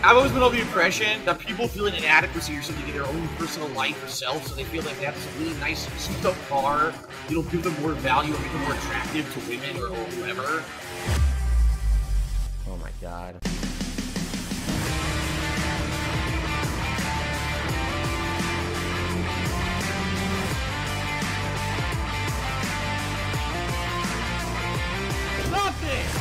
I've always been under the impression that people feel an inadequacy or something in their own personal life or self, so they feel like they have this really nice, souped-up car, it'll give them more value or make them more attractive to women or whoever. Oh my god. Nothing!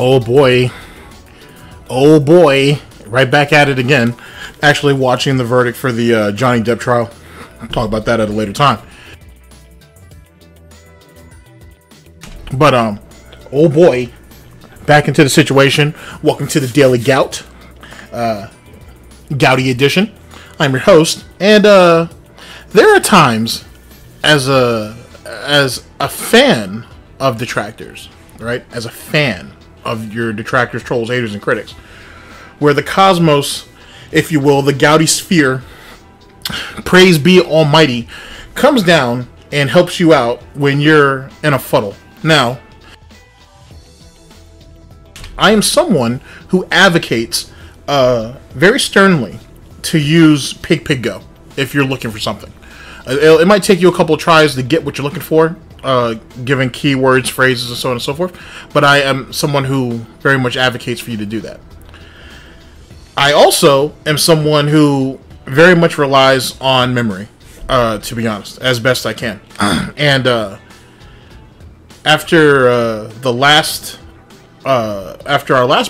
Oh boy. Oh boy. Right back at it again. Actually watching the verdict for the Johnny Depp trial. I'll talk about that at a later time. But, oh boy. Back into the situation. Welcome to the Daily Gout. Gouty edition. I'm your host. And, there are times as a fan of detractors, right? As a fan of your detractors, trolls, haters, and critics, where the cosmos, if you will, the Gouty sphere, praise be almighty, comes down and helps you out when you're in a fuddle. Now, I am someone who advocates very sternly to use Pig-Pig-Go if you're looking for something. It might take you a couple of tries to get what you're looking for, given keywords, phrases, and so on and so forth. But I am someone who very much advocates for you to do that. I also am someone who very much relies on memory, to be honest, as best I can. And after our last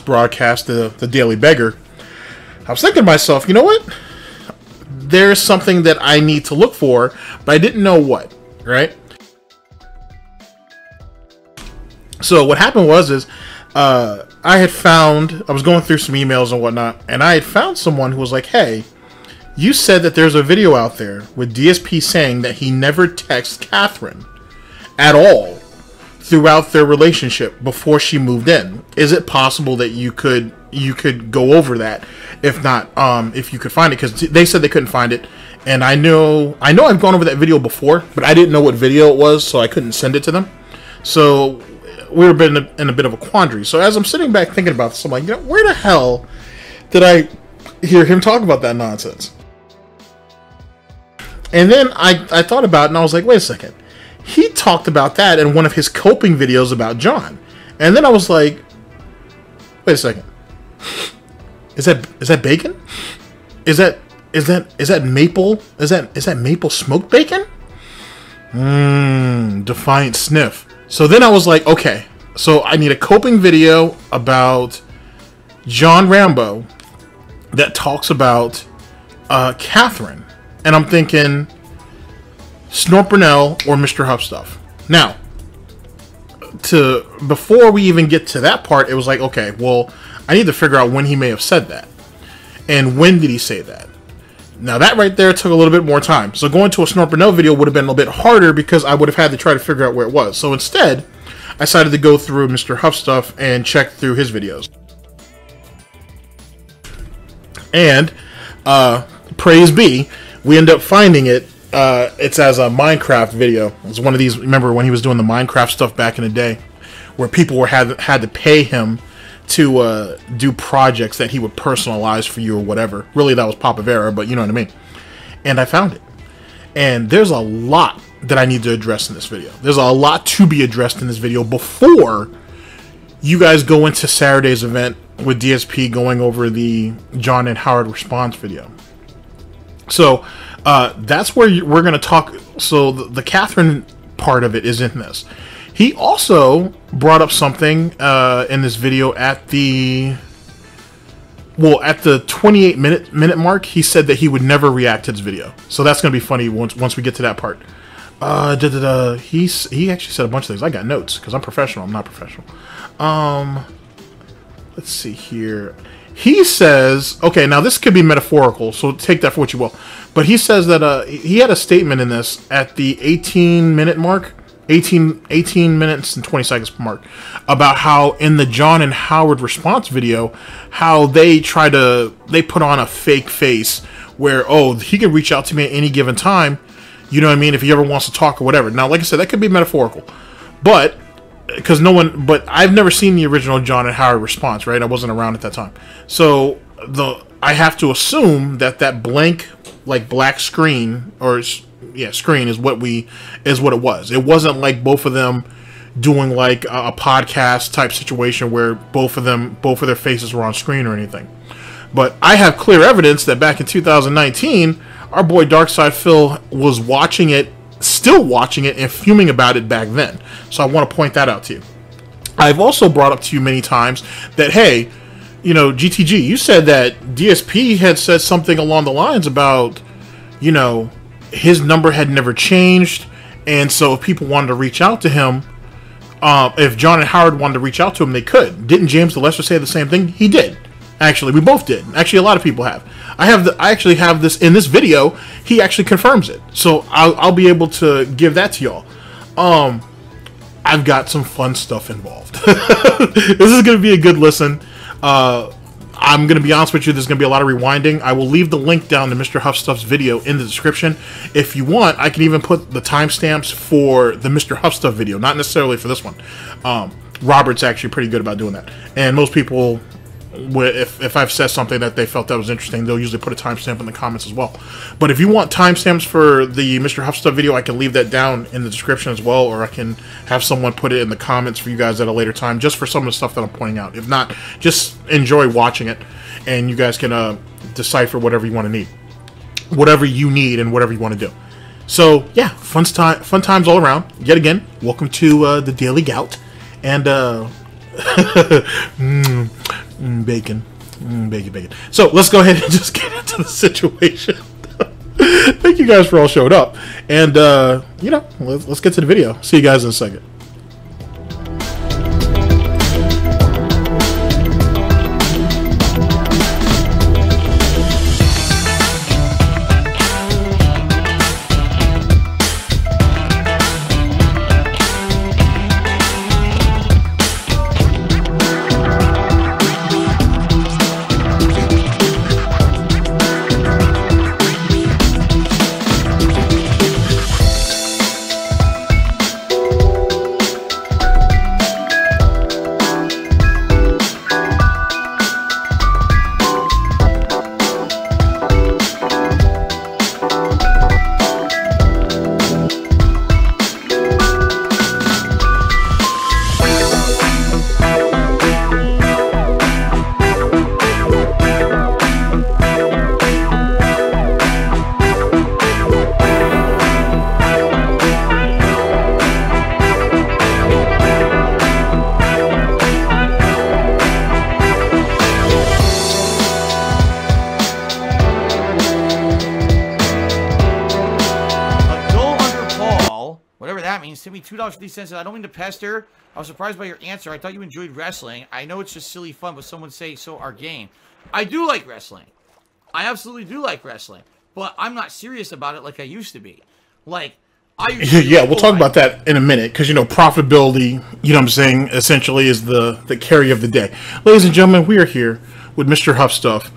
broadcast, the Daily Beggar, I was thinking to myself, you know what? There's something that I need to look for, but I didn't know what, right? So what happened was I was going through some emails and whatnot, and I had found someone who was like, hey, you said that there's a video out there with DSP saying that he never texts Catherine at all throughout their relationship before she moved in. Is it possible that you could go over that? If not, if you could find it, because they said they couldn't find it, and I know I've gone over that video before, but I didn't know what video it was, so I couldn't send it to them. So we were in a bit of a quandary. So as I'm sitting back thinking about this, I'm like, you know, where the hell did I hear him talk about that nonsense? And then I thought about it, and I was like, wait a second. He talked about that in one of his coping videos about John. And then I was like, wait a second. Is that bacon? Is that maple? Is that maple smoked bacon? Defiant sniff. So then I was like, okay, so I need a coping video about John Rambo that talks about Catherine. And I'm thinking SnortBucks or Mrhuth stuff. Now, before we even get to that part, it was like, okay, well, I need to figure out when he may have said that. And when did he say that? Now, that right there took a little bit more time. So going to a SnortBucks video would have been a little bit harder because I would have had to try to figure out where it was. So instead, I decided to go through Mrhuth stuff and check through his videos. And praise be, we end up finding it. It's as a Minecraft video. It's one of these. Remember when he was doing the Minecraft stuff back in the day, where people had to pay him to do projects that he would personalize for you or whatever. Really, that was Papa Vera, but you know what I mean. And I found it. And there's a lot that I need to address in this video. There's a lot to be addressed in this video before you guys go into Saturday's event with DSP going over the John and Howard response video. So that's where we're going to talk. So the Catherine part of it is in this. He also brought up something in this video at the 28 minute mark. He said that he would never react to this video. So that's going to be funny once we get to that part. He actually said a bunch of things. I got notes because I'm professional. I'm not professional. Let's see here. He says, okay, now this could be metaphorical, so take that for what you will. But he says that he had a statement in this at the 18 minutes and 20 seconds mark about how in the John and Howard response video, how they put on a fake face where, oh, he can reach out to me at any given time. You know what I mean? If he ever wants to talk or whatever. Now, like I said, that could be metaphorical, but but I've never seen the original John and Howard response, right? I wasn't around at that time. So I have to assume that blank, like black screen screen is what it was. It wasn't like both of them doing like a podcast type situation where both of their faces were on screen or anything. But I have clear evidence that back in 2019, our boy DarkSydePhil was still watching it and fuming about it back then. So I want to point that out to you. I've also brought up to you many times that, hey, you know, GTG, you said that DSP had said something along the lines about, you know, his number had never changed, and so if people wanted to reach out to him, if John and Howard wanted to reach out to him, they could. Didn't James the Lester say the same thing? He did. Actually, we both did. Actually, a lot of people have. I actually have this in this video. He actually confirms it, so I'll be able to give that to y'all. I've got some fun stuff involved. This is going to be a good listen. I'm going to be honest with you, there's going to be a lot of rewinding. I will leave the link down to Mrhuth Stuff's video in the description. If you want, I can even put the timestamps for the Mrhuth Stuff video, not necessarily for this one. Robert's actually pretty good about doing that. And most people, if I've said something that they felt that was interesting, they'll usually put a timestamp in the comments as well. But if you want timestamps for the Mrhuth Stuff video, I can leave that down in the description as well, or I can have someone put it in the comments for you guys at a later time, just for some of the stuff that I'm pointing out. If not, just enjoy watching it, and you guys can decipher whatever you want to need. Whatever you need and whatever you want to do. So, yeah, fun times all around. Yet again, welcome to the Daily Gout. And, bacon. Bacon. So let's go ahead and just get into the situation. Thank you guys for all showing up. And, you know, let's get to the video. See you guys in a second. Send me $2.50. I don't mean to pester. I was surprised by your answer. I thought you enjoyed wrestling. I know it's just silly fun, but someone say so our game. I do like wrestling. I absolutely do like wrestling. But I'm not serious about it like I used to be. Like, Yeah, we'll talk about that in a minute, because, you know, profitability, you know what I'm saying, essentially is the carry of the day. Ladies and gentlemen, we are here with Mr. Huff Stuff.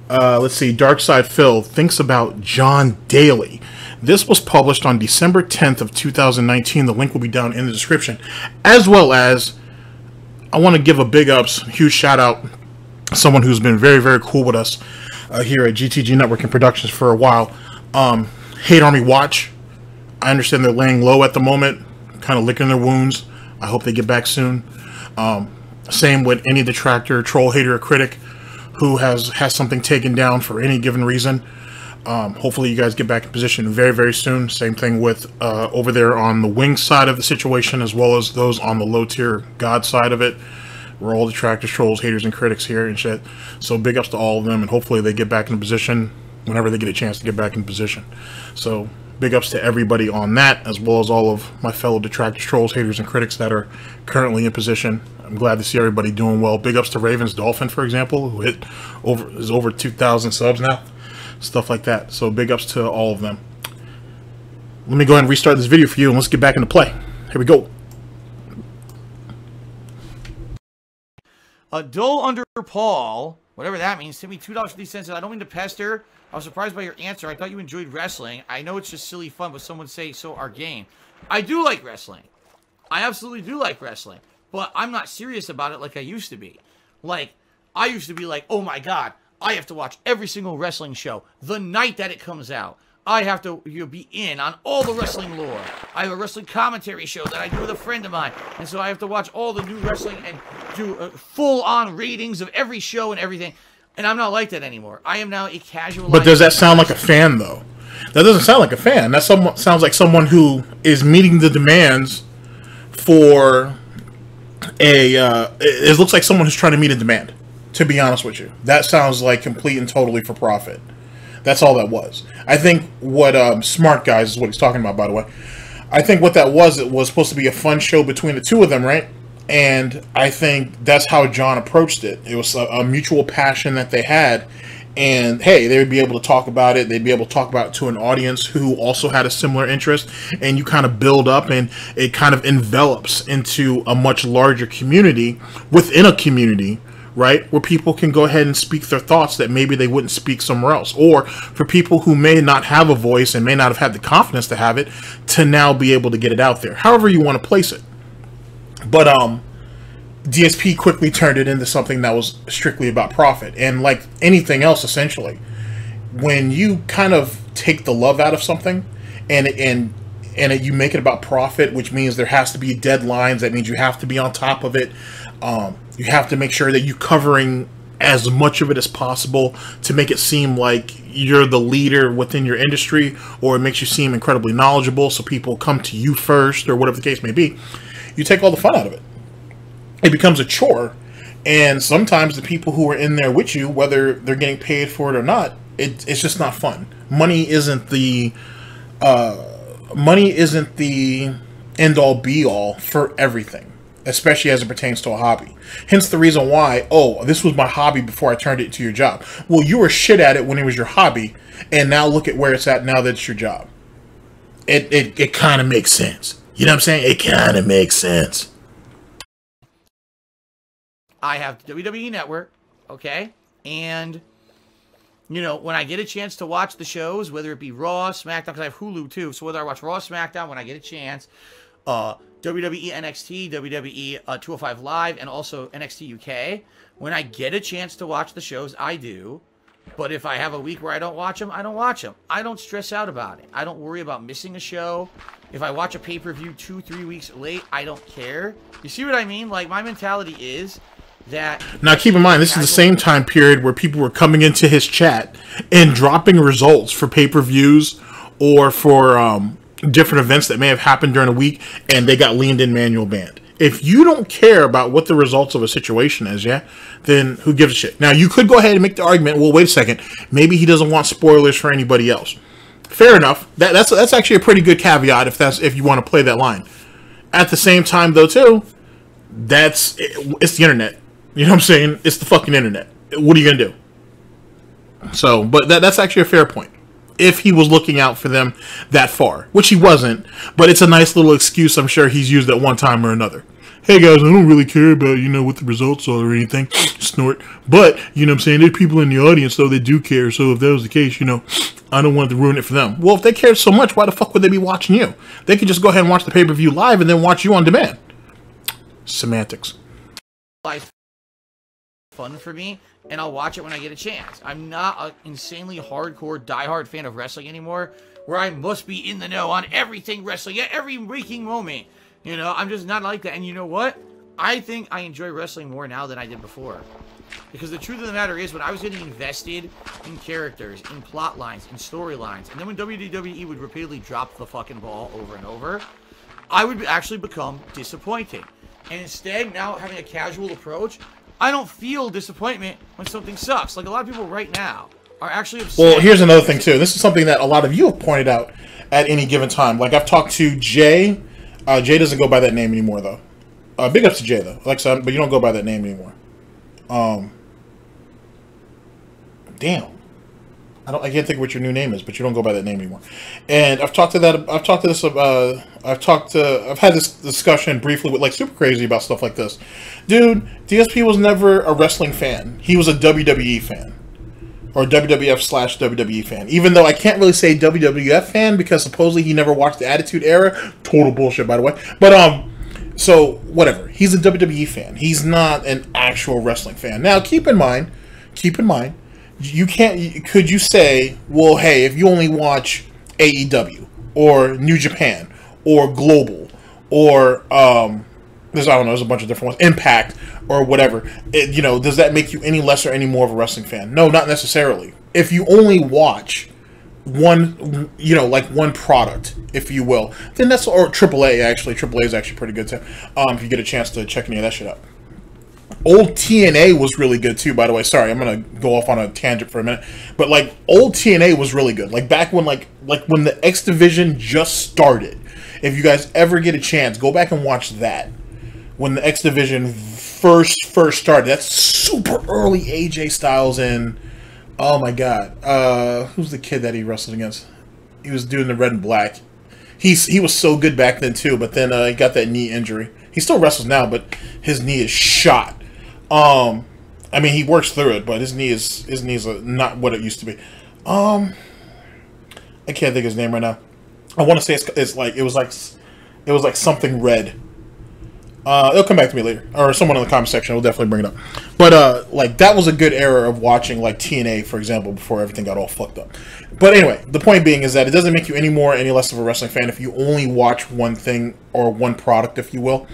Let's see, DarkSydePhil thinks about John Daly. This was published on December 10th of 2019. The link will be down in the description. As well as, I want to give a big ups, huge shout out, someone who's been very, very cool with us here at GTG Network and Productions for a while. Hate Army Watch. I understand they're laying low at the moment, kind of licking their wounds. I hope they get back soon. Same with any detractor, troll, hater, or critic who has something taken down for any given reason. Hopefully you guys get back in position very, very soon. Same thing with over there on the wing side of the situation, as well as those on the low tier God side of it. We're all detractors, trolls, haters, and critics here and shit. So big ups to all of them, and hopefully they get back in position whenever they get a chance to get back in position. So big ups to everybody on that, as well as all of my fellow detractors, trolls, haters, and critics that are currently in position. I'm glad to see everybody doing well. Big ups to Ravens Dolphin, for example, who is over 2,000 subs now. Stuff like that. So big ups to all of them. Let me go ahead and restart this video for you, and let's get back into play. Here we go. A dull under Paul, whatever that means, send me $2.50. I don't mean to pester. I was surprised by your answer. I thought you enjoyed wrestling. I know it's just silly fun, but someone say so our game. I do like wrestling. I absolutely do like wrestling. But I'm not serious about it like I used to be. Like, I used to be like, oh my god, I have to watch every single wrestling show the night that it comes out. I have to be in on all the wrestling lore. I have a wrestling commentary show that I do with a friend of mine. And so I have to watch all the new wrestling and do full-on ratings of every show and everything. And I'm not like that anymore. I am now a casual... But does that sound like a fan, though? That doesn't sound like a fan. That sounds like someone who is meeting the demands for a... it looks like someone who's trying to meet a demand, to be honest with you. That sounds like complete and totally for profit. That's all that was. I think what Smart Guys is what he's talking about, by the way. I think what that was, it was supposed to be a fun show between the two of them, right? And I think that's how John approached it. It was a mutual passion that they had. And, hey, they would be able to talk about it. They'd be able to talk about it to an audience who also had a similar interest. And you kind of build up, and it kind of envelops into a much larger community within a community, right, where people can go ahead and speak their thoughts that maybe they wouldn't speak somewhere else. Or for people who may not have a voice and may not have had the confidence to have it, to now be able to get it out there. However you want to place it. But DSP quickly turned it into something that was strictly about profit. And like anything else, essentially, when you kind of take the love out of something and you make it about profit, which means there has to be deadlines, that means you have to be on top of it. You have to make sure that you're covering as much of it as possible to make it seem like you're the leader within your industry, or it makes you seem incredibly knowledgeable so people come to you first, or whatever the case may be. You take all the fun out of it. It becomes a chore, and sometimes the people who are in there with you, whether they're getting paid for it or not, it's just not fun. Money isn't the end-all be-all for everything, especially as it pertains to a hobby. Hence the reason why, oh, this was my hobby before I turned it into your job. Well, you were shit at it when it was your hobby, and now look at where it's at now that it's your job. It kind of makes sense. You know what I'm saying? It kind of makes sense. I have WWE Network, okay? And, you know, when I get a chance to watch the shows, whether it be Raw, SmackDown, because I have Hulu too, so whether I watch Raw, SmackDown, when I get a chance, WWE NXT, WWE 205 Live, and also NXT UK, when I get a chance to watch the shows, I do. But if I have a week where I don't watch them, I don't watch them. I don't stress out about it. I don't worry about missing a show. If I watch a pay-per-view 2-3 weeks late, I don't care. You see what I mean? Like, my mentality is that... Now, keep in mind, this is the same time period where people were coming into his chat and dropping results for pay-per-views or for different events that may have happened during a week, and they got leaned in manual banned. If you don't care about what the results of a situation is, yeah, then who gives a shit? Now, you could go ahead and make the argument, well, wait a second, maybe he doesn't want spoilers for anybody else. Fair enough. That's actually a pretty good caveat if you want to play that line. At the same time, though, too, it's the internet. You know what I'm saying? It's the fucking internet. What are you gonna do? So, but that's actually a fair point. if he was looking out for them that far, which he wasn't. But it's a nice little excuse I'm sure he's used at one time or another. Hey guys, I don't really care about, what the results are or anything, Snort. But, you know what I'm saying, there are people in the audience, though, that do care. So if that was the case, I don't want to ruin it for them. Well, if they cared so much, why the fuck would they be watching you? They could just go ahead and watch the pay-per-view live and then watch you on demand. Semantics. Fun for me, and I'll watch it when I get a chance. I'm not an insanely hardcore, diehard fan of wrestling anymore, where I must be in the know on everything wrestling at every waking moment. I'm just not like that. And you know what? I think I enjoy wrestling more now than I did before. Because the truth of the matter is, when I was getting invested in characters, in plot lines, in storylines, and then when WWE would repeatedly drop the fucking ball over and over, I would actually become disappointed. And instead, now having a casual approach, I don't feel disappointment when something sucks. Like a lot of people right now are actually upset. Well, here's another thing, too. This is something that a lot of you have pointed out at any given time. Like, I've talked to Jay. Jay doesn't go by that name anymore, though. Big ups to Jay, though. Alexa, but you don't go by that name anymore. Damn. I can't think what your new name is, but you don't go by that name anymore. And I've had this discussion briefly with, like, Super Crazy about stuff like this. Dude, DSP was never a wrestling fan. He was a WWE fan. Or WWF/WWE fan. Even though I can't really say WWF fan because supposedly he never watched the Attitude Era. Total bullshit, by the way. But, so, whatever. He's a WWE fan. He's not an actual wrestling fan. Now, keep in mind, you can't, could you say, well, hey, if you only watch AEW, or New Japan, or Global, or, there's a bunch of different ones, Impact, or whatever, does that make you any less or any more of a wrestling fan? No, not necessarily. If you only watch one, one product, if you will, then that's, or AAA, actually. AAA is actually pretty good, too, if you get a chance to check any of that shit out. Old TNA was really good, too, by the way. Sorry, I'm going to go off on a tangent for a minute. But, old TNA was really good. Back when, when the X Division just started. If you guys ever get a chance, go back and watch that. When the X Division first started. That's super early AJ Styles and, oh my god, who's the kid that he wrestled against? He was doing the red and black. He was so good back then, too, but then he got that knee injury. He still wrestles now, but his knee is shot. He works through it, but his knees are not what it used to be. I can't think of his name right now. I want to say it was like something red. It'll come back to me later, or someone in the comment section will definitely bring it up. But that was a good era of watching TNA, for example, before everything got all fucked up. But anyway, the point being is that it doesn't make you any more, any less of a wrestling fan if you only watch one thing or one product, if you will.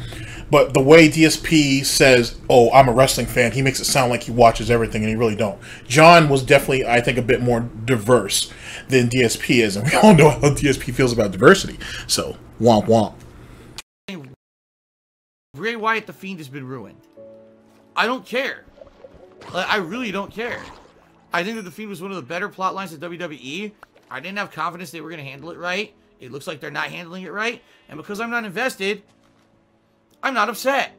But the way DSP says, "Oh, I'm a wrestling fan," he makes it sound like he watches everything, and he really don't. John was definitely, I think, a bit more diverse than DSP is, and we all know how DSP feels about diversity. So, womp womp. Bray Wyatt the Fiend has been ruined. I don't care. I really don't care. I think that the Fiend was one of the better plot lines of WWE. I didn't have confidence they were going to handle it right. It looks like they're not handling it right. And because I'm not invested, I'm not upset.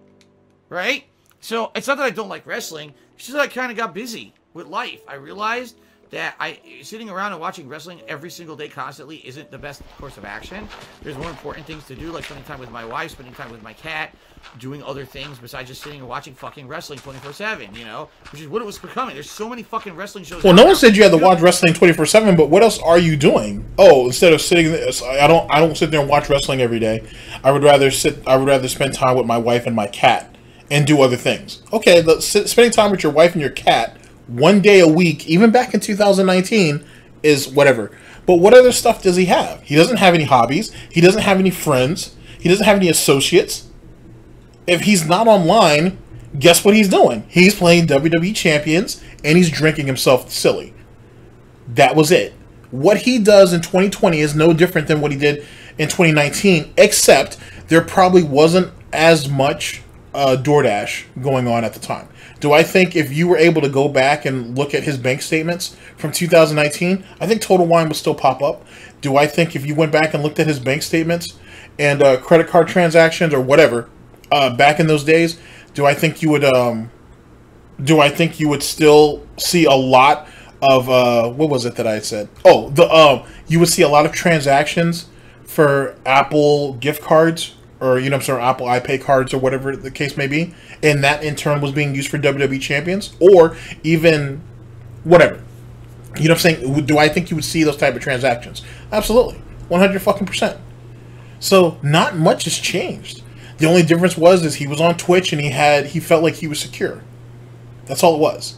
Right? So, it's not that I don't like wrestling. It's just that I kind of got busy with life. I realized that sitting around and watching wrestling every single day constantly isn't the best course of action. There's more important things to do, like spending time with my wife, spending time with my cat, doing other things besides just sitting and watching fucking wrestling 24/7, which is what it was becoming. There's so many fucking wrestling shows. Well, no one said you had to watch wrestling 24/7, but what else are you doing? Oh, instead of sitting there, I don't sit there and watch wrestling every day. I would rather spend time with my wife and my cat and do other things. Okay, spending time with your wife and your cat one day a week, even back in 2019, is whatever. But what other stuff does he have? He doesn't have any hobbies. He doesn't have any friends. He doesn't have any associates. If he's not online, guess what he's doing? He's playing WWE Champions, and he's drinking himself silly. That was it. What he does in 2020 is no different than what he did in 2019, except there probably wasn't as much DoorDash going on at the time. Do I think if you were able to go back and look at his bank statements from 2019, I think Total Wine would still pop up? Do I think if you went back and looked at his bank statements and credit card transactions or whatever back in those days, do I think you would still see a lot of what was it that I had said? Oh, you would see a lot of transactions for Apple gift cards, or Apple iPay cards, or whatever the case may be, and that in turn was being used for WWE champions, or even whatever. You know what I'm saying? Do I think you would see those type of transactions? Absolutely, 100%. So not much has changed. The only difference is he was on Twitch and he felt like he was secure. That's all it was.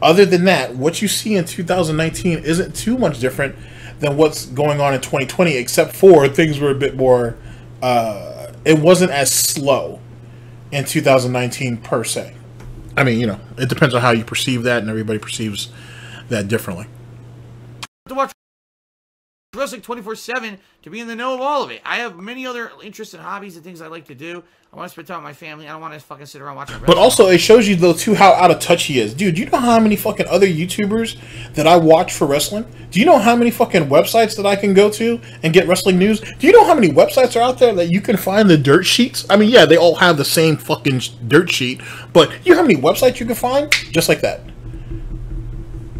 Other than that, what you see in 2019 isn't too much different than what's going on in 2020, except for things were a bit more, it wasn't as slow in 2019 per se. I mean, it depends on how you perceive that, and everybody perceives that differently. To watch wrestling 24/7 to be in the know of all of it. I have many other interests and hobbies and things I like to do. I want to spend time with my family. I don't want to fucking sit around watching wrestling. But also, it shows you, though, too, how out of touch he is. Dude, you know how many fucking other YouTubers that I watch for wrestling? Do you know how many fucking websites that I can go to and get wrestling news? Do you know how many websites are out there that you can find the dirt sheets? I mean, yeah, they all have the same fucking dirt sheet, but you know how many websites you can find? Just like that.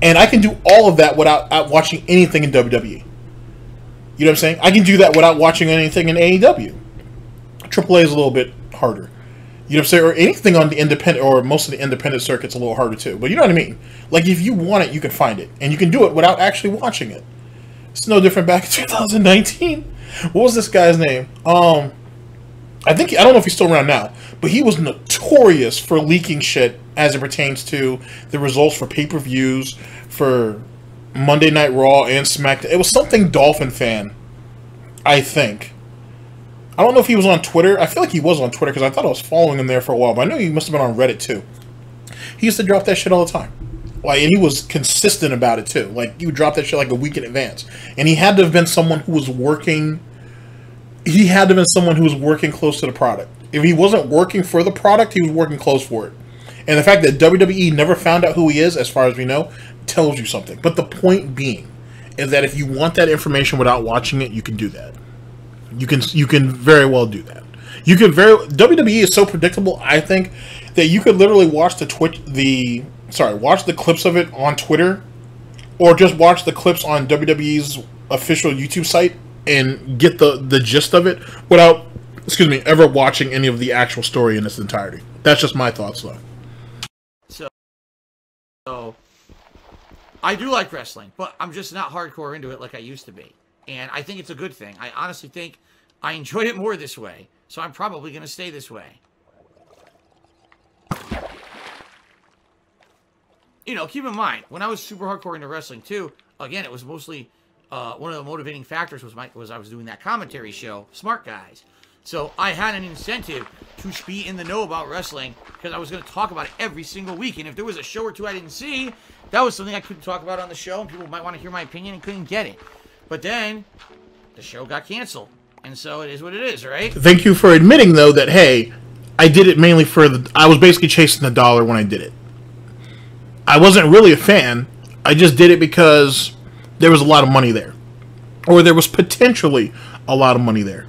And I can do all of that without watching anything in WWE. You know what I'm saying? I can do that without watching anything in AEW. AAA is a little bit harder. You know what I'm saying? Or anything on the independent, or most of the independent circuit's a little harder too. But you know what I mean? Like, if you want it, you can find it. And you can do it without actually watching it. It's no different back in 2019. What was this guy's name? I don't know if he's still around now, but he was notorious for leaking shit as it pertains to the results for pay-per-views, for Monday Night Raw and SmackDown. It was something Dolphin fan, I think. I don't know if he was on Twitter. I feel like he was on Twitter because I thought I was following him there for a while, but I know he must have been on Reddit too. He used to drop that shit all the time. Like, and he was consistent about it too. Like, he would drop that shit like a week in advance. And he had to have been someone who was working. He had to have been someone who was working close to the product. If he wasn't working for the product, he was working close for it. And the fact that WWE never found out who he is, as far as we know, tells you something. But the point being is that if you want that information without watching it, you can do that. You can very well do that. WWE is so predictable, I think, that you could literally watch watch the clips of it on Twitter, or just watch the clips on WWE's official YouTube site and get the gist of it without, ever watching any of the actual story in its entirety. That's just my thoughts, though. So I do like wrestling, but I'm just not hardcore into it like I used to be. And I think it's a good thing. I honestly think I enjoy it more this way. So I'm probably going to stay this way. Keep in mind, when I was super hardcore into wrestling too, again, it was mostly one of the motivating factors was I was doing that commentary show, Smart Guys. So I had an incentive to be in the know about wrestling because I was going to talk about it every single week. And if there was a show or two I didn't see, that was something I couldn't talk about on the show, and people might want to hear my opinion and couldn't get it. But then the show got canceled. And so it is what it is, right? Thank you for admitting, though, that, hey, I did it mainly I was basically chasing the dollar when I did it. I wasn't really a fan. I just did it because there was a lot of money there. Or there was potentially a lot of money there.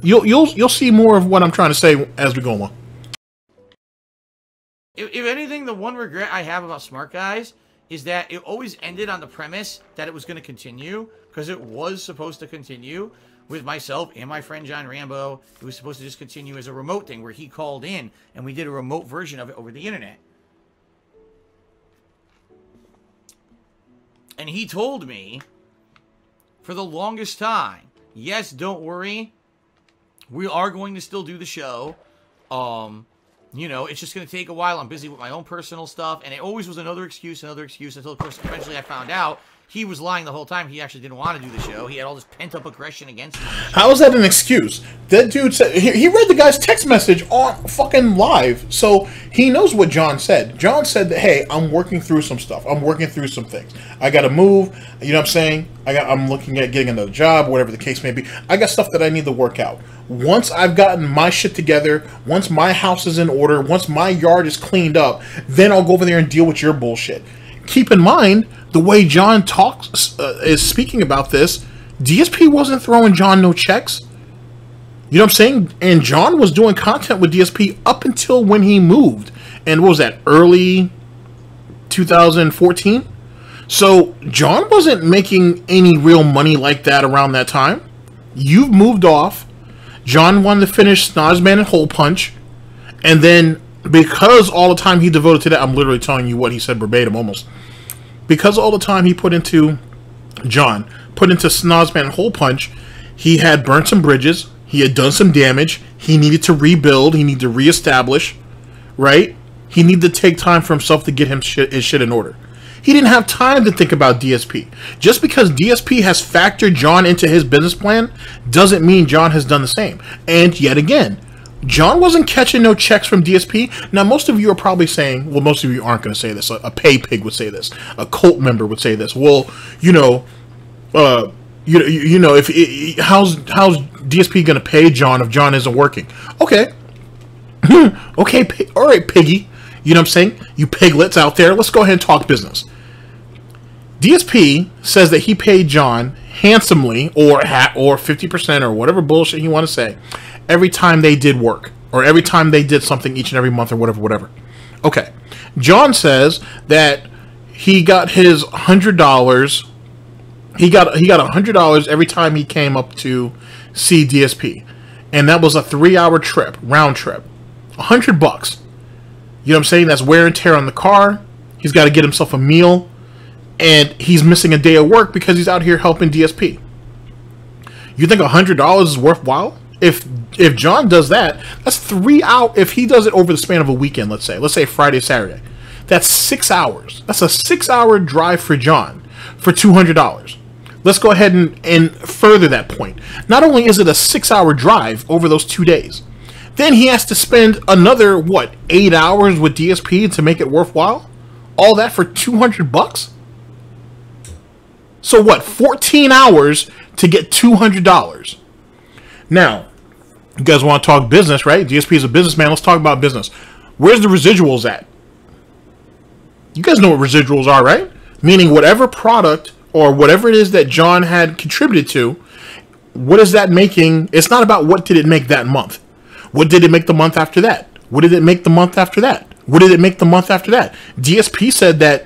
You'll see more of what I'm trying to say as we go along. If anything, the one regret I have about Smart Guys is that it always ended on the premise that it was going to continue, because it was supposed to continue with myself and my friend John Rambo. It was supposed to just continue as a remote thing where he called in and we did a remote version of it over the internet. And he told me for the longest time, yes, don't worry, we are going to still do the show. It's just going to take a while. I'm busy with my own personal stuff. And it always was another excuse, until, of course, eventually I found out he was lying the whole time. He actually didn't want to do the show. He had all this pent-up aggression against me. How is that an excuse? That dude said... He read the guy's text message on fucking live. So he knows what John said. John said that, hey, I'm working through some stuff. I'm working through some things. I got to move. You know what I'm saying? I'm looking at getting another job, whatever the case may be. I got stuff that I need to work out. Once I've gotten my shit together, once my house is in order, once my yard is cleaned up, then I'll go over there and deal with your bullshit. Keep in mind, the way John is speaking about this, DSP wasn't throwing John no checks. You know what I'm saying? And John was doing content with DSP up until when he moved. And what was that, early 2014? So John wasn't making any real money like that around that time. You've moved off. John wanted to finish Snozman and Hole Punch. And then, because all the time he devoted to that, I'm literally telling you what he said verbatim almost. Because all the time he put into Snozman and Hole Punch, he had burnt some bridges. He had done some damage. He needed to rebuild. He needed to reestablish. Right? He needed to take time for himself to get his shit in order. He didn't have time to think about DSP. Just because DSP has factored John into his business plan doesn't mean John has done the same. And yet again, John wasn't catching no checks from DSP. Now, most of you are probably saying, well, most of you aren't going to say this. A pay pig would say this. A cult member would say this. Well, how's DSP going to pay John if John isn't working? Okay. Okay, all right, piggy. You know what I'm saying? You piglets out there, let's go ahead and talk business. DSP says that he paid John handsomely, or 50%, or whatever bullshit you want to say, every time they did work, or every time they did something each and every month, or whatever. Okay. John says that he got his $100. He got $100 every time he came up to see DSP, and that was a 3-hour trip, round trip. $100. You know what I'm saying? That's wear and tear on the car. He's got to get himself a meal. And he's missing a day of work because he's out here helping DSP. You think $100 is worthwhile? If John does that, that's 3 hours. If he does it over the span of a weekend, let's say Friday, Saturday, that's 6 hours. That's a 6-hour drive for John for $200. Let's go ahead and further that point. Not only is it a 6-hour drive over those 2 days, then he has to spend another, 8 hours with DSP to make it worthwhile? All that for $200? So 14 hours to get $200. Now, you guys want to talk business, right? DSP is a businessman. Let's talk about business. Where's the residuals at? You guys know what residuals are, right? Meaning whatever product or whatever it is that John had contributed to, what is that making? It's not about what did it make that month. What did it make the month after that? What did it make the month after that? What did it make the month after that? DSP said that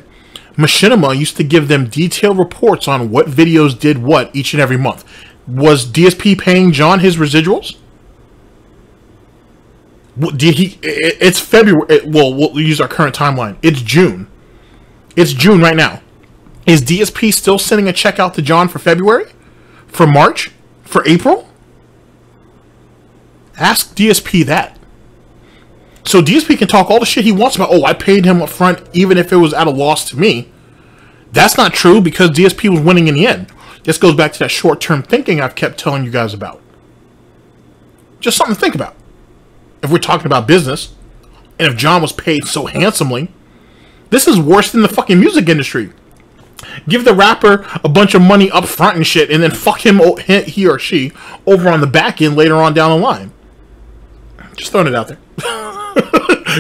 Machinima used to give them detailed reports on what videos did what each and every month. Was DSP paying John his residuals? Did he? It's February. Well, we'll use our current timeline. It's June. It's June right now. Is DSP still sending a check out to John for February? For March? For April? Ask DSP that. So DSP can talk all the shit he wants about, oh, I paid him up front even if it was at a loss to me. That's not true because DSP was winning in the end. This goes back to that short-term thinking I've kept telling you guys about. Just something to think about. If we're talking about business, and if John was paid so handsomely, this is worse than the fucking music industry. Give the rapper a bunch of money up front and shit, and then fuck him, he or she, over on the back end later on down the line. Just throwing it out there.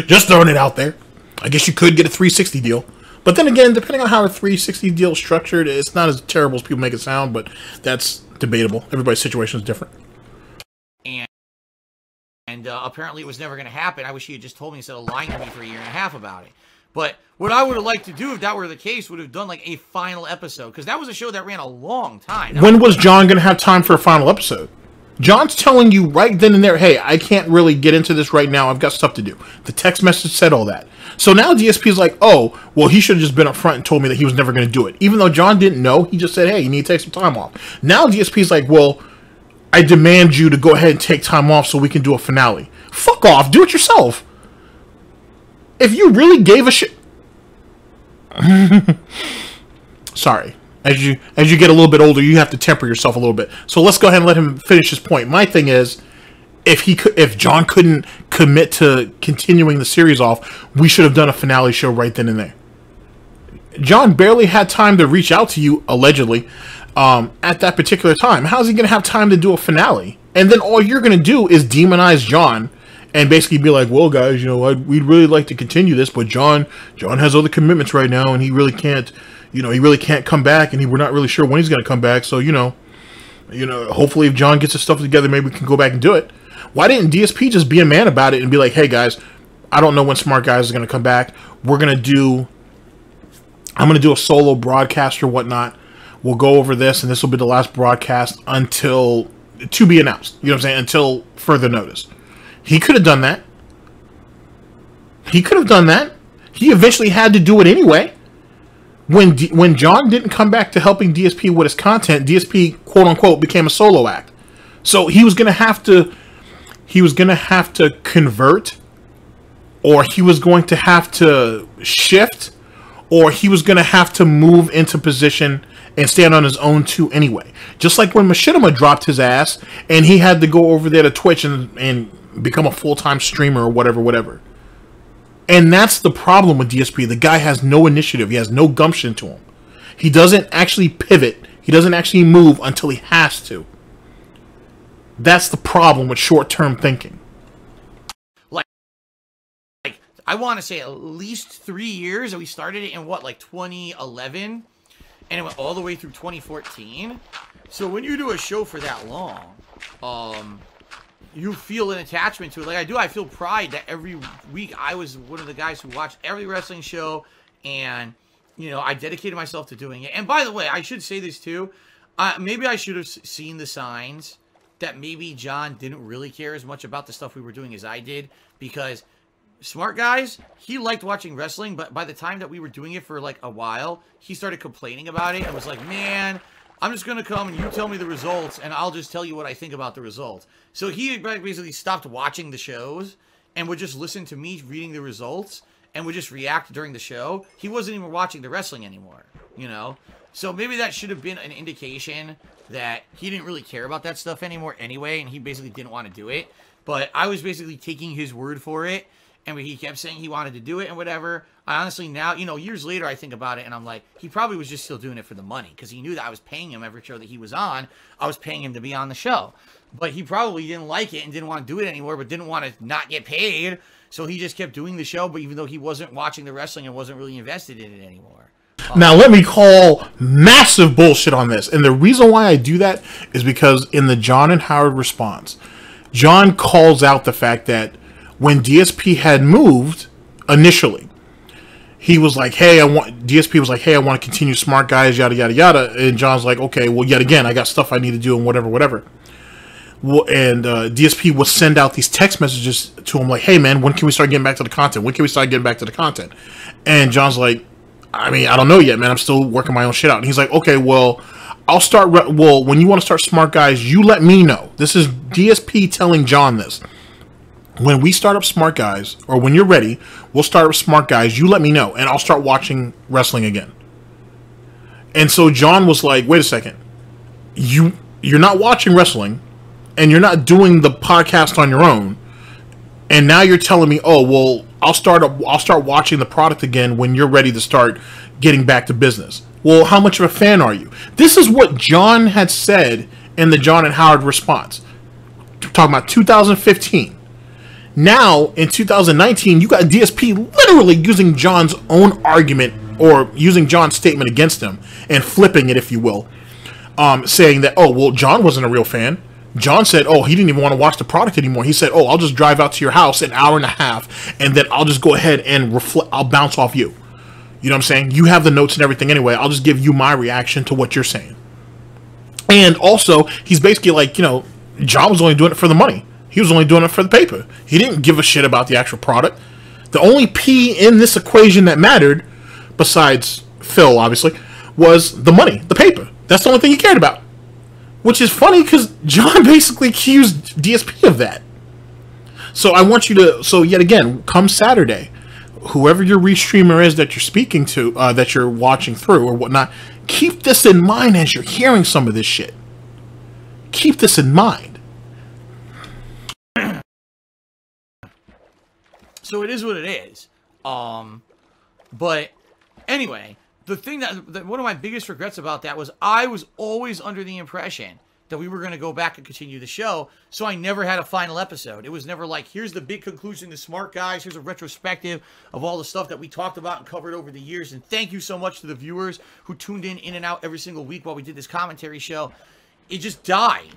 Just throwing it out there. I guess you could get a 360 deal. But then again, depending on how a 360 deal is structured, it's not as terrible as people make it sound, but that's debatable. Everybody's situation is different. And apparently it was never going to happen. I wish he had just told me instead of lying to me for 1.5 years about it. But what I would have liked to do if that were the case would have done like a final episode. Because that was a show that ran a long time. When was John going to have time for a final episode? John's telling you right then and there, hey, I can't really get into this right now. I've got stuff to do. The text message said all that. So now DSP's like, oh, well, he should have just been up front and told me that he was never going to do it. Even though John didn't know, he just said, hey, you need to take some time off. Now DSP's like, well, I demand you to go ahead and take time off so we can do a finale. Fuck off. Do it yourself. If you really gave a shit... Sorry. As you get a little bit older, you have to temper yourself a little bit. So let's go ahead and let him finish his point. My thing is, if John couldn't commit to continuing the series off, we should have done a finale show right then and there. John barely had time to reach out to you, allegedly, at that particular time. How's he going to have time to do a finale? And then all you're going to do is demonize John and basically be like, well, guys, you know, we'd really like to continue this, but John has other commitments right now, and he really can't, he really can't come back, and we're not really sure when he's going to come back. So, hopefully if John gets his stuff together, maybe we can go back and do it. Why didn't DSP just be a man about it and be like, hey, guys, I don't know when Smart Guys is going to come back. We're going to do I'm going to do a solo broadcast or whatnot. We'll go over this, and this will be the last broadcast until, to be announced. You know what I'm saying? Until further notice. He could have done that. He could have done that. He eventually had to do it anyway. When John didn't come back to helping DSP with his content, DSP, quote unquote, became a solo act. So he was going to have to convert, or he was going to have to shift, or he was going to have to move into position and stand on his own too anyway. Just like when Machinima dropped his ass and he had to go over there to Twitch and become a full-time streamer or whatever. And that's the problem with DSP. The guy has no initiative. He has no gumption to him. He doesn't actually pivot. He doesn't actually move until he has to. That's the problem with short-term thinking. Like I want to say at least 3 years, and we started it in what, like 2011, and it went all the way through 2014. So when you do a show for that long, you feel an attachment to it. Like I do, I feel pride that every week I was one of the guys who watched every wrestling show, and, you know, I dedicated myself to doing it. And by the way, I should say this too. Maybe I should have seen the signs that maybe John didn't really care as much about the stuff we were doing as I did, because Smart Guys, he liked watching wrestling, but by the time that we were doing it for like a while, he started complaining about it and was like, man, I'm just going to come and you tell me the results, and I'll just tell you what I think about the results. So he basically stopped watching the shows and would just listen to me reading the results and would just react during the show. He wasn't even watching the wrestling anymore, you know? So maybe that should have been an indication that he didn't really care about that stuff anymore anyway, and he basically didn't want to do it. But I was basically taking his word for it, and he kept saying he wanted to do it and whatever. I honestly now, you know, years later, I think about it, and I'm like, he probably was just still doing it for the money, because he knew that I was paying him every show that he was on. I was paying him to be on the show. But he probably didn't like it and didn't want to do it anymore, but didn't want to not get paid. So he just kept doing the show, but even though he wasn't watching the wrestling and wasn't really invested in it anymore. Now, let me call massive bullshit on this. And the reason why I do that is because in the John and Howard response, John calls out the fact that when DSP had moved initially, he was like, hey, DSP was like, hey, I want to continue Smart Guys, yada, yada, yada. And John's like, okay, well, yet again, I got stuff I need to do and whatever. Well, and DSP will send out these text messages to him like, hey, man, when can we start getting back to the content? When can we start getting back to the content? And John's like, I mean, I don't know yet, man. I'm still working my own shit out. And he's like, okay, well, I'll start. Well, when you want to start Smart Guys, you let me know. This is DSP telling John this. When we start up Smart Guys, or when you're ready, we'll start up Smart Guys. You let me know, and I'll start watching wrestling again. And so John was like, wait a second. You're not watching wrestling, and you're not doing the podcast on your own. And now you're telling me, oh, well, I'll start watching the product again when you're ready to start getting back to business. Well, how much of a fan are you? This is what John had said in the John and Howard response. Talking about 2015. Now, in 2019, you got DSP literally using John's own argument, or using John's statement against him, and flipping it, if you will. Saying that, oh, well, John wasn't a real fan. John said, oh, he didn't even want to watch the product anymore. He said, oh, I'll just drive out to your house an hour and a half, and then I'll just go ahead and I'll bounce off you. You know what I'm saying? You have the notes and everything anyway. I'll just give you my reaction to what you're saying. And also, he's basically like, you know, John was only doing it for the money. He was only doing it for the paper. He didn't give a shit about the actual product. The only P in this equation that mattered, besides Phil, obviously, was the money, the paper. That's the only thing he cared about. Which is funny because John basically accused DSP of that. So I want you to, so yet again, come Saturday, whoever your restreamer is that you're speaking to, that you're watching through or whatnot, keep this in mind as you're hearing some of this shit. Keep this in mind. So it is what it is. But anyway, the thing that one of my biggest regrets about that was I was always under the impression that we were going to go back and continue the show, so I never had a final episode. It was never like, here's the big conclusion to Smart Guys, here's a retrospective of all the stuff that we talked about and covered over the years, and thank you so much to the viewers who tuned in and out every single week while we did this commentary show. It just died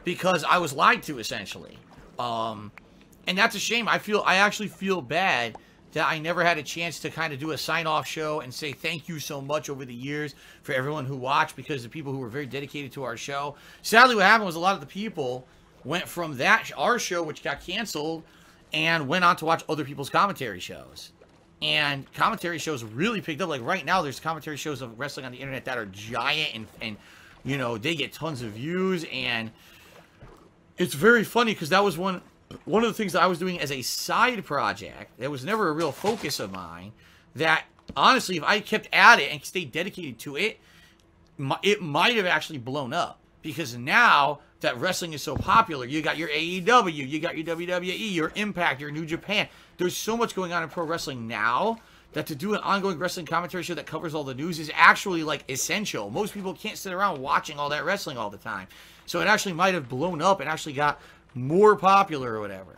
because I was lied to, essentially. And that's a shame. I actually feel bad that I never had a chance to kind of do a sign-off show and say thank you so much over the years for everyone who watched, because the people who were very dedicated to our show. Sadly, what happened was a lot of the people went from our show, which got canceled, and went on to watch other people's commentary shows. And commentary shows really picked up. Like right now, there's commentary shows of wrestling on the internet that are giant, and you know, they get tons of views, and it's very funny because that was one of the things that I was doing as a side project. That was never a real focus of mine. That honestly, if I kept at it and stayed dedicated to it, it might have actually blown up. Because now that wrestling is so popular, you got your AEW, you got your WWE, your Impact, your New Japan. There's so much going on in pro wrestling now that to do an ongoing wrestling commentary show that covers all the news is actually like essential. Most people can't sit around watching all that wrestling all the time. So it actually might have blown up and actually got more popular or whatever.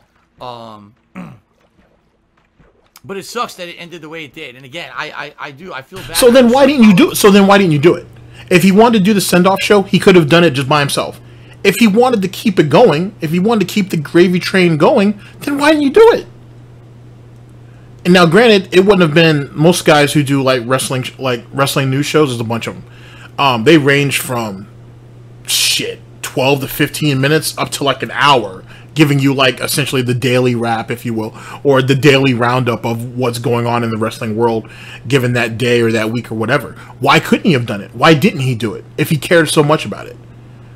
But it sucks that it ended the way it did. And again, I feel bad. So then why didn't you do it? So then why didn't you do it? If he wanted to do the send-off show, he could have done it just by himself. If he wanted to keep it going, if he wanted to keep the gravy train going, then why didn't you do it? And now, granted, it wouldn't have been most guys who do like wrestling news shows. There's a bunch of them. They range from 12 to 15 minutes up to like an hour, giving you like essentially the daily wrap, if you will, or the daily roundup of what's going on in the wrestling world given that day or that week or whatever. Why couldn't he have done it? Why didn't he do it if he cared so much about it?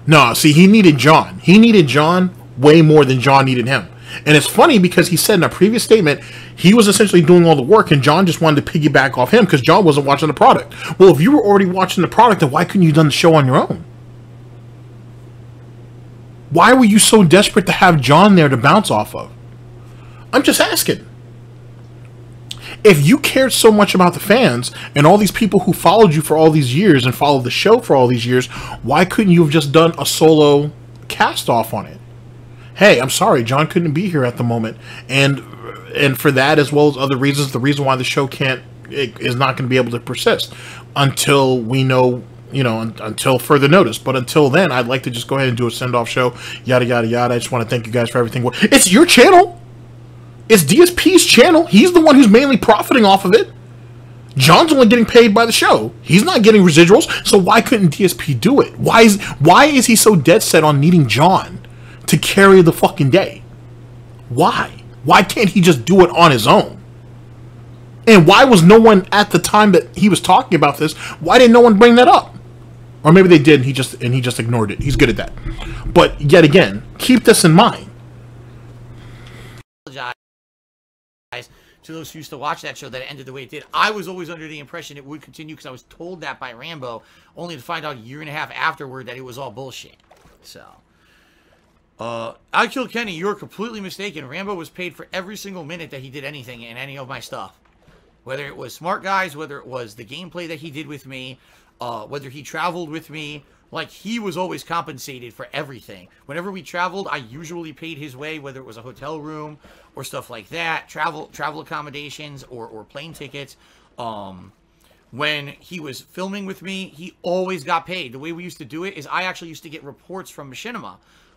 No, see, he needed John. He needed John way more than John needed him. And it's funny because he said in a previous statement he was essentially doing all the work and John just wanted to piggyback off him because John wasn't watching the product. Well, if you were already watching the product, then why couldn't you have done the show on your own? Why were you so desperate to have John there to bounce off of? I'm just asking. If you cared so much about the fans and all these people who followed you for all these years and followed the show for all these years, why couldn't you have just done a solo cast off on it? Hey, I'm sorry, John couldn't be here at the moment, and for that as well as other reasons, the reason why the show is not going to be able to persist until we know, until further notice. But until then, I'd like to just go ahead and do a send-off show, yada yada yada. I just want to thank you guys for everything. It's your channel. It's DSP's channel. He's the one who's mainly profiting off of it. John's only getting paid by the show. He's not getting residuals. So why couldn't DSP do it? Why is he so dead set on needing John to carry the fucking day? Why? Why can't he just do it on his own? And why was no one at the time that he was talking about this? Why didn't no one bring that up? Or maybe they did, and he just ignored it. He's good at that. But yet again, keep this in mind. To those who used to watch that show that it ended the way it did. I was always under the impression it would continue because I was told that by Rambo, only to find out a year and a half afterward that it was all bullshit. So, I Kill Kenny, you're completely mistaken. Rambo was paid for every single minute that he did anything in any of my stuff. Whether it was Smart Guys, whether it was the gameplay that he did with me, whether he traveled with me, like, he was always compensated for everything. Whenever we traveled, I usually paid his way, whether it was a hotel room or stuff like that, travel accommodations or plane tickets. When he was filming with me, he always got paid. The way we used to do it is I actually used to get reports from Machinima.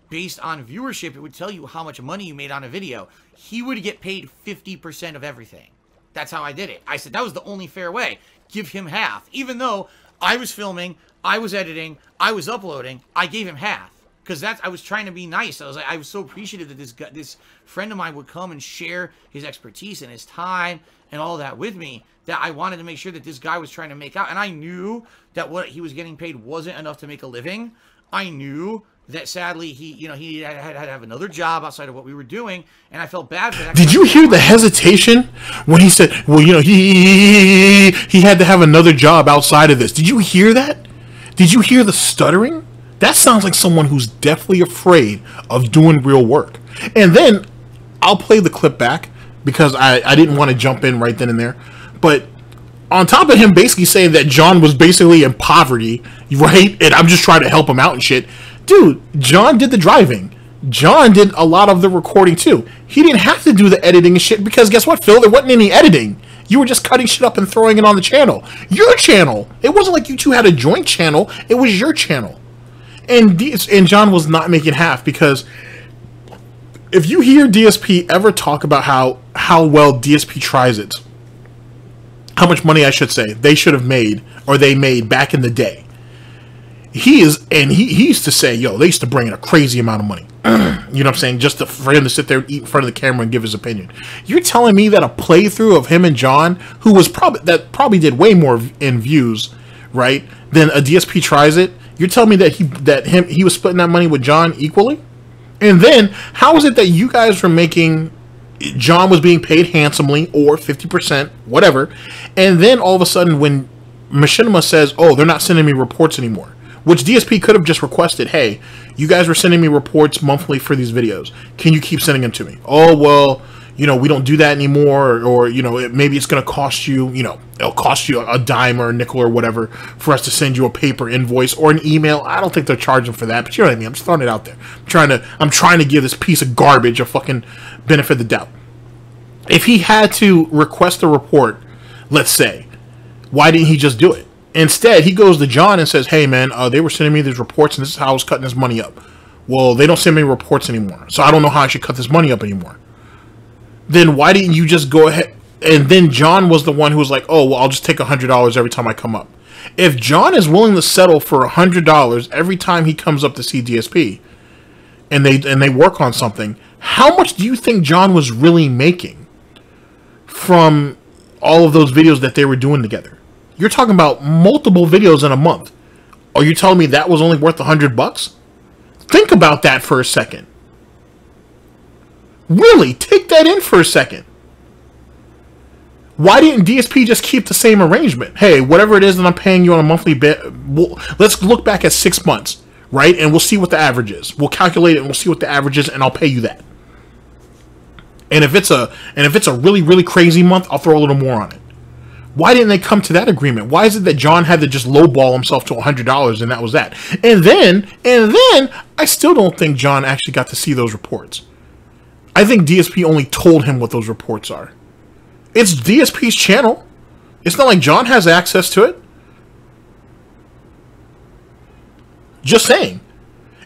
Based on viewership, it would tell you how much money you made on a video. He would get paid 50% of everything. That's how I did it. I said that was the only fair way. Give him half. Even though I was filming, I was editing, I was uploading, I gave him half. Because I was trying to be nice. I was so appreciative that this friend of mine would come and share his expertise and his time and all that with me, that I wanted to make sure that this guy was trying to make out. And I knew that what he was getting paid wasn't enough to make a living. I knew that sadly he had to have another job outside of what we were doing, and I felt bad for that. Did you hear the hesitation when he said, well, he had to have another job outside of this? Did you hear that? Did you hear the stuttering? That sounds like someone who's deathly afraid of doing real work. And then I'll play the clip back because I didn't want to jump in right then and there. But on top of him basically saying that John was basically in poverty, right? And I'm just trying to help him out and shit. Dude, John did the driving. John did a lot of the recording too. He didn't have to do the editing and shit because guess what, Phil? There wasn't any editing. You were just cutting shit up and throwing it on the channel. Your channel. It wasn't like you two had a joint channel. It was your channel. And John was not making half because if you hear DSP ever talk about how how well DSP tries it. How much money, I should say, they should have made, or they made back in the day. He used to say, yo, they used to bring in a crazy amount of money. You know what I'm saying? Just for him to sit there and eat in front of the camera and give his opinion. You're telling me that a playthrough of him and John, who was probably did way more in views, right, than a DSP tries it. You're telling me that he was splitting that money with John equally? And then how is it that you guys were making, John was being paid handsomely or 50%, whatever, and then all of a sudden when Machinima says, oh, they're not sending me reports anymore, which DSP could have just requested, hey, you guys were sending me reports monthly for these videos. Can you keep sending them to me? Oh, well, you know, we don't do that anymore, or you know, maybe it's going to cost you, you know, it'll cost you a dime or a nickel or whatever for us to send you a paper invoice or an email. I don't think they're charging for that, but you know what I mean? I'm just throwing it out there. I'm trying to give this piece of garbage a fucking benefit of the doubt. If he had to request a report, let's say, why didn't he just do it? Instead, he goes to John and says, hey, man, they were sending me these reports, and this is how I was cutting this money up. Well, they don't send me reports anymore, so I don't know how I should cut this money up anymore. Then why didn't you just go ahead? And then John was the one who was like, oh, well, I'll just take $100 every time I come up. If John is willing to settle for $100 every time he comes up to see DSP, and they work on something, how much do you think John was really making from all of those videos that they were doing together? You're talking about multiple videos in a month. Are you telling me that was only worth $100? Think about that for a second. Really, take that in for a second. Why didn't DSP just keep the same arrangement? Hey, whatever it is that I'm paying you on a monthly bit, let's look back at 6 months, right? And we'll see what the average is. We'll calculate it and we'll see what the average is, and I'll pay you that. And if it's a really, really crazy month, I'll throw a little more on it. Why didn't they come to that agreement? Why is it that John had to just lowball himself to $100 and that was that? And then I still don't think John actually got to see those reports. I think DSP only told him what those reports are. It's DSP's channel. It's not like John has access to it. Just saying.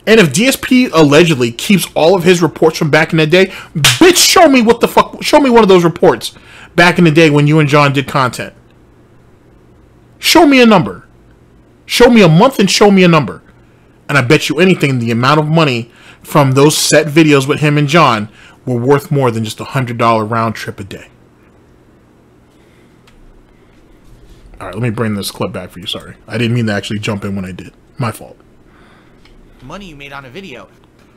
And if DSP allegedly keeps all of his reports from back in the day, bitch, show me what the fuck. Show me one of those reports back in the day when you and John did content. Show me a number. Show me a month and show me a number. And I bet you anything the amount of money from those set videos with him and John were worth more than just $100 round trip a day. All right, let me bring this clip back for you. Sorry. I didn't mean to actually jump in when I did. My fault. Money you made on a video,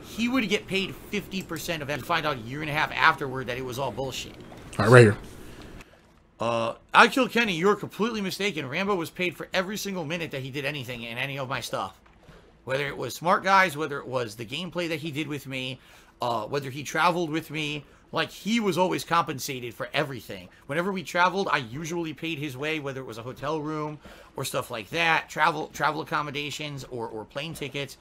he would get paid 50% of that. Find out a year and a half afterward that it was all bullshit. All right, right here. I killed Kenny. You're completely mistaken. Rambo was paid for every single minute that he did anything in any of my stuff. Whether it was Smart Guys, whether it was the gameplay that he did with me, whether he traveled with me, like, he was always compensated for everything. Whenever we traveled, I usually paid his way, whether it was a hotel room or stuff like that, travel accommodations or plane tickets.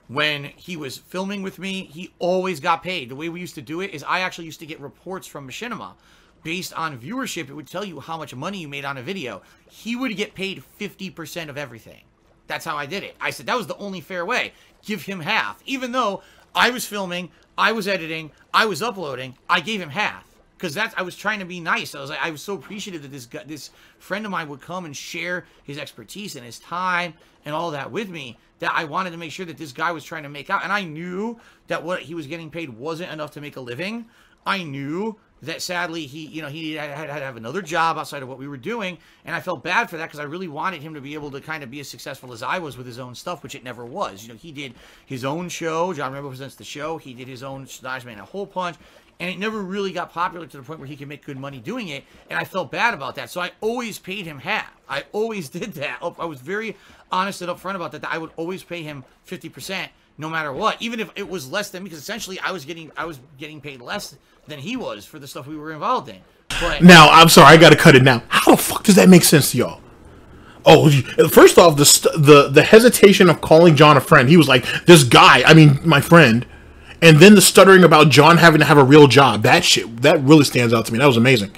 When he was filming with me, he always got paid. The way we used to do it is I actually used to get reports from Machinima. Based on viewership, it would tell you how much money you made on a video. He would get paid 50% of everything. That's how I did it. I said that was the only fair way. Give him half. Even though I was filming, I was editing, I was uploading, I gave him half. Because I was trying to be nice. I was so appreciative that this friend of mine would come and share his expertise and his time and all that with me, that I wanted to make sure that this guy was trying to make out. And I knew that what he was getting paid wasn't enough to make a living. I knew that sadly he had to have another job outside of what we were doing, and I felt bad for that because I really wanted him to be able to kind of be as successful as I was with his own stuff, which it never was. You know, he did his own show. John Rambo Presents the Show. He did his own Dodge Man a Hole Punch, and it never really got popular to the point where he could make good money doing it, and I felt bad about that. So I always paid him half. I always did that. I was very honest and upfront about that. I would always pay him 50%. No matter what, even if it was less than me, because essentially I was getting paid less than he was for the stuff we were involved in. But now, I'm sorry, I gotta cut it now. How the fuck does that make sense to y'all? Oh, first off, the hesitation of calling John a friend. He was like, this guy, I mean, my friend. And then the stuttering about John having to have a real job. That shit, that really stands out to me. That was amazing.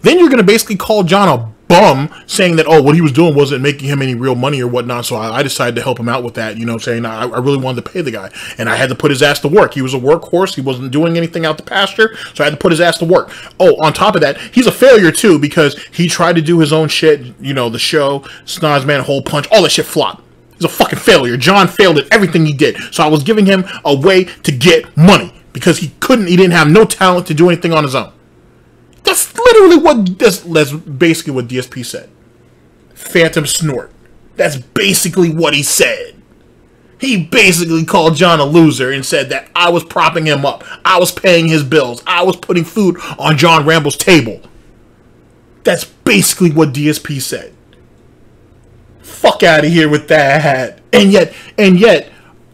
Then you're gonna basically call John a bum saying that, oh, what he was doing wasn't making him any real money or whatnot, so I decided to help him out with that, you know what I'm saying? I really wanted to pay the guy, and I had to put his ass to work. He was a workhorse. He wasn't doing anything out the pasture, so I had to put his ass to work. Oh, on top of that, he's a failure, too, because he tried to do his own shit, you know, the show, Snaz Man, Hole Punch, all that shit flopped. He's a fucking failure. John failed at everything he did, so I was giving him a way to get money, because he didn't have no talent to do anything on his own. That's literally that's basically what DSP said. Phantom Snort. That's basically what he said. He basically called John a loser and said that I was propping him up. I was paying his bills. I was putting food on John Rambo's table. That's basically what DSP said. Fuck out of here with that. And yet,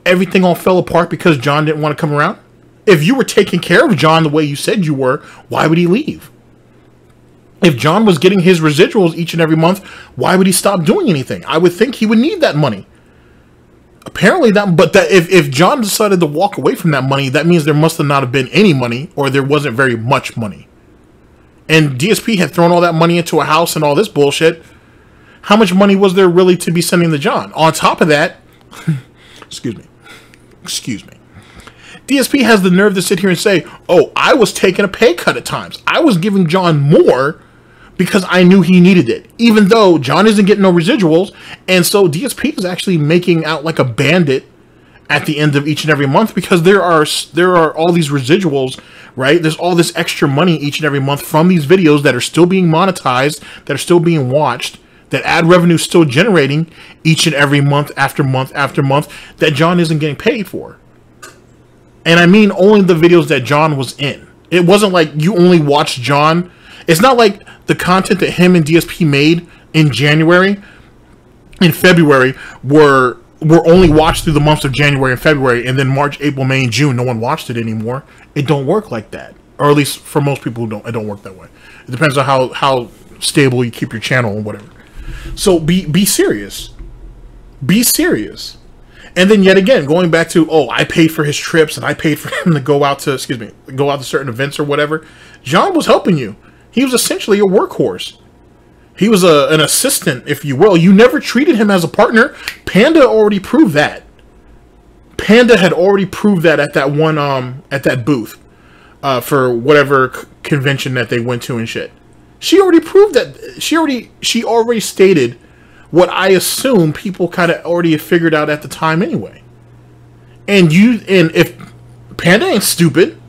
everything all fell apart because John didn't want to come around. If you were taking care of John the way you said you were, why would he leave? If John was getting his residuals each and every month, why would he stop doing anything? I would think he would need that money. Apparently if John decided to walk away from that money, that means there must have not have been any money, or there wasn't very much money. And DSP had thrown all that money into a house and all this bullshit. How much money was there really to be sending to John? On top of that, excuse me. DSP has the nerve to sit here and say, oh, I was taking a pay cut at times. I was giving John more because I knew he needed it, even though John isn't getting no residuals. And so DSP is actually making out like a bandit at the end of each and every month, because there are all these residuals, right? There's all this extra money each and every month from these videos that are still being monetized, that are still being watched, that ad revenue is still generating each and every month after month after month, that John isn't getting paid for. And I mean only the videos that John was in. It wasn't like you only watched John. It's not like the content that him and DSP made in January and February were only watched through the months of January and February, and then March, April, May, and June, no one watched it anymore. It don't work like that. Or at least for most people, it don't work that way. It depends on how stable you keep your channel or whatever. So be serious. Be serious. And then yet again, going back to, oh, I paid for his trips and I paid for him to go out to certain events or whatever. John was helping you. He was essentially a workhorse. He was an assistant, if you will. You never treated him as a partner. Panda already proved that. Panda had already proved that at that one at that booth for whatever convention that they went to and shit. She already proved that. She already stated what I assume people kind of already figured out at the time anyway. And if Panda ain't stupid,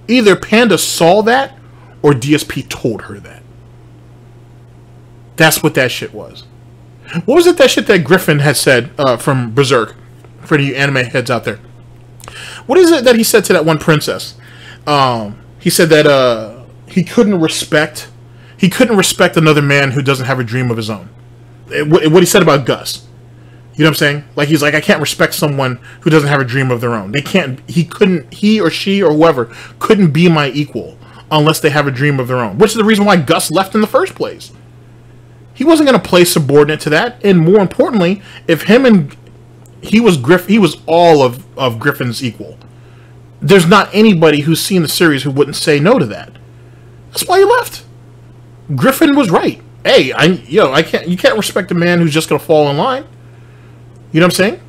either Panda saw that or DSP told her that. That's what that shit was. What was it that shit that Griffin had said from Berserk? For the anime heads out there. What is it that he said to that one princess? He said that he couldn't respect another man who doesn't have a dream of his own. What he said about Gus. You know what I'm saying? Like, he's like, I can't respect someone who doesn't have a dream of their own. He or she or whoever couldn't be my equal unless they have a dream of their own. Which is the reason why Gus left in the first place. He wasn't going to play subordinate to that. And more importantly, if he was all of Griffin's equal. There's not anybody who's seen the series who wouldn't say no to that. That's why he left. Griffin was right. Hey, you can't respect a man who's just gonna fall in line. You know what I'm saying?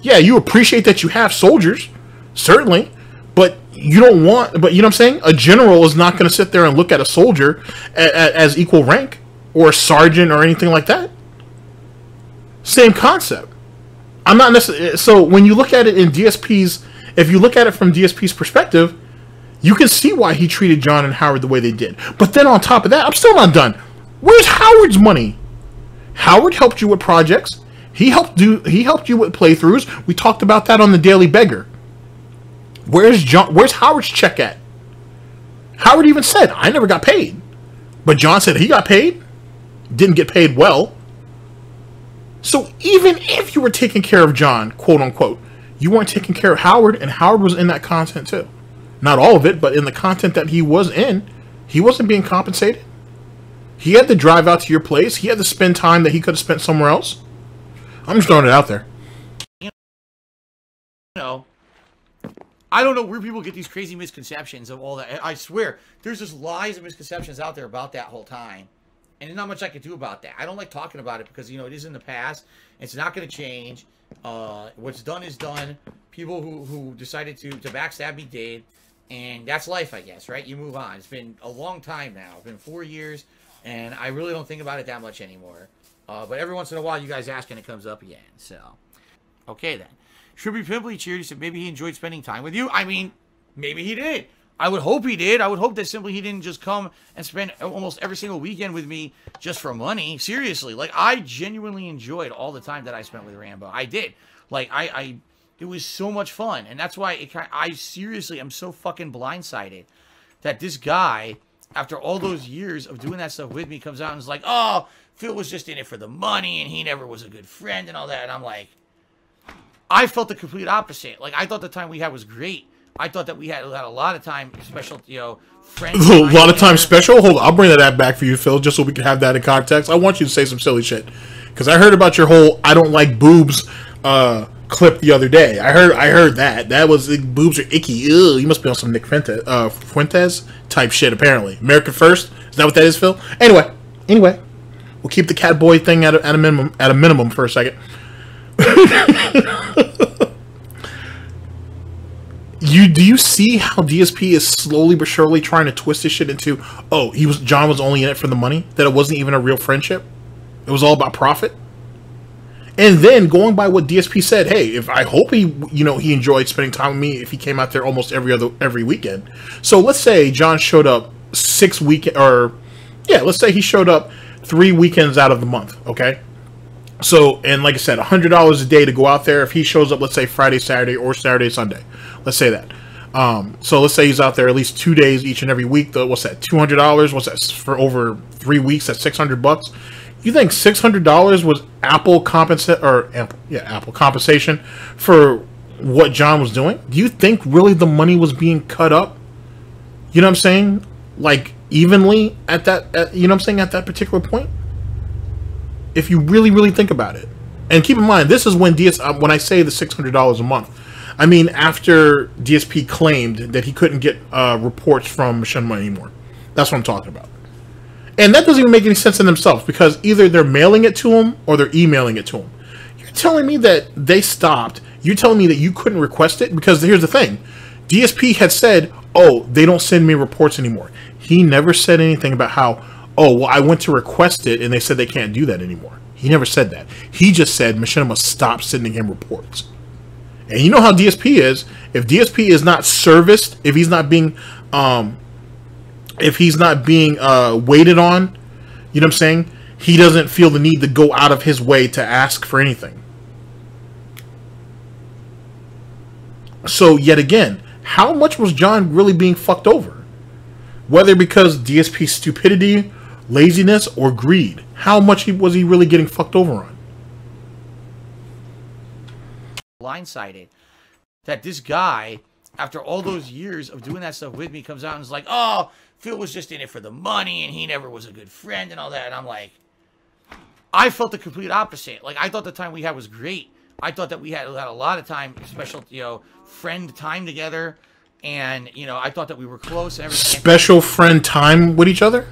Yeah, you appreciate that you have soldiers, certainly, but you don't want. But you know what I'm saying? A general is not gonna sit there and look at a soldier as equal rank, or a sergeant or anything like that. Same concept. I'm not necessarily. So when you look at it in DSP's, if you look at it from DSP's perspective, you can see why he treated John and Howard the way they did. But then on top of that, I'm still not done. Where's Howard's money? Howard helped you with projects. He helped you with playthroughs. We talked about that on the Daily Beggar. Where's Howard's check at? Howard even said, I never got paid. But John said he got paid. Didn't get paid well. So even if you were taking care of John, quote unquote, you weren't taking care of Howard, and Howard was in that content too. Not all of it, but in the content that he was in, he wasn't being compensated. He had to drive out to your place. He had to spend time that he could have spent somewhere else. I'm just throwing it out there. You know, I don't know where people get these crazy misconceptions of all that. I swear, there's just lies and misconceptions out there about that whole time. And there's not much I can do about that. I don't like talking about it because, you know, it is in the past. It's not going to change. What's done is done. People who decided to backstab me did. And that's life, I guess, right? You move on. It's been a long time now. It's been 4 years. And I really don't think about it that much anymore. But every once in a while, you guys ask and it comes up again. So, okay then. Should be Pimply cheered. He said maybe he enjoyed spending time with you. I mean, maybe he did. I would hope he did. I would hope that simply he didn't just come and spend almost every single weekend with me just for money. Seriously. Like, I genuinely enjoyed all the time that I spent with Rambo. I did. Like, it was so much fun. And that's why I seriously am so fucking blindsided that this guy, after all those years of doing that stuff with me, comes out and is like, oh, Phil was just in it for the money and he never was a good friend and all that. And I'm like, I felt the complete opposite. Like, I thought the time we had was great. I thought that we had a lot of time special, you know, friends. A lot of time special? Hold on, I'll bring that back for you, Phil, just so we can have that in context. I want you to say some silly shit. Because I heard about your whole I don't like boobs clip the other day. I heard that. That was, boobs are icky. Ew, you must be on some Nick Fuentes type shit, apparently. American First? Is that what that is, Phil? Anyway. We'll keep the cat boy thing at a minimum for a second. Do you see how DSP is slowly but surely trying to twist this shit into, oh, John was only in it for the money, that it wasn't even a real friendship, it was all about profit? And then going by what DSP said, hey, if I hope he enjoyed spending time with me if he came out there almost every weekend. So let's say John showed up let's say he showed up 3 weekends out of the month, okay? So, and like I said, $100 a day to go out there. If he shows up, let's say Friday, Saturday, or Saturday, Sunday. Let's say that. So let's say he's out there at least 2 days each and every week. What's that? $200? What's that for over 3 weeks? That's $600. You think $600 was Apple compensation for what John was doing? Do you think really the money was being cut up? You know what I'm saying? Like evenly at that particular point? If you really, really think about it. And keep in mind, this is when when I say the $600 a month, I mean after DSP claimed that he couldn't get reports from Machinima anymore. That's what I'm talking about. And that doesn't even make any sense in themselves, because either they're mailing it to him or they're emailing it to him. You're telling me that they stopped. You're telling me that you couldn't request it? Because here's the thing. DSP had said, oh, they don't send me reports anymore. He never said anything about how, oh, well, I went to request it and they said they can't do that anymore. He never said that. He just said Machinima stopped sending him reports. And you know how DSP is. If DSP is not serviced, if he's not being waited on, you know what I'm saying? He doesn't feel the need to go out of his way to ask for anything. So yet again, how much was John really being fucked over? Whether because DSP's stupidity, laziness, or greed. How much was he really getting fucked over on? Blindsided that this guy, after all those years of doing that stuff with me, comes out and is like, oh, Phil was just in it for the money and he never was a good friend and all that. And I'm like, I felt the complete opposite. Like, I thought the time we had was great. I thought that we had a lot of time, special, friend time together. And, I thought that we were close and everything. Special friend time with each other?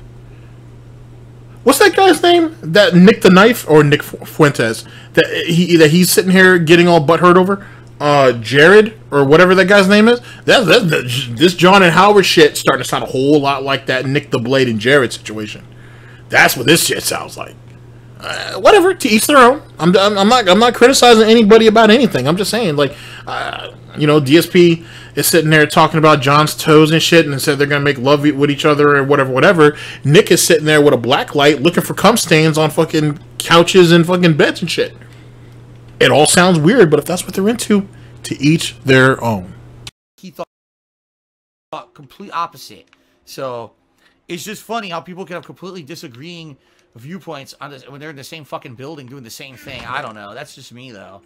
What's that guy's name? That Nick the Knife, or Nick Fuentes, that he's sitting here getting all butthurt over? Jared, or whatever that guy's name is? This John and Howard shit starting to sound a whole lot like that Nick the Blade and Jared situation. That's what this shit sounds like. Whatever, to each their own. I'm not criticizing anybody about anything. I'm just saying, like, DSP is sitting there talking about John's toes and shit, and said they're gonna make love with each other or whatever. Nick is sitting there with a black light looking for cum stains on fucking couches and fucking beds and shit. It all sounds weird, but if that's what they're into, to each their own. He thought complete opposite. So it's just funny how people can have completely disagreeing viewpoints on this when they're in the same fucking building doing the same thing. I don't know. That's just me, though.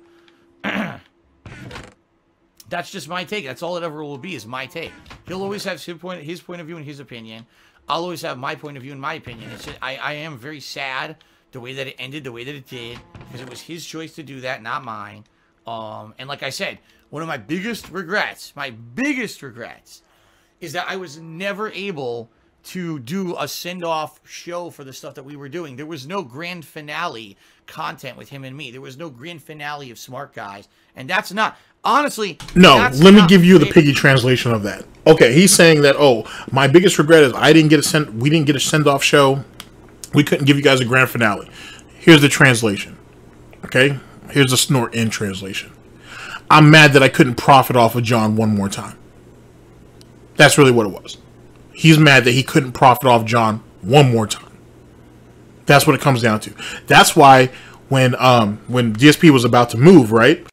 That's just my take. That's all it ever will be, is my take. He'll always have his point of view and his opinion. I'll always have my point of view and my opinion. It's just, I am very sad the way that it ended, the way that it did, because it was his choice to do that, not mine. And like I said, one of my biggest regrets is that I was never able to do a send-off show for the stuff that we were doing. There was no grand finale content with him and me. There was no grand finale of Smart Guys. And that's not... Honestly... No, let me give you the piggy translation of that. Okay, he's saying that, oh, my biggest regret is we didn't get a send-off show. We couldn't give you guys a grand finale. Here's the translation. Okay? Here's the Snort in translation. I'm mad that I couldn't profit off of John one more time. That's really what it was. He's mad that he couldn't profit off John one more time. That's what it comes down to. That's why when DSP was about to move, right?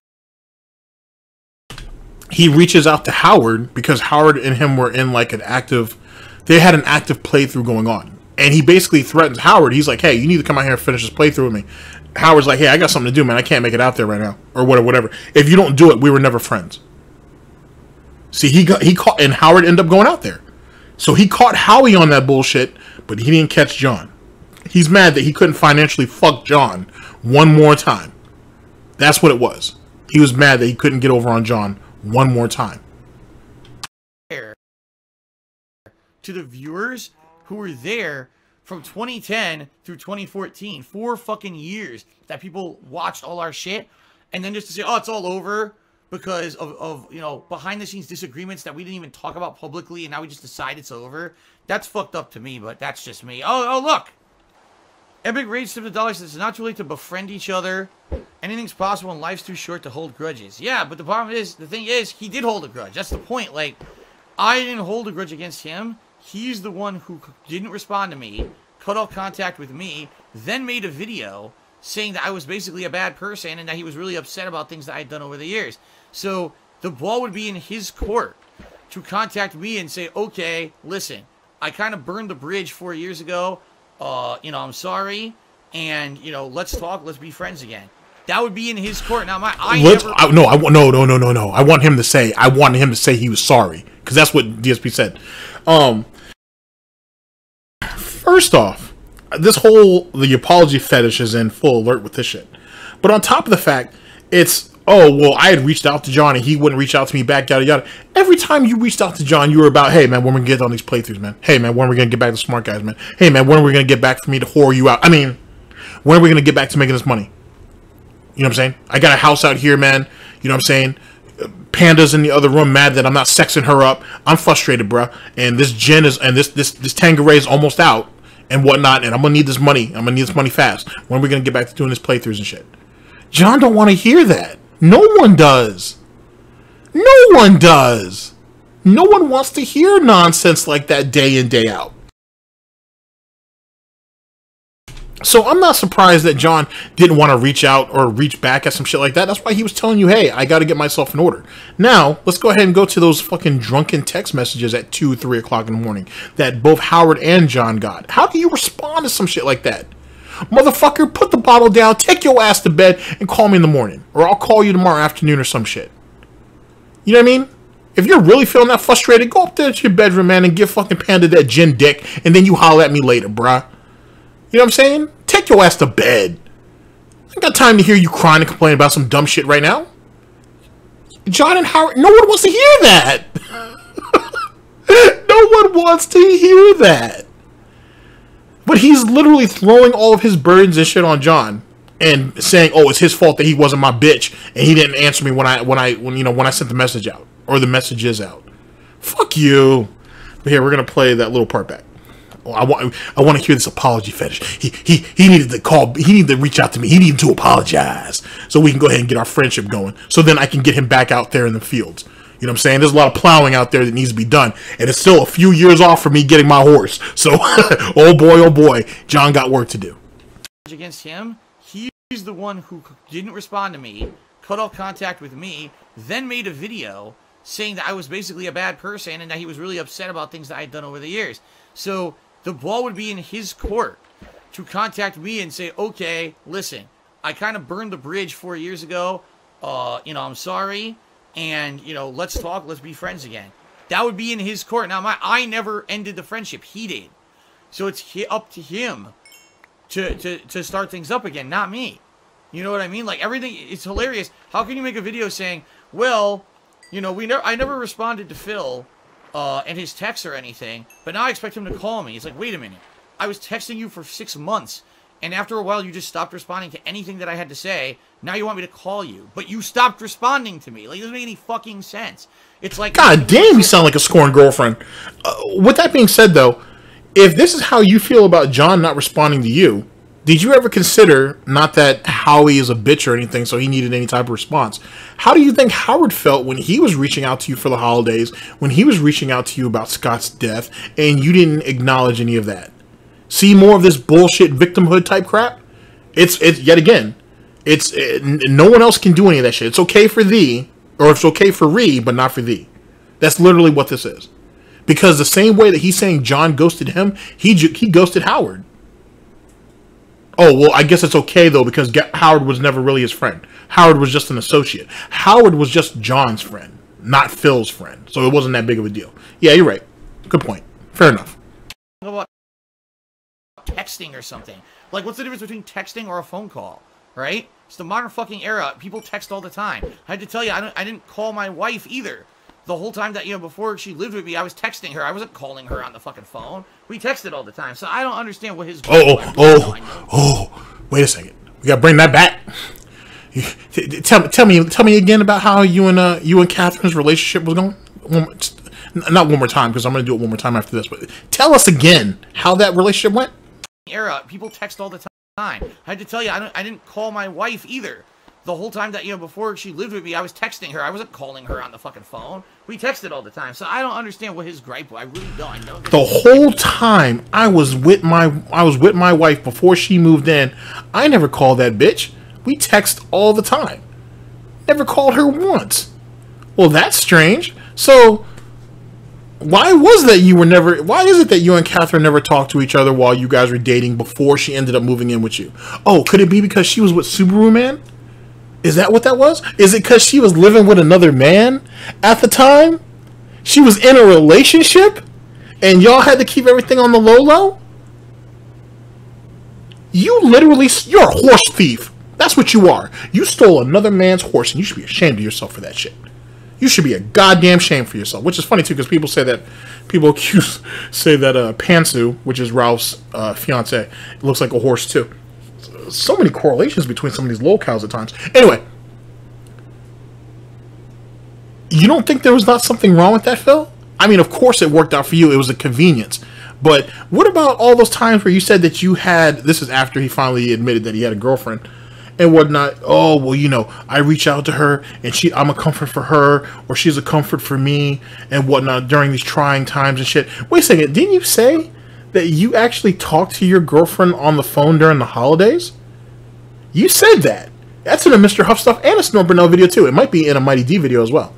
He reaches out to Howard because Howard and him were in like they had an active playthrough going on. And he basically threatens Howard. He's like, hey, you need to come out here and finish this playthrough with me. Howard's like, hey, I got something to do, man. I can't make it out there right now. Or whatever. If you don't do it, we were never friends. See, he caught, and Howard ended up going out there. So he caught Howie on that bullshit, but he didn't catch John. He's mad that he couldn't financially fuck John one more time. That's what it was. He was mad that he couldn't get over on John one more time. To the viewers who were there from 2010 through 2014, 4 fucking years that people watched all our shit, and then just to say, oh, it's all over because of you know, behind the scenes disagreements that we didn't even talk about publicly, and now we just decide it's over. That's fucked up to me, but that's just me. Oh look! Epic Rage $7 says it's not too late to befriend each other. Anything's possible and life's too short to hold grudges. Yeah, but the thing is, he did hold a grudge. That's the point. Like, I didn't hold a grudge against him. He's the one who didn't respond to me, cut off contact with me, then made a video saying that I was basically a bad person and that he was really upset about things that I had done over the years. So the ball would be in his court to contact me and say, okay, listen, I kind of burned the bridge 4 years ago. You know, I'm sorry. And, you know, let's talk. Let's be friends again. That would be in his court. Now, no. I want him to say he was sorry, because that's what DSP said. First off, the apology fetish is in full alert with this shit. But on top of the fact, it's, oh, well, I had reached out to John and he wouldn't reach out to me back, yada, yada. Every time you reached out to John, you were about, hey, man, when are we going to get on these playthroughs, man? Hey, man, when are we going to get back to Smart Guys, man? Hey, man, when are we going to get back for me to whore you out? I mean, when are we going to get back to making this money? You know what I'm saying? I got a house out here, man. You know what I'm saying? Panda's in the other room mad that I'm not sexing her up. I'm frustrated, bruh. And this gin is, and this Tanqueray is almost out and whatnot, and I'm going to need this money. I'm going to need this money fast. When are we going to get back to doing this playthroughs and shit? John don't want to hear that. No one does. No one does. No one wants to hear nonsense like that day in, day out. So I'm not surprised that John didn't want to reach out or reach back at some shit like that. That's why he was telling you, hey, I got to get myself in order. Now, let's go ahead and go to those fucking drunken text messages at 2, 3 o'clock in the morning that both Howard and John got. How do you respond to some shit like that? Motherfucker, put the bottle down, take your ass to bed, and call me in the morning. Or I'll call you tomorrow afternoon or some shit. You know what I mean? If you're really feeling that frustrated, go up there to your bedroom, man, and give fucking Panda that gin dick, and then you holler at me later, bruh. You know what I'm saying? Take your ass to bed. I ain't got time to hear you crying and complaining about some dumb shit right now. John and Howard, no one wants to hear that. No one wants to hear that. But he's literally throwing all of his burdens and shit on John and saying, "Oh, it's his fault that he wasn't my bitch and he didn't answer me when I sent the message out or the message is out." Fuck you. But here, we're gonna play that little part back. I want to hear this apology fetish. He needed to call. He needed to reach out to me. He needed to apologize so we can go ahead and get our friendship going. So then I can get him back out there in the fields. You know what I'm saying? There's a lot of plowing out there that needs to be done, and it's still a few years off for me getting my horse. So, oh boy, John got work to do. Against him, he's the one who didn't respond to me, cut off contact with me, then made a video saying that I was basically a bad person and that he was really upset about things that I had done over the years. So the ball would be in his court to contact me and say, okay, listen, I kind of burned the bridge 4 years ago. You know, I'm sorry. And, you know, let's talk. Let's be friends again. That would be in his court. Now, I never ended the friendship. He did. So it's up to him to start things up again, not me. You know what I mean? Like, everything, it's hilarious. How can you make a video saying, well, you know, I never responded to Phil and his texts or anything, but now I expect him to call me. It's like, wait a minute. I was texting you for 6 months, and after a while you just stopped responding to anything that I had to say. Now you want me to call you, but you stopped responding to me. Like, it doesn't make any fucking sense. It's like... God damn, you sound like a scorned girlfriend. With that being said, though, if this is how you feel about John not responding to you, did you ever consider, not that Howie is a bitch or anything, so he needed any type of response, how do you think Howard felt when he was reaching out to you for the holidays, when he was reaching out to you about Scott's death, and you didn't acknowledge any of that? See more of this bullshit victimhood type crap? It's yet again, no one else can do any of that shit. It's okay for thee, or it's okay for Ree, but not for thee. That's literally what this is. Because the same way that he's saying John ghosted him, he ghosted Howard. Oh, well, I guess it's okay, though, because Howard was never really his friend. Howard was just an associate. Howard was just John's friend, not Phil's friend. So it wasn't that big of a deal. Yeah, you're right. Good point. Fair enough. About texting or something. Like, what's the difference between texting or a phone call, right? It's the modern fucking era. People text all the time. I had to tell you, I didn't call my wife either. The whole time that, before she lived with me, I was texting her. I wasn't calling her on the fucking phone. We texted all the time. So I don't understand what his... Wait a second. We gotta bring that back. Tell me again about how you and Catherine's relationship was going. Not one more time, because I'm gonna do it one more time after this. But tell us again how that relationship went. Era, people text all the time. I had to tell you, I didn't call my wife either. The whole time that, before she lived with me, I was texting her. I wasn't calling her on the fucking phone. We texted all the time. So I don't understand what his gripe was. I really don't. The whole time I was with my wife before she moved in, I never called that bitch. We text all the time. Never called her once. Well, that's strange. So why is it that you and Catherine never talked to each other while you guys were dating before she ended up moving in with you? Oh, could it be because she was with Subaru Man? Is that what that was? Is it because she was living with another man at the time? She was in a relationship? And y'all had to keep everything on the low-low? You're a horse thief. That's what you are. You stole another man's horse, and you should be ashamed of yourself for that shit. You should be a goddamn shame for yourself. Which is funny, too, because people say that Pantsu, which is Ralph's fiance, looks like a horse, too. So many correlations between some of these locales at times. Anyway, you don't think there was not something wrong with that, Phil? I mean, of course it worked out for you. It was a convenience. But what about all those times where you said that you had... This is after he finally admitted that he had a girlfriend and whatnot. Oh, well, I reach out to her and I'm a comfort for her, or she's a comfort for me and whatnot during these trying times and shit. Wait a second. Didn't you say that you actually talked to your girlfriend on the phone during the holidays? You said that. That's in a Mr. Huff Stuff and a Snort Burnell video too. It might be in a Mighty D video as well.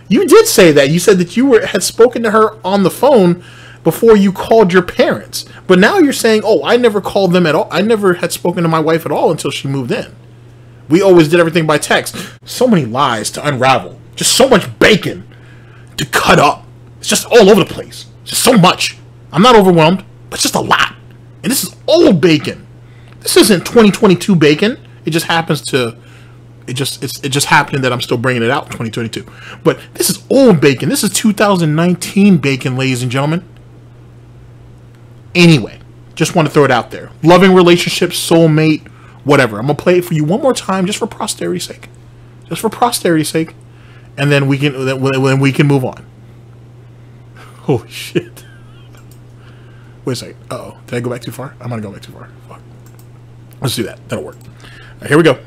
You did say that. You said that you had spoken to her on the phone before you called your parents. But now you're saying, oh, I never called them at all. I never had spoken to my wife at all until she moved in. We always did everything by text. So many lies to unravel. Just so much bacon to cut up. It's just all over the place. Just so much. I'm not overwhelmed, but just a lot. And this is old bacon. This isn't 2022 bacon. It just happens to... It just happened that I'm still bringing it out in 2022. But this is old bacon. This is 2019 bacon, ladies and gentlemen. Anyway, just want to throw it out there. Loving relationship, soulmate, whatever. I'm going to play it for you one more time just for posterity's sake. Just for posterity's sake. And then we can move on. Holy shit. Wait a second. Uh-oh. Did I go back too far? I'm going to go back too far. Fuck. Let's do that. That'll work. All right, here we go.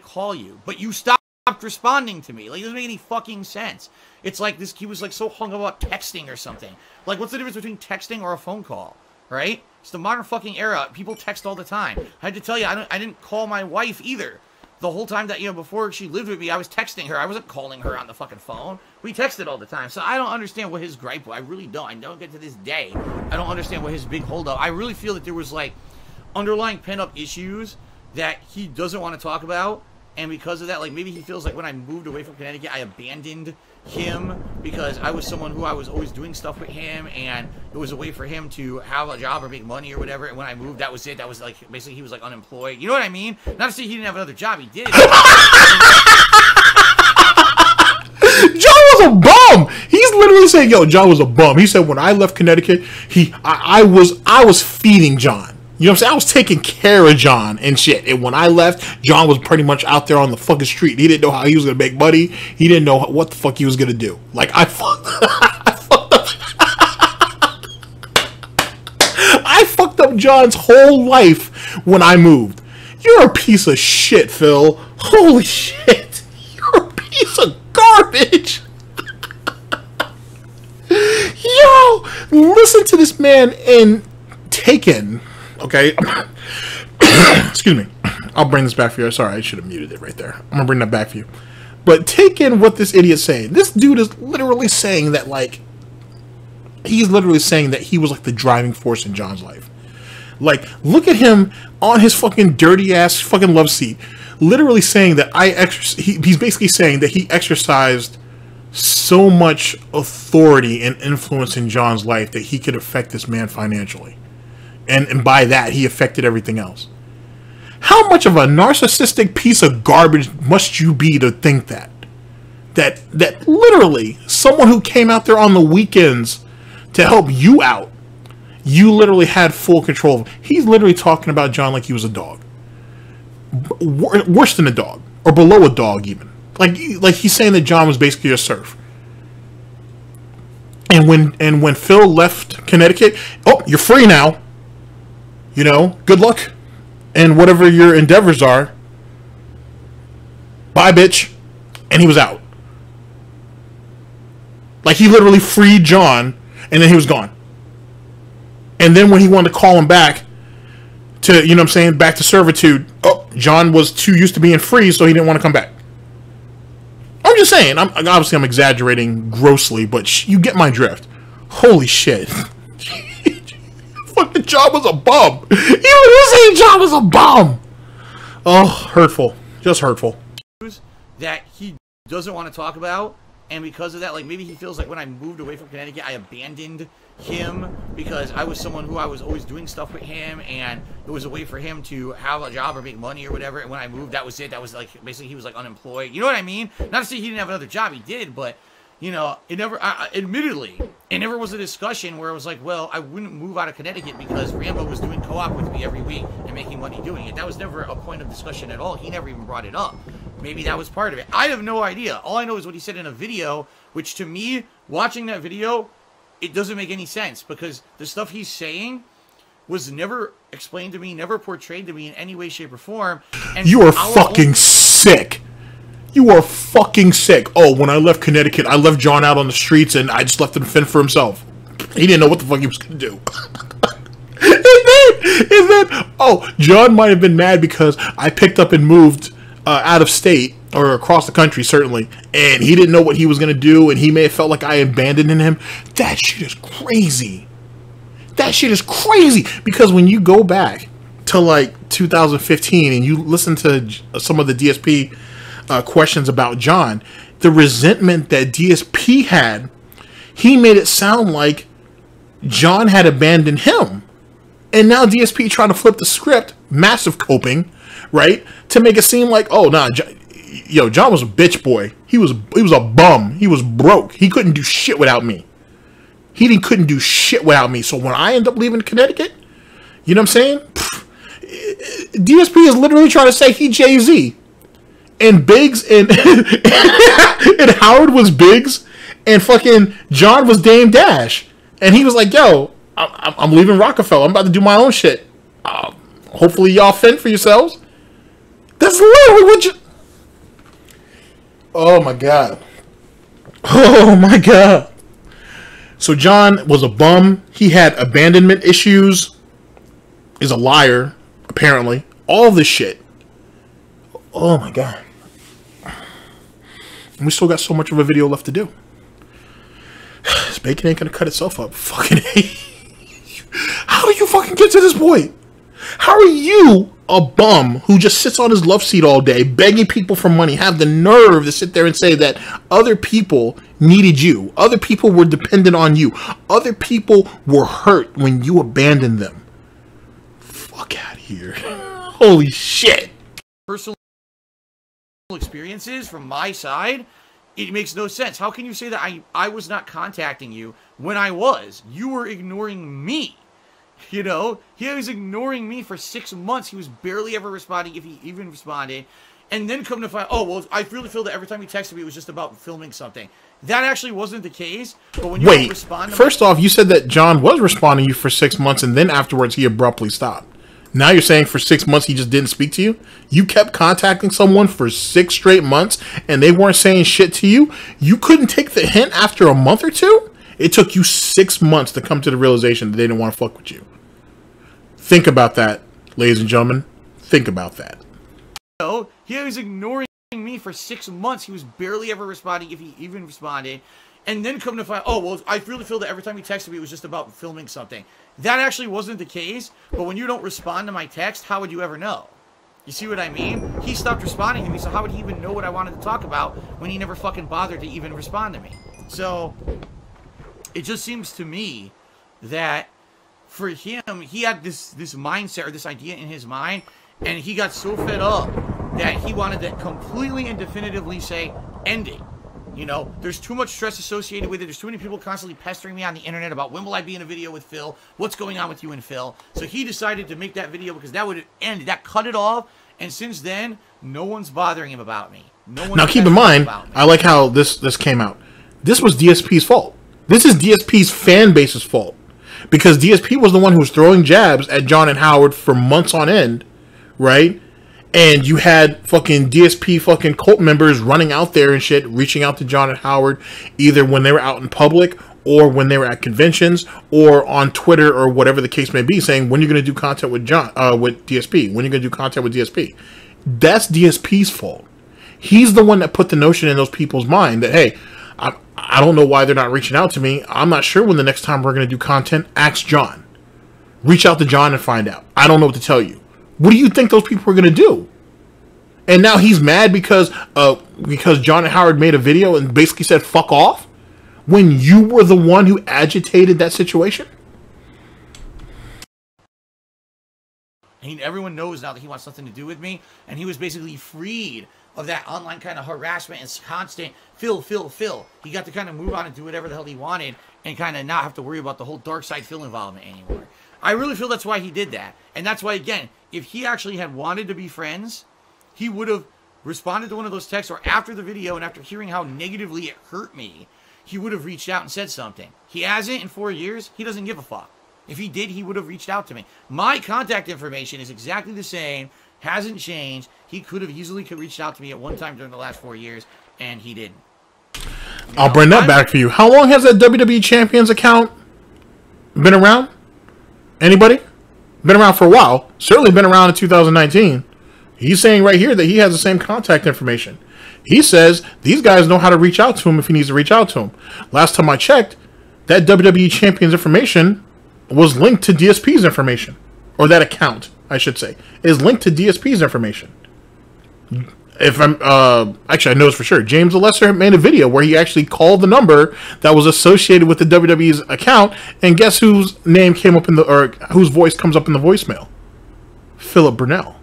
Call you, but you stopped responding to me. Like, it doesn't make any fucking sense. It's like this, he was like so hung up about texting or something. Like, what's the difference between texting or a phone call, right? It's the modern fucking era. People text all the time. I had to tell you, I didn't call my wife either. The whole time that, before she lived with me, I was texting her. I wasn't calling her on the fucking phone. We texted all the time. So I don't understand what his gripe was. I really don't. I don't get to this day. I don't understand what his big holdup. I really feel that there was like underlying pent-up issues that he doesn't want to talk about. And because of that, like, maybe he feels like when I moved away from Connecticut, I abandoned him because I was someone who I was always doing stuff with him, and it was a way for him to have a job or make money or whatever. And when I moved, that was it. That was like, basically, he was like unemployed. You know what I mean? Not to say he didn't have another job. He did. Joe was a bum. He's literally saying, yo, John was a bum. He said when I left Connecticut, I was feeding John. You know what I'm saying? I was taking care of John and shit. And when I left, John was pretty much out there on the fucking street. He didn't know how he was gonna make money. He didn't know what the fuck he was gonna do. Like I fucked up. I fucked up John's whole life when I moved. You're a piece of shit, Phil. Holy shit. You're a piece of garbage. Yo, listen to this man in Taken. Okay. Excuse me. I'll bring this back for you. Sorry, I should have muted it right there. I'm gonna bring that back for you. But take in what this idiot's saying. This dude is literally saying that, like, he's literally saying that he was like the driving force in John's life. Like, look at him on his fucking dirty ass fucking love seat, literally saying that he's basically saying that he exercised so much authority and influence in John's life that he could affect this man financially. And by that, he affected everything else. How much of a narcissistic piece of garbage must you be to think that? That literally, someone who came out there on the weekends to help you out, you literally had full control of. He's literally talking about John like he was a dog. Worse than a dog. Or below a dog, even. Like he's saying that John was basically a serf. And when Phil left Connecticut, oh, you're free now. You know, good luck. And whatever your endeavors are. Bye, bitch. And he was out. Like, he literally freed John, and then he was gone. And then when he wanted to call him back to, you know what I'm saying, back to servitude, oh, John was too used to being free, so he didn't want to come back. I'm just saying, obviously I'm exaggerating grossly, but you get my drift. Holy shit. Fucking John was a bum. Even you saying John was a bum. Oh, hurtful. Just hurtful. That he doesn't want to talk about, and because of that, like, maybe he feels like when I moved away from Connecticut, I abandoned him because I was someone who I was always doing stuff with him, and it was a way for him to have a job or make money or whatever. And when I moved, that was it. That was like, basically, he was like unemployed. You know what I mean? Not to say he didn't have another job. He did, but you know, it never, admittedly, it never was a discussion where it was like, well, I wouldn't move out of Connecticut because Rambo was doing co-op with me every week and making money doing it. That was never a point of discussion at all. He never even brought it up. Maybe that was part of it. I have no idea. All I know is what he said in a video, which to me, watching that video, it doesn't make any sense because the stuff he's saying was never explained to me, never portrayed to me in any way, shape, or form. And you are fucking sick. You are fucking sick. Oh, when I left Connecticut, I left John out on the streets and I just left him to fend for himself. He didn't know what the fuck he was going to do. and then, oh, John might have been mad because I picked up and moved out of state, or across the country, certainly, and he didn't know what he was going to do, and he may have felt like I abandoned him. That shit is crazy. That shit is crazy, because when you go back to, like, 2015, and you listen to some of the DSP questions about John, the resentment that DSP had, he made it sound like John had abandoned him. And now DSP trying to flip the script, massive coping, right, to make it seem like, oh, nah, yo, John was a bitch boy. He was a bum. He was broke. He couldn't do shit without me. He couldn't do shit without me. So when I end up leaving Connecticut, you know what I'm saying? DSP is literally trying to say he Jay-Z. And Biggs and, and Howard was Biggs, and fucking John was Dame Dash. And he was like, yo, I'm leaving Rockefeller. I'm about to do my own shit. Hopefully y'all fend for yourselves. That's literally what you... Oh my god. Oh my god. So John was a bum. He had abandonment issues. Is a liar, apparently. All this shit. Oh my god. And we still got so much of a video left to do. This bacon ain't gonna cut itself up. Fucking hate. How do you fucking get to this point? How are you, a bum who just sits on his love seat all day, begging people for money, have the nerve to sit there and say that other people needed you, other people were dependent on you, other people were hurt when you abandoned them? Fuck out of here. Holy shit. Personal experiences from my side, It makes no sense. How can you say that I was not contacting you when I was? You were ignoring me. You know, he was ignoring me for 6 months. He was barely ever responding, if he even responded. And then come to find, oh, well, I really feel that every time he texted me, it was just about filming something. That actually wasn't the case. But when you don't respond to first off, you said that John was responding to you for 6 months, and then afterwards he abruptly stopped. Now you're saying for 6 months he just didn't speak to you? You kept contacting someone for 6 straight months, and they weren't saying shit to you? You couldn't take the hint after a month or two? It took you 6 months to come to the realization that they didn't want to fuck with you. Think about that, ladies and gentlemen. Think about that. No, he was ignoring me for 6 months. He was barely ever responding, if he even responded. And then come to find, oh, well, I really feel that every time he texted me, it was just about filming something. That actually wasn't the case. But when you don't respond to my text, how would you ever know? You see what I mean? He stopped responding to me, so how would he even know what I wanted to talk about when he never fucking bothered to even respond to me? So, it just seems to me that for him, he had this mindset or this idea in his mind, and he got so fed up that he wanted to completely and definitively say, end it. You know, there's too much stress associated with it. There's too many people constantly pestering me on the internet about when will I be in a video with Phil? What's going on with you and Phil? So he decided to make that video because that would end. That cut it off. And since then, no one's bothering him about me. No one's now keep in mind, I like how this came out. This was DSP's fault. This is DSP's fan base's fault. Because DSP was the one who was throwing jabs at John and Howard for months on end, right? And you had fucking DSP fucking cult members running out there and shit, reaching out to John and Howard, either when they were out in public or when they were at conventions or on Twitter or whatever the case may be, saying, when you're going to do content with with DSP, when you're going to do content with DSP. That's DSP's fault. He's the one that put the notion in those people's mind that, hey, I don't know why they're not reaching out to me. I'm not sure when the next time we're going to do content. Ask John. Reach out to John and find out. I don't know what to tell you. What do you think those people are going to do? And now he's mad because John and Howard made a video and basically said, fuck off, when you were the one who agitated that situation? And everyone knows now that he wants nothing to do with me. And he was basically freed of that online kind of harassment and constant Phil. He got to kind of move on and do whatever the hell he wanted and kind of not have to worry about the whole DarkSydePhil involvement anymore. I really feel that's why he did that. And that's why, again, if he actually had wanted to be friends, he would have responded to one of those texts, or after the video and after hearing how negatively it hurt me, he would have reached out and said something. He hasn't in 4 years. He doesn't give a fuck. If he did, he would have reached out to me. My contact information is exactly the same. Hasn't changed. He could have easily reached out to me at one time during the last 4 years, and he didn't. I'll bring that back for you. How long has that WWE Champions account been around? Anybody? Been around for a while. Certainly been around in 2019. He's saying right here that he has the same contact information. He says these guys know how to reach out to him if he needs to reach out to him. Last time I checked, that WWE Champions information was linked to DSP's information. Or that account, I should say, is linked to DSP's information. If I'm actually, I know this for sure. James the Lesser made a video where he actually called the number that was associated with the WWE's account, and guess whose name came up in the, or whose voice comes up in the voicemail? Philip Burnell.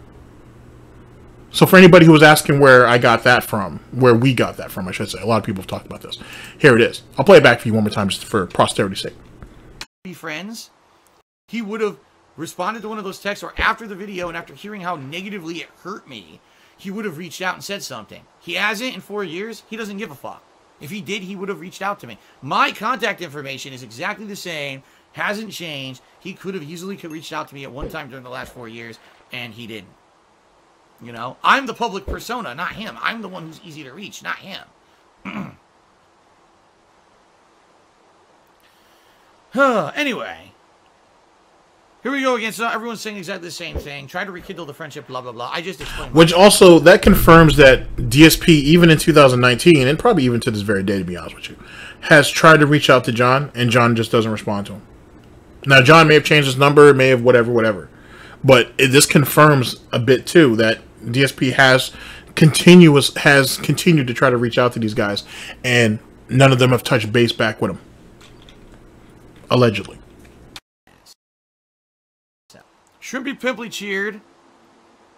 So for anybody who was asking where I got that from, where we got that from, I should say, a lot of people have talked about this. Here it is. I'll play it back for you one more time just for posterity's sake. Be friends. He would have responded to one of those texts, or after the video and after hearing how negatively it hurt me, he would have reached out and said something. He hasn't in 4 years. He doesn't give a fuck. If he did, he would have reached out to me. My contact information is exactly the same. Hasn't changed. He could have easily reached out to me at one time during the last 4 years, and he didn't. You know, I'm the public persona, not him. I'm the one who's easy to reach, not him. Anyway, here we go again. So everyone's saying exactly the same thing. Try to rekindle the friendship, blah, blah, blah. I just explained. Which also, that confirms that DSP, even in 2019, and probably even to this very day, to be honest with you, has tried to reach out to John, and John just doesn't respond to him. Now, John may have changed his number, may have whatever. But this confirms a bit, too, that DSP has continued to try to reach out to these guys, and none of them have touched base back with him. Allegedly. Shrimpy Pimply cheered.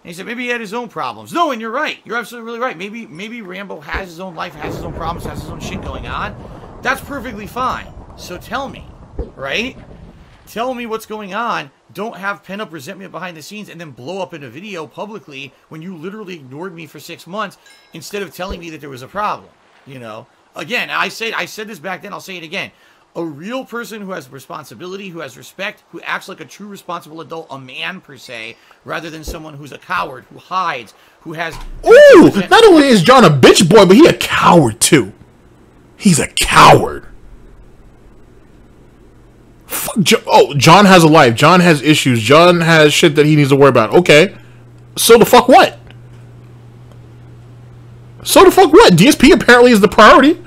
And he said maybe he had his own problems. No, and you're right. You're absolutely really right. Maybe Rambo has his own life, has his own problems, has his own shit going on. That's perfectly fine. So tell me, right? Tell me what's going on. Don't have pent-up resentment behind the scenes and then blow up in a video publicly when you literally ignored me for 6 months instead of telling me that there was a problem. You know? Again, I said this back then, I'll say it again. A real person who has responsibility, who has respect, who acts like a true responsible adult, a man per se, rather than someone who's a coward, who hides, who has... Ooh! Not only is John a bitch boy, but he a coward too. He's a coward. John has a life. John has issues. John has shit that he needs to worry about. Okay. So the fuck what? So the fuck what? DSP apparently is the priority.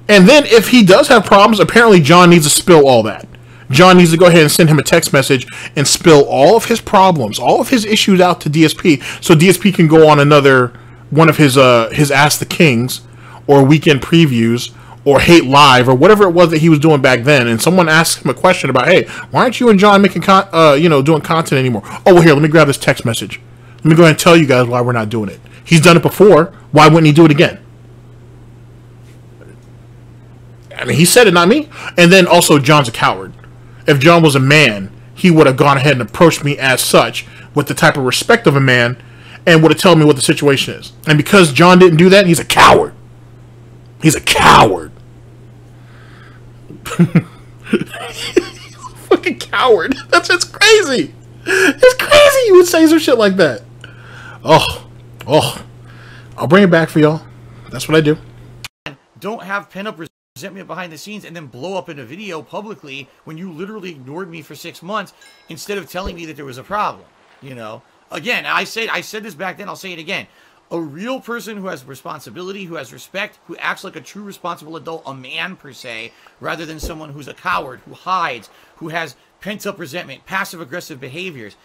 And then if he does have problems, apparently John needs to spill all that. John needs to go ahead and send him a text message and spill all of his problems, all of his issues out to DSP, so DSP can go on another one of his Ask the Kings or weekend previews or Hate Live or whatever it was that he was doing back then, and someone asked him a question about, hey, why aren't you and John making doing content anymore? Oh, well, here, let me grab this text message. Let me go ahead and tell you guys why we're not doing it. He's done it before. Why wouldn't he do it again? I mean, he said it, not me. And then also, John's a coward. If John was a man, he would have gone ahead and approached me as such, with the type of respect of a man, and would have told me what the situation is. And because John didn't do that, he's a coward. He's a coward. He's a fucking coward. That's just crazy. It's crazy you would say some shit like that. Oh. I'll bring it back for y'all. That's what I do. Don't have pent-up resentment behind the scenes and then blow up in a video publicly when you literally ignored me for 6 months instead of telling me that there was a problem. You know? Again, I said this back then, I'll say it again. A real person who has responsibility, who has respect, who acts like a true responsible adult, a man per se, rather than someone who's a coward, who hides, who has pent-up resentment, passive-aggressive behaviors.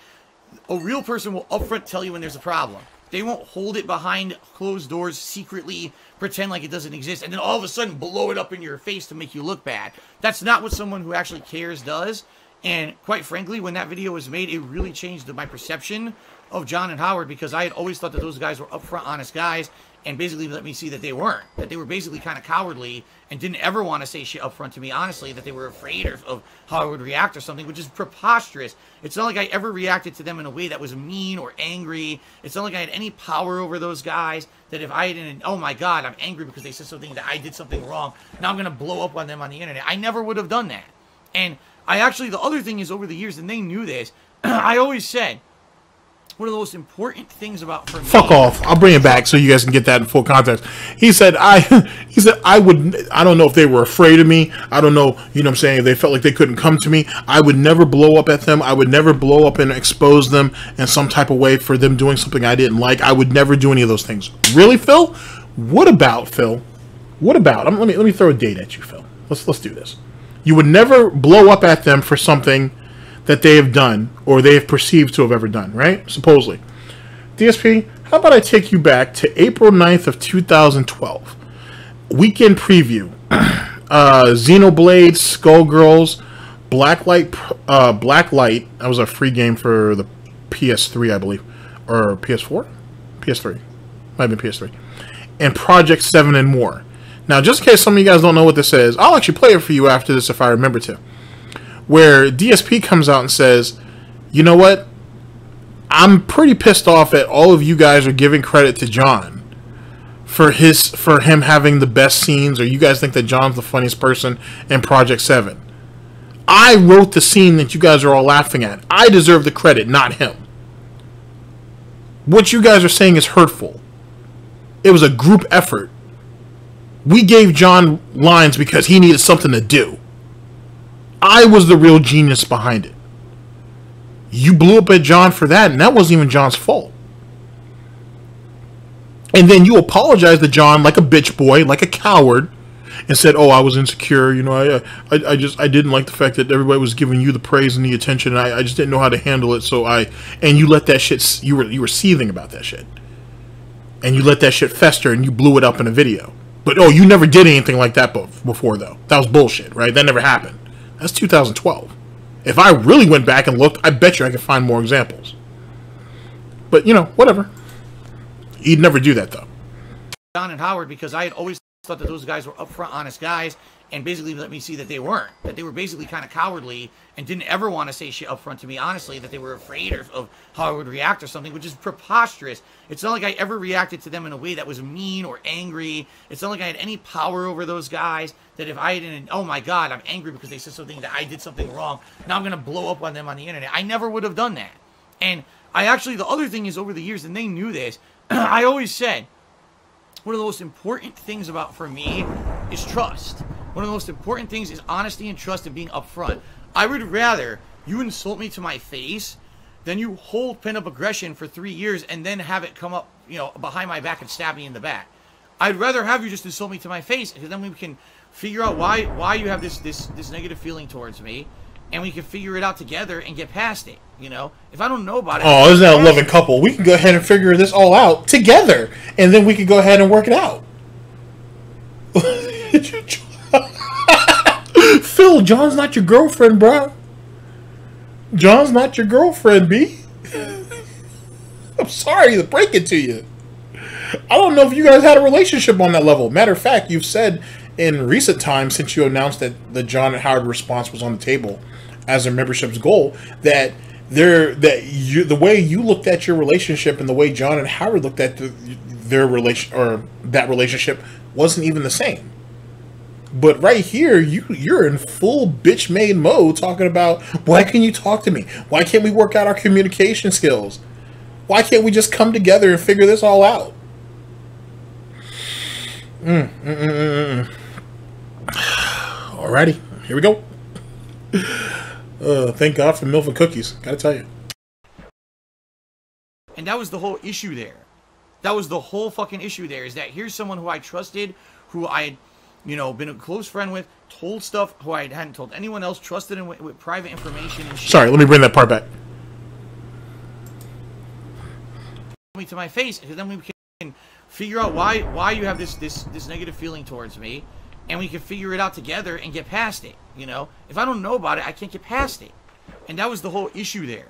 A real person will upfront tell you when there's a problem. They won't hold it behind closed doors, secretly pretend like it doesn't exist, and then all of a sudden blow it up in your face to make you look bad. That's not what someone who actually cares does. And quite frankly, when that video was made, it really changed my perception of John and Howard, because I had always thought that those guys were upfront, honest guys, and basically let me see that they weren't. That they were basically kind of cowardly and didn't ever want to say shit upfront to me, honestly, that they were afraid of how I would react or something, which is preposterous. It's not like I ever reacted to them in a way that was mean or angry. It's not like I had any power over those guys, that if I didn't, oh my God, I'm angry because they said something, that I did something wrong, now I'm going to blow up on them on the internet. I never would have done that. And I actually, the other thing is, over the years, and they knew this, I always said, one of the most important things about, for me, fuck off. I'll bring it back so you guys can get that in full context. He said I don't know if they were afraid of me. I don't know, you know what I'm saying, if they felt like they couldn't come to me. I would never blow up at them. I would never blow up and expose them in some type of way for them doing something I didn't like. I would never do any of those things. Really, Phil? What about, Phil? What about? Let me throw a date at you, Phil. Let's do this. You would never blow up at them for something that they have done or they have perceived to have ever done, right? Supposedly. DSP, how about I take you back to April 9th of 2012. Weekend preview. Xenoblade, Skullgirls, Blacklight. That was a free game for the PS3, I believe. Or PS4? PS3. Might have been PS3. And Project 7 and more. Now, just in case some of you guys don't know what this is, I'll actually play it for you after this if I remember to. Where DSP comes out and says, you know what? I'm pretty pissed off that all of you guys are giving credit to John for him having the best scenes, or you guys think that John's the funniest person in Project 7. I wrote the scene that you guys are all laughing at. I deserve the credit, not him. What you guys are saying is hurtful. It was a group effort. We gave John lines because he needed something to do. I was the real genius behind it. You blew up at John for that, and that wasn't even John's fault. And then you apologized to John like a bitch boy, like a coward, and said, "Oh, I was insecure. You know, I didn't like the fact that everybody was giving you the praise and the attention, and I just didn't know how to handle it. So and you let that shit. You were seething about that shit, and you let that shit fester, and you blew it up in a video. But oh, you never did anything like that before, though. That was bullshit, right? That never happened. That's 2012. If I really went back and looked, I bet you I could find more examples. But, you know, whatever. He'd never do that, though. John and Howard, because I had always thought that those guys were upfront, honest guys, and basically let me see that they weren't. That they were basically kind of cowardly and didn't ever want to say shit upfront to me, honestly, that they were afraid of how I would react or something, which is preposterous. It's not like I ever reacted to them in a way that was mean or angry. It's not like I had any power over those guys, that if I didn't, oh my God, I'm angry because they said something, that I did something wrong, now I'm going to blow up on them on the internet. I never would have done that. And I actually, the other thing is, over the years, and they knew this, I always said, one of the most important things about, for me, is trust. One of the most important things is honesty and trust and being upfront. I would rather you insult me to my face than you hold pent-up aggression for 3 years and then have it come up, you know, behind my back and stab me in the back. I'd rather have you just insult me to my face, because then we can figure out why you have this negative feeling towards me, and we can figure it out together and get past it. You know, if I don't know about it. Oh, isn't that a loving couple? We can go ahead and figure this all out together, and then we can go ahead and work it out. Phil, John's not your girlfriend, bro. John's not your girlfriend, B. I'm sorry to break it to you. I don't know if you guys had a relationship on that level. Matter of fact, you've said in recent times, since you announced that the John and Howard response was on the table as their membership's goal, that the way you looked at your relationship and the way John and Howard looked at their relationship wasn't even the same. But right here, you're in full bitch made mode, talking about, why can't you talk to me? Why can't we work out our communication skills? Why can't we just come together and figure this all out? Alrighty, here we go. Thank God for milk and cookies. Gotta tell you. And that was the whole issue there. That was the whole fucking issue there, is that here's someone who I trusted, who I had, you know, been a close friend with, told stuff who I hadn't told anyone else, trusted in with private information and shit. Sorry, let me bring that part back. Me to my face, because then we can figure out why you have this negative feeling towards me, and we can figure it out together and get past it. You know, if I don't know about it, I can't get past it. And that was the whole issue there.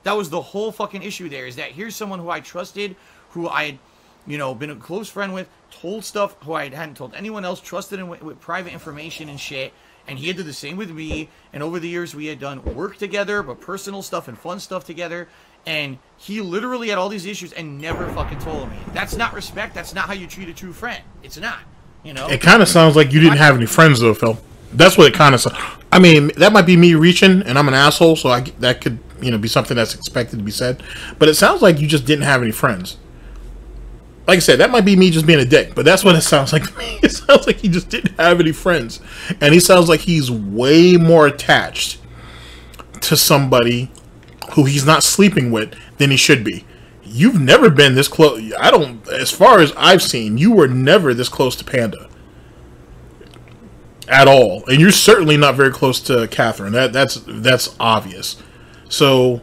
That was the whole fucking issue there, is that here's someone who I trusted, who I had, you know, been a close friend with, told stuff who I hadn't told anyone else, trusted in with private information and shit, and he had done the same with me, and over the years we had done work together, but personal stuff and fun stuff together, and he literally had all these issues and never fucking told me. That's not respect. That's not how you treat a true friend. It's not, you know? It kind of sounds like you didn't have any friends, though, Phil. That's what it kind of sounds. I mean, that might be me reaching, and I'm an asshole, so that could, you know, be something that's expected to be said. But it sounds like you just didn't have any friends. Like I said, that might be me just being a dick, but that's what it sounds like to me. It sounds like he just didn't have any friends. And he sounds like he's way more attached to somebody who he's not sleeping with than he should be. You've never been this close. As far as I've seen, you were never this close to Panda. At all. And you're certainly not very close to Catherine. That's obvious. So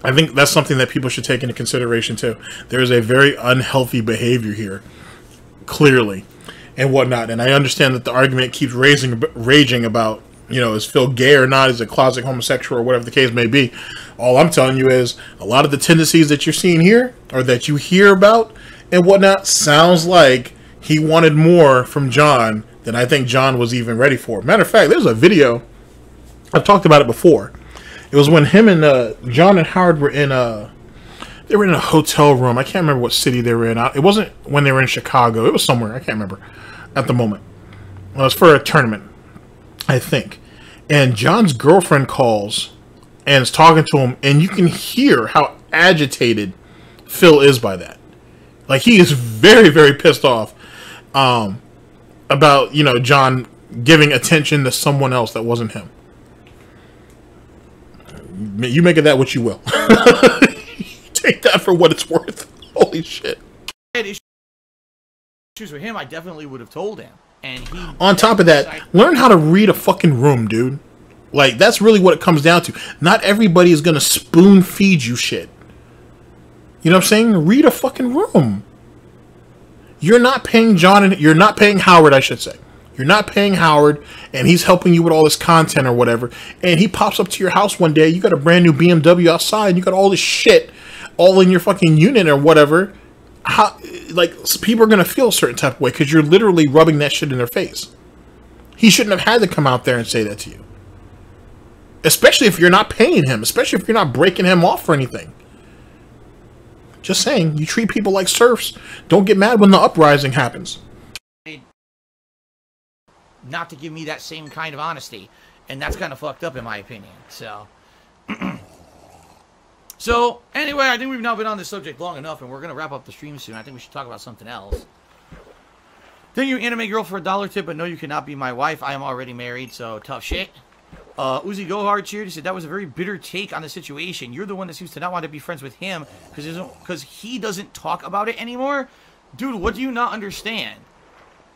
I think that's something that people should take into consideration too. There is a very unhealthy behavior here, clearly, and whatnot. And I understand that the argument keeps raging about, you know, is Phil gay or not? Is a closet homosexual or whatever the case may be? All I'm telling you is a lot of the tendencies that you're seeing here, or that you hear about and whatnot, sounds like he wanted more from John than I think John was even ready for. Matter of fact, there's a video. I've talked about it before. It was when him and John and Howard were in a hotel room. I can't remember what city they were in. It wasn't when they were in Chicago. It was somewhere. I can't remember at the moment. It was for a tournament, I think. And John's girlfriend calls and is talking to him, and you can hear how agitated Phil is by that. Like, he is very, very pissed off about, you know, John giving attention to someone else that wasn't him. You make of that what you will. Take that for what it's worth. Holy shit. I had issues with him, I definitely would have told him. And he, on top of that, learn how to read a fucking room, dude. Like, that's really what it comes down to. Not everybody is going to spoon feed you shit. You know what I'm saying? Read a fucking room. You're not paying you're not paying Howard, I should say. You're not paying Howard, and he's helping you with all this content or whatever. And he pops up to your house one day. You got a brand new BMW outside, and you got all this shit all in your fucking unit or whatever, how, like, people are going to feel a certain type of way because you're literally rubbing that shit in their face. He shouldn't have had to come out there and say that to you. Especially if you're not paying him. Especially if you're not breaking him off for anything. Just saying, you treat people like serfs. Don't get mad when the uprising happens. Not to give me that same kind of honesty. And that's kind of fucked up in my opinion. So... So, anyway, I think we've now been on this subject long enough, and we're going to wrap up the stream soon. I think we should talk about something else. Thank you, Anime Girl, for a $1 tip, but no, you cannot be my wife. I am already married, so tough shit. Uzi Gohard cheered. He said, that was a very bitter take on the situation. You're the one that seems to not want to be friends with him because he doesn't talk about it anymore. Dude, what do you not understand?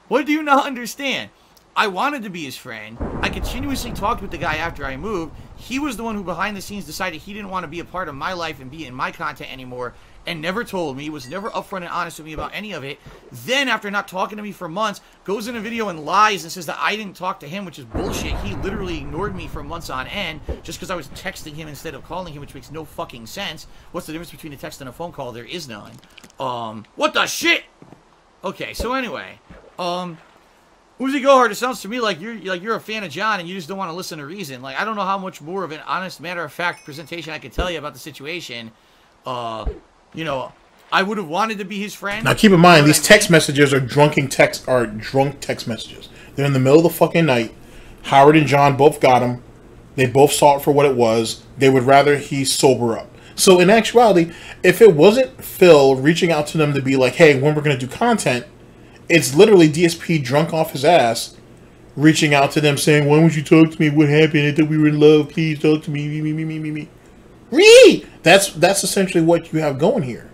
What do you not understand? I wanted to be his friend. I continuously talked with the guy after I moved. He was the one who behind the scenes decided he didn't want to be a part of my life and be in my content anymore and never told me, was never upfront and honest with me about any of it. Then after not talking to me for months, goes in a video and lies and says that I didn't talk to him, which is bullshit. He literally ignored me for months on end just because I was texting him instead of calling him, which makes no fucking sense. What's the difference between a text and a phone call? There is none. What the shit? Okay, so anyway, Uzi Gohard, it sounds to me like you're a fan of John and you just don't want to listen to reason. Like, I don't know how much more of an honest, matter-of-fact presentation I could tell you about the situation. You know, I would have wanted to be his friend. Now, keep in mind, these text messages are drunk text messages. They're in the middle of the fucking night. Howard and John both got them. They both saw it for what it was. They would rather he sober up. So, in actuality, if it wasn't Phil reaching out to them to be like, hey, when we're going to do content, it's literally DSP drunk off his ass, reaching out to them saying, why won't you talk to me? What happened? I thought we were in love. Please talk to me. Me. That's essentially what you have going here.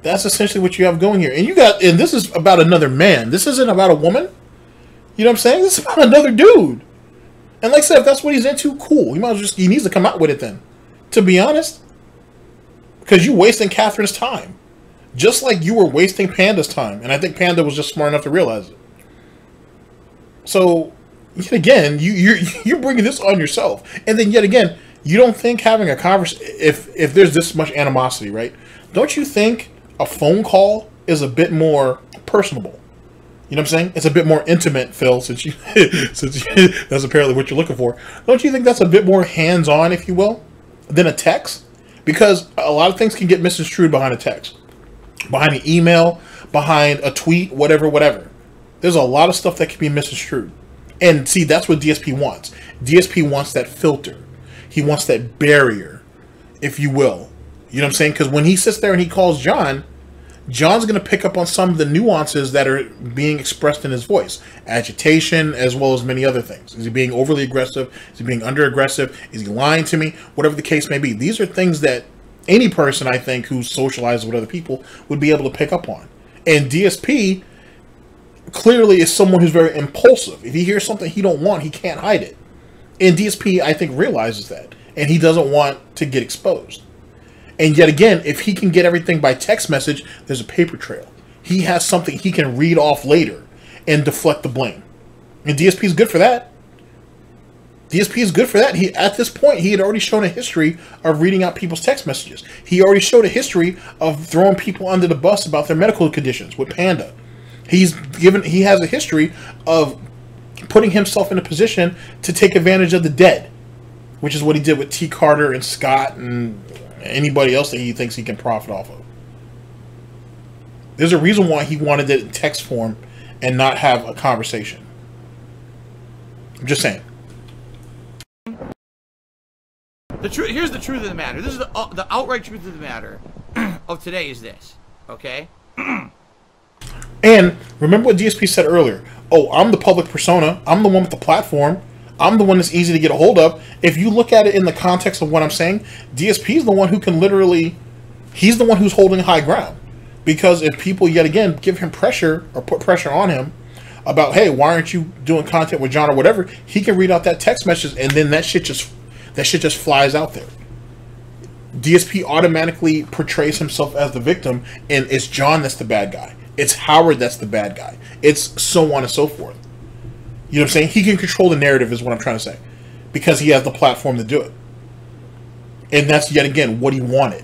That's essentially what you have going here. And this is about another man. This isn't about a woman. You know what I'm saying? This is about another dude. And like I said, if that's what he's into, cool. He needs to come out with it then. To be honest. Because you're wasting Catherine's time. Just like you were wasting Panda's time. And I think Panda was just smart enough to realize it. So, yet again, you're bringing this on yourself. And then yet again, you don't think having a conversation, if there's this much animosity, right? Don't you think a phone call is a bit more personable? You know what I'm saying? It's a bit more intimate, Phil, since that's apparently what you're looking for. Don't you think that's a bit more hands-on, if you will, than a text? Because a lot of things can get misconstrued behind a text. Behind an email, behind a tweet, whatever. There's a lot of stuff that can be misconstrued. And see, that's what DSP wants. DSP wants that filter. He wants that barrier, if you will. You know what I'm saying? Because when he sits there and he calls John, John's going to pick up on some of the nuances that are being expressed in his voice. Agitation, as well as many other things. Is he being overly aggressive? Is he being under-aggressive? Is he lying to me? Whatever the case may be. These are things that any person, I think, who socializes with other people would be able to pick up on. And DSP clearly is someone who's very impulsive. If he hears something he don't want, he can't hide it. And DSP, I think, realizes that. And he doesn't want to get exposed. And yet again, if he can get everything by text message, there's a paper trail. He has something he can read off later and deflect the blame. And DSP is good for that. DSP is good for that. At this point, he had already shown a history of reading out people's text messages. He already showed a history of throwing people under the bus about their medical conditions with Panda. He has a history of putting himself in a position to take advantage of the dead, which is what he did with T. Carter and Scott and anybody else that he thinks he can profit off of. There's a reason why he wanted it in text form and not have a conversation. I'm just saying. Here's the truth of the matter. This is the outright truth of the matter of today is this, okay? And remember what DSP said earlier. Oh, I'm the public persona. I'm the one with the platform. I'm the one that's easy to get a hold of. If you look at it in the context of what I'm saying, DSP is the one who can literally... He's the one who's holding high ground. Because if people, yet again, give him pressure or put pressure on him about, hey, why aren't you doing content with John or whatever, he can read out that text message and then that shit just flies out there. DSP automatically portrays himself as the victim, and it's John that's the bad guy. It's Howard that's the bad guy. It's so on and so forth. You know what I'm saying? He can control the narrative is what I'm trying to say. Because he has the platform to do it. And that's yet again what he wanted.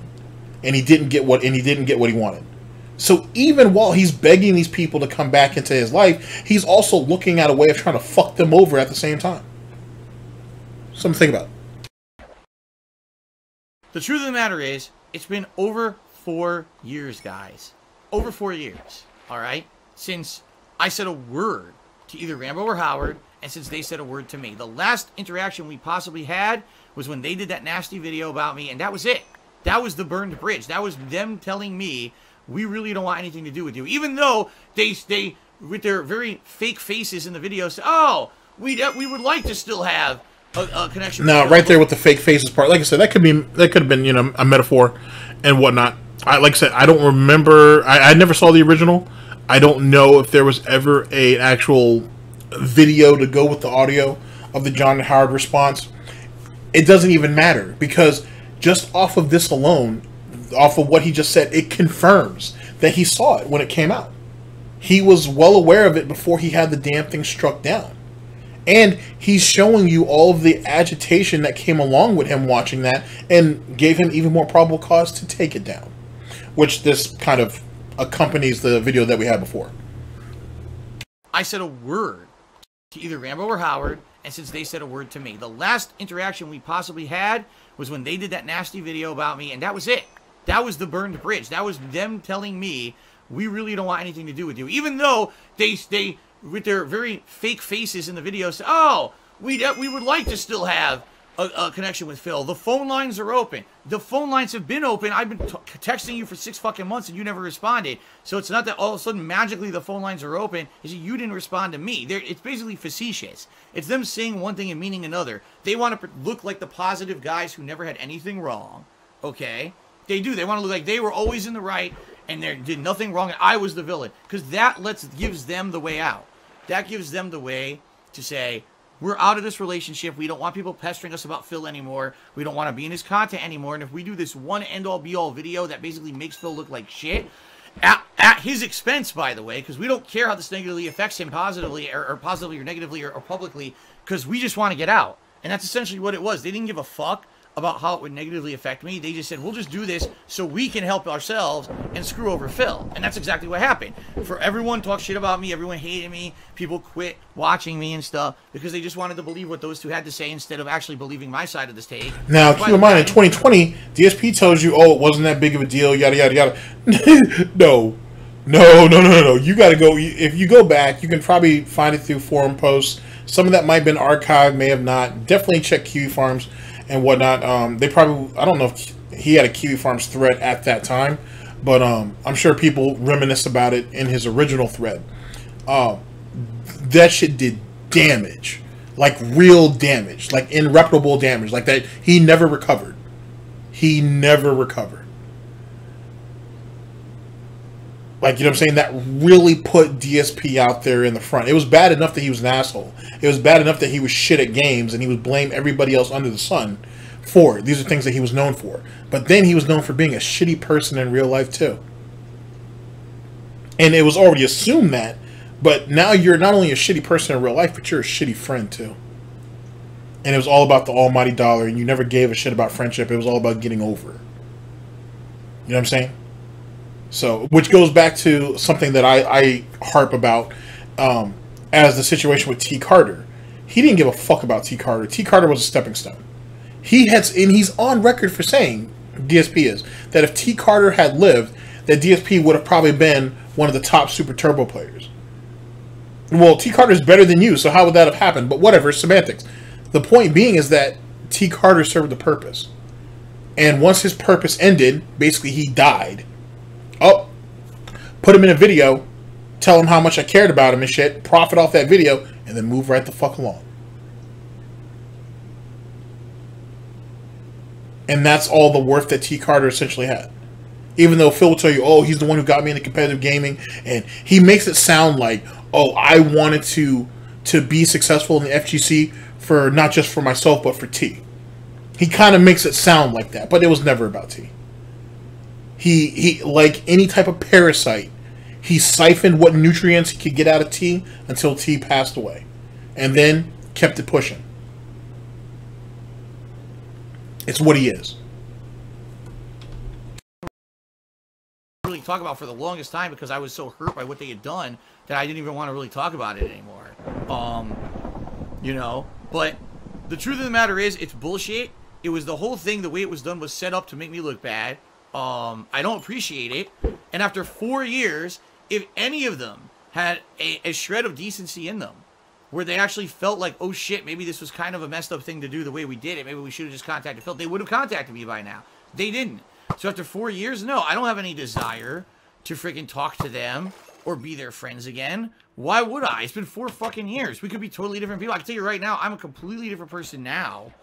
And he didn't get what he wanted. So even while he's begging these people to come back into his life, he's also looking at a way of trying to fuck them over at the same time. Something to think about. The truth of the matter is, it's been over 4 years, guys. Over 4 years, all right? Since I said a word to either Rambo or Howard, and since they said a word to me. The last interaction we possibly had was when they did that nasty video about me, and that was it. That was the burned bridge. That was them telling me, we really don't want anything to do with you. Even though they with their very fake faces in the video, say, oh, we would like to still have a connection. Now, right there with the fake faces part, like I said, that could have been, you know, a metaphor and whatnot. Like I said, I don't remember. I never saw the original. I don't know if there was ever an actual video to go with the audio of the John Howard response. It doesn't even matter, because just off of this alone, off of what he just said, it confirms that he saw it when it came out. He was well aware of it before he had the damn thing struck down. And he's showing you all of the agitation that came along with him watching that, and gave him even more probable cause to take it down, which this kind of accompanies the video that we had before. I said a word to either Rambo or Howard, and since they said a word to me. The last interaction we possibly had was when they did that nasty video about me, and that was it. That was the burned bridge. That was them telling me, we really don't want anything to do with you. Even though they with their very fake faces in the video, say, oh, we would like to still have a connection with Phil. The phone lines are open. The phone lines have been open. I've been texting you for 6 fucking months and you never responded. So it's not that all of a sudden magically the phone lines are open. It's that you didn't respond to me. It's basically facetious. It's them saying one thing and meaning another. They want to look like the positive guys who never had anything wrong. Okay? They do. They want to look like they were always in the right and they did nothing wrong and I was the villain. Because that gives them the way out. That gives them the way to say, we're out of this relationship. We don't want people pestering us about Phil anymore. We don't want to be in his content anymore. And if we do this one end-all be-all video that basically makes Phil look like shit, at his expense, by the way, because we don't care how this negatively affects him positively or positively or negatively or publicly, because we just want to get out. And that's essentially what it was. They didn't give a fuck about how it would negatively affect me. They just said, we'll just do this so we can help ourselves and screw over Phil. And that's exactly what happened. For everyone talk shit about me, everyone hated me, people quit watching me and stuff because they just wanted to believe what those two had to say instead of actually believing my side of the stage. Now, keep in mind, in 2020, DSP tells you, oh, it wasn't that big of a deal, yada, yada, yada. No. You got to go. If you go back, you can probably find it through forum posts. Some of that might have been archived, may have not. Definitely check Kiwi Farms and whatnot. They probably, I don't know if he had a Kiwi Farms thread at that time, but I'm sure people reminisce about it in his original thread. That shit did damage, like real damage, like irreparable damage, like that. He never recovered. He never recovered. Like, you know what I'm saying? That really put DSP out there in the front. It was bad enough that he was an asshole. It was bad enough that he was shit at games and he would blame everybody else under the sun for it. These are things that he was known for. But then he was known for being a shitty person in real life too. And it was already assumed that. But now you're not only a shitty person in real life, but you're a shitty friend too. And it was all about the almighty dollar, and you never gave a shit about friendship. It was all about getting over. You know what I'm saying? So, which goes back to something that I harp about as the situation with T. Carter. He didn't give a fuck about T. Carter. T. Carter was a stepping stone. And he's on record for saying, DSP is, that if T. Carter had lived, that DSP would have probably been one of the top Super Turbo players. Well, T. Carter's better than you, so how would that have happened? But whatever, semantics. The point being is that T. Carter served the purpose. And once his purpose ended, basically he died. Oh, put him in a video, tell him how much I cared about him and shit, profit off that video, and then move right the fuck along. And that's all the worth that T. Carter essentially had. Even though Phil will tell you, oh, he's the one who got me into competitive gaming, and he makes it sound like, oh, I wanted to be successful in the FGC for not just for myself, but for T. He kind of makes it sound like that, but it was never about T. He like any type of parasite, he siphoned what nutrients he could get out of T until T passed away. And then kept it pushing. It's what he is. talk about for the longest time because I was so hurt by what they had done that I didn't even want to really talk about it anymore. You know, but the truth of the matter is, it's bullshit. It was the whole thing, the way it was done was set up to make me look bad. I don't appreciate it. And after 4 years, if any of them had a shred of decency in them, where they actually felt like, oh shit, maybe this was kind of a messed up thing to do the way we did it. Maybe we should have just contacted Phil. They would have contacted me by now. They didn't. So after 4 years, no, I don't have any desire to freaking talk to them or be their friends again. Why would I? It's been 4 fucking years. We could be totally different people. I can tell you right now, I'm a completely different person now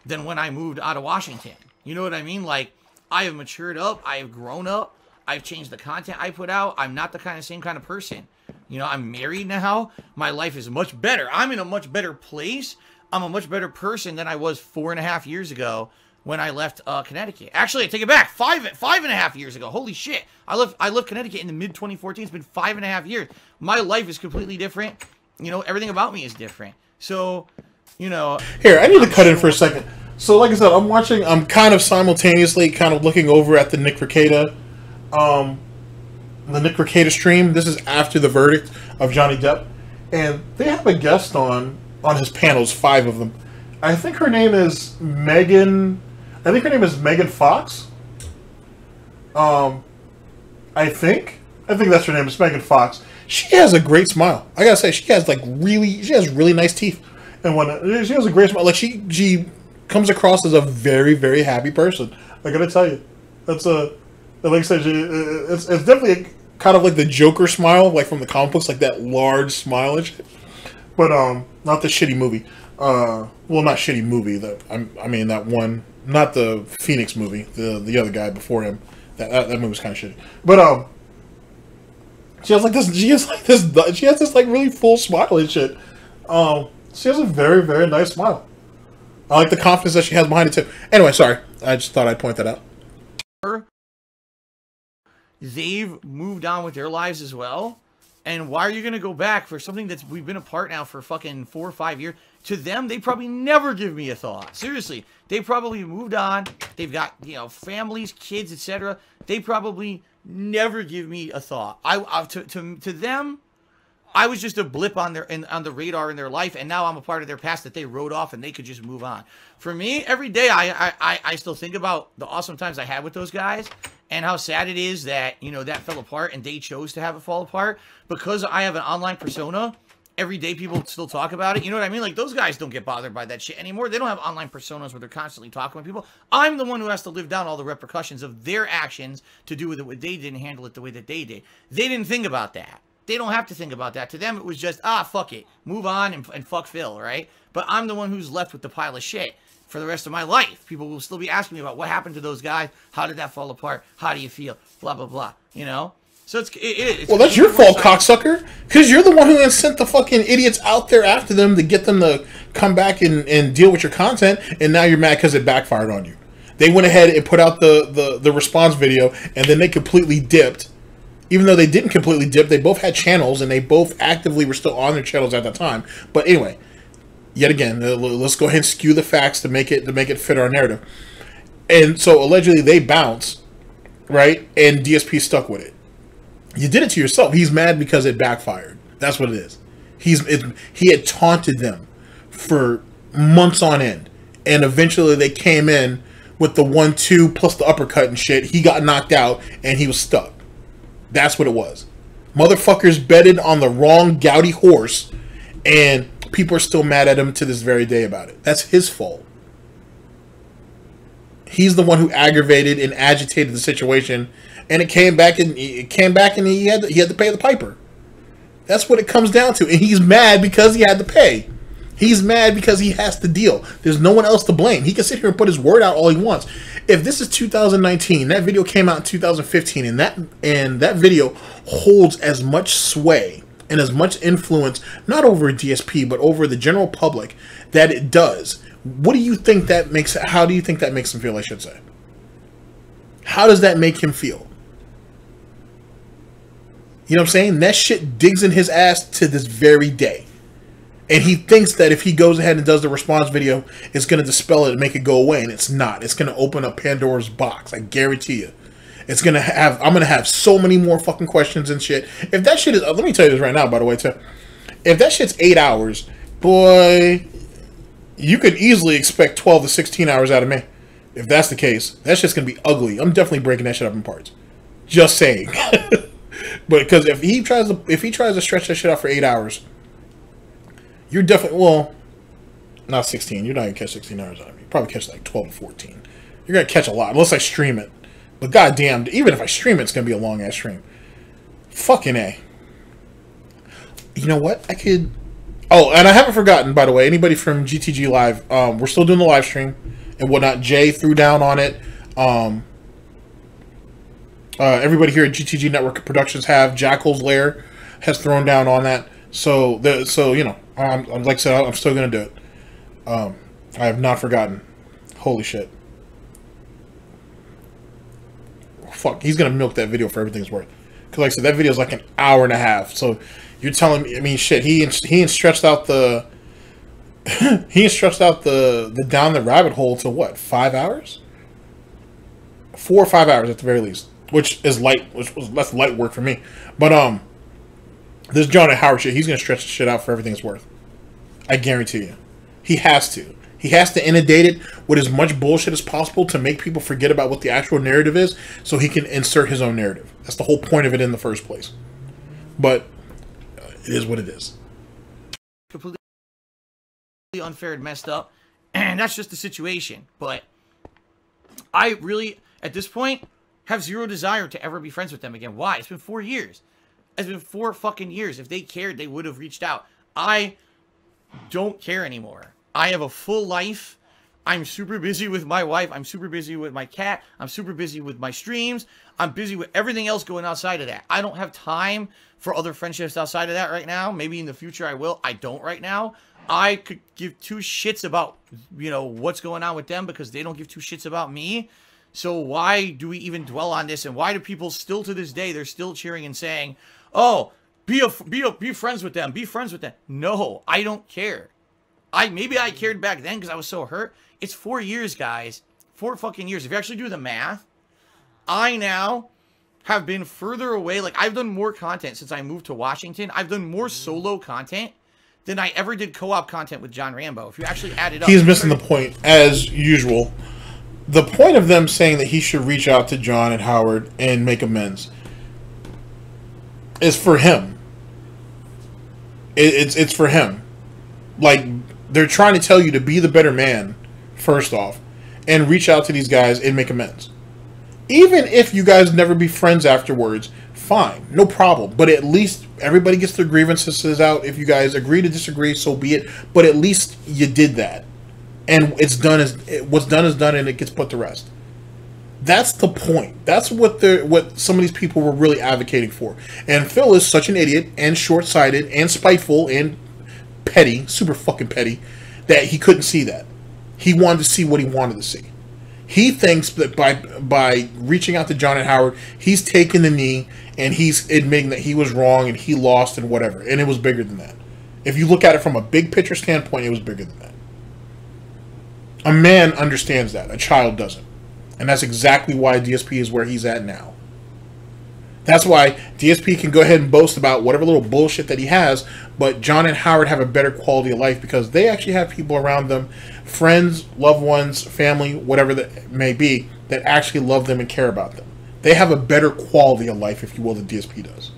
than when I moved out of Washington. You know what I mean? Like, I have matured up. I have grown up. I've changed the content I put out. I'm not the same kind of person. You know, I'm married now. My life is much better. I'm in a much better place. I'm a much better person than I was 4.5 years ago when I left Connecticut. Actually, I take it back. 5.5 years ago. Holy shit. I left Connecticut in the mid-2014. It's been 5.5 years. My life is completely different. You know, everything about me is different. So, you know. Here, I need to cut in for a second. So, like I said, I'm kind of simultaneously kind of looking over at the Nick Rekieta, stream. This is after the verdict of Johnny Depp. And they have a guest on his panels, 5 of them. I think her name is Megan Fox. I think that's her name. It's Megan Fox. She has a great smile. I gotta say, she has really nice teeth, and when she has a great smile, like she comes across as a very, very happy person. I gotta tell you, like I said, it's definitely kind of like the Joker smile, like from the comic books, like that large smile and shit. But not the shitty movie. Well, not shitty movie. I mean that one, not the Phoenix movie. The other guy before him. That movie was kind of shitty. But she has this like really full smile and shit. She has a very, very nice smile. I like the confidence that she has behind it too. Anyway, sorry. I just thought I'd point that out. They've moved on with their lives as well. And why are you going to go back for something that's we've been apart now for fucking 4 or 5 years? To them, they probably never give me a thought. Seriously, they probably moved on. They've got, you know, families, kids, etc. They probably never give me a thought. To them, I was just a blip on the radar in their life, and now I'm a part of their past that they wrote off, and they could just move on. For me, every day I still think about the awesome times I had with those guys, and how sad it is that, you know, that fell apart, and they chose to have it fall apart. Because I have an online persona, every day people still talk about it. You know what I mean? Like, those guys don't get bothered by that shit anymore. They don't have online personas where they're constantly talking with people. I'm the one who has to live down all the repercussions of their actions to do with it what they did and handle it the way that they did. They didn't think about that. They don't have to think about that. To them, it was just, fuck it. Move on and fuck Phil, right? But I'm the one who's left with the pile of shit for the rest of my life. People will still be asking me about what happened to those guys. How did that fall apart? How do you feel? Blah, blah, blah. You know? So it's well, that's your fault, cocksucker. Because you're the one who sent the fucking idiots out there after them to get them to come back and deal with your content, and now you're mad because it backfired on you. They went ahead and put out the response video, and then they completely dipped. Even though they didn't completely dip, they both had channels, and they both actively were still on their channels at that time. But anyway, yet again, let's go ahead and skew the facts to make it fit our narrative. And so allegedly they bounced, right? And DSP stuck with it. You did it to yourself. He's mad because it backfired. That's what it is. He had taunted them for months on end, and eventually they came in with the 1-2 plus the uppercut and shit. He got knocked out, and he was stuck. That's what it was. Motherfuckers betted on the wrong gouty horse, and people are still mad at him to this very day about it. That's his fault. He's the one who aggravated and agitated the situation, and it came back and he had to pay the piper. That's what it comes down to, and he's mad because he had to pay. He's mad because he has to deal. There's no one else to blame. He can sit here and put his word out all he wants. If this is 2019, that video came out in 2015, and that video holds as much sway and as much influence, not over DSP, but over the general public, that it does. What do you think that makes? How do you think that makes him feel, I should say? How does that make him feel? You know what I'm saying? That shit digs in his ass to this very day. And he thinks that if he goes ahead and does the response video, it's going to dispel it and make it go away. And it's not. It's going to open up Pandora's box. I guarantee you. It's gonna have. I'm gonna have so many more fucking questions and shit. If that shit is, let me tell you this right now, by the way, too. If that shit's 8 hours, boy, you could easily expect 12 to 16 hours out of me. If that's the case, that shit's gonna be ugly. I'm definitely breaking that shit up in parts. Just saying. But because if he tries to stretch that shit out for 8 hours, you're definitely, well, not 16. You're not gonna catch 16 hours out of me. You probably catch like 12 to 14. You're gonna catch a lot unless I stream it. But goddamn, even if I stream it, it's gonna be a long ass stream. Fucking A. You know what? I could. Oh, and I haven't forgotten, by the way, anybody from GTG Live. We're still doing the live stream and whatnot. Jay threw down on it. Everybody here at GTG Network Productions have. Jackal's Lair has thrown down on that. So you know, like I said, I'm still gonna do it. I have not forgotten. Holy shit. Fuck, he's gonna milk that video for everything it's worth. Cause like I said, that video is like an hour and a half. So you're telling me? I mean, shit. He stretched out the the down the rabbit hole to what? 5 hours? 4 or 5 hours at the very least, which is light. That's light work for me. But this John and Howard shit, he's gonna stretch the shit out for everything it's worth. I guarantee you, he has to. He has to inundate it with as much bullshit as possible to make people forget about what the actual narrative is, so he can insert his own narrative. That's the whole point of it in the first place. But it is what it is. Completely unfair and messed up, and that's just the situation. But I really, at this point, have zero desire to ever be friends with them again. Why? It's been 4 years. It's been 4 fucking years. If they cared, they would have reached out. I don't care anymore. I have a full life. I'm super busy with my wife. I'm super busy with my cat. I'm super busy with my streams. I'm busy with everything else going outside of that. I don't have time for other friendships outside of that right now. Maybe in the future I will. I don't right now. I could give 2 shits about, you know, what's going on with them because they don't give 2 shits about me. So why do we even dwell on this? And why do people still to this day, they're still cheering and saying, oh, be friends with them. Be friends with them. No, I don't care. Maybe I cared back then because I was so hurt. It's 4 years, guys. 4 fucking years. If you actually do the math, I now have been further away. Like, I've done more content since I moved to Washington. I've done more solo content than I ever did co-op content with John Rambo. If you actually add it up. He's missing the point, as usual. The point of them saying that he should reach out to John and Howard and make amends is for him. It's for him. Like, they're trying to tell you to be the better man, first off, and reach out to these guys and make amends. Even if you guys never be friends afterwards, fine, no problem. But at least everybody gets their grievances out. If you guys agree to disagree, so be it. But at least you did that. And it's done as what's done is done, and it gets put to rest. That's the point. That's what some of these people were really advocating for. And Phil is such an idiot and short-sighted and spiteful and petty, super fucking petty, that he couldn't see that. He wanted to see what he wanted to see. He thinks that by reaching out to John and Howard, he's taking the knee and he's admitting that he was wrong and he lost and whatever. And it was bigger than that. If you look at it from a big picture standpoint, it was bigger than that. A man understands that. A child doesn't. And that's exactly why DSP is where he's at now. That's why DSP can go ahead and boast about whatever little bullshit that he has, but John and Howard have a better quality of life because they actually have people around them, friends, loved ones, family, whatever that may be, that actually love them and care about them. They have a better quality of life, if you will, than DSP does.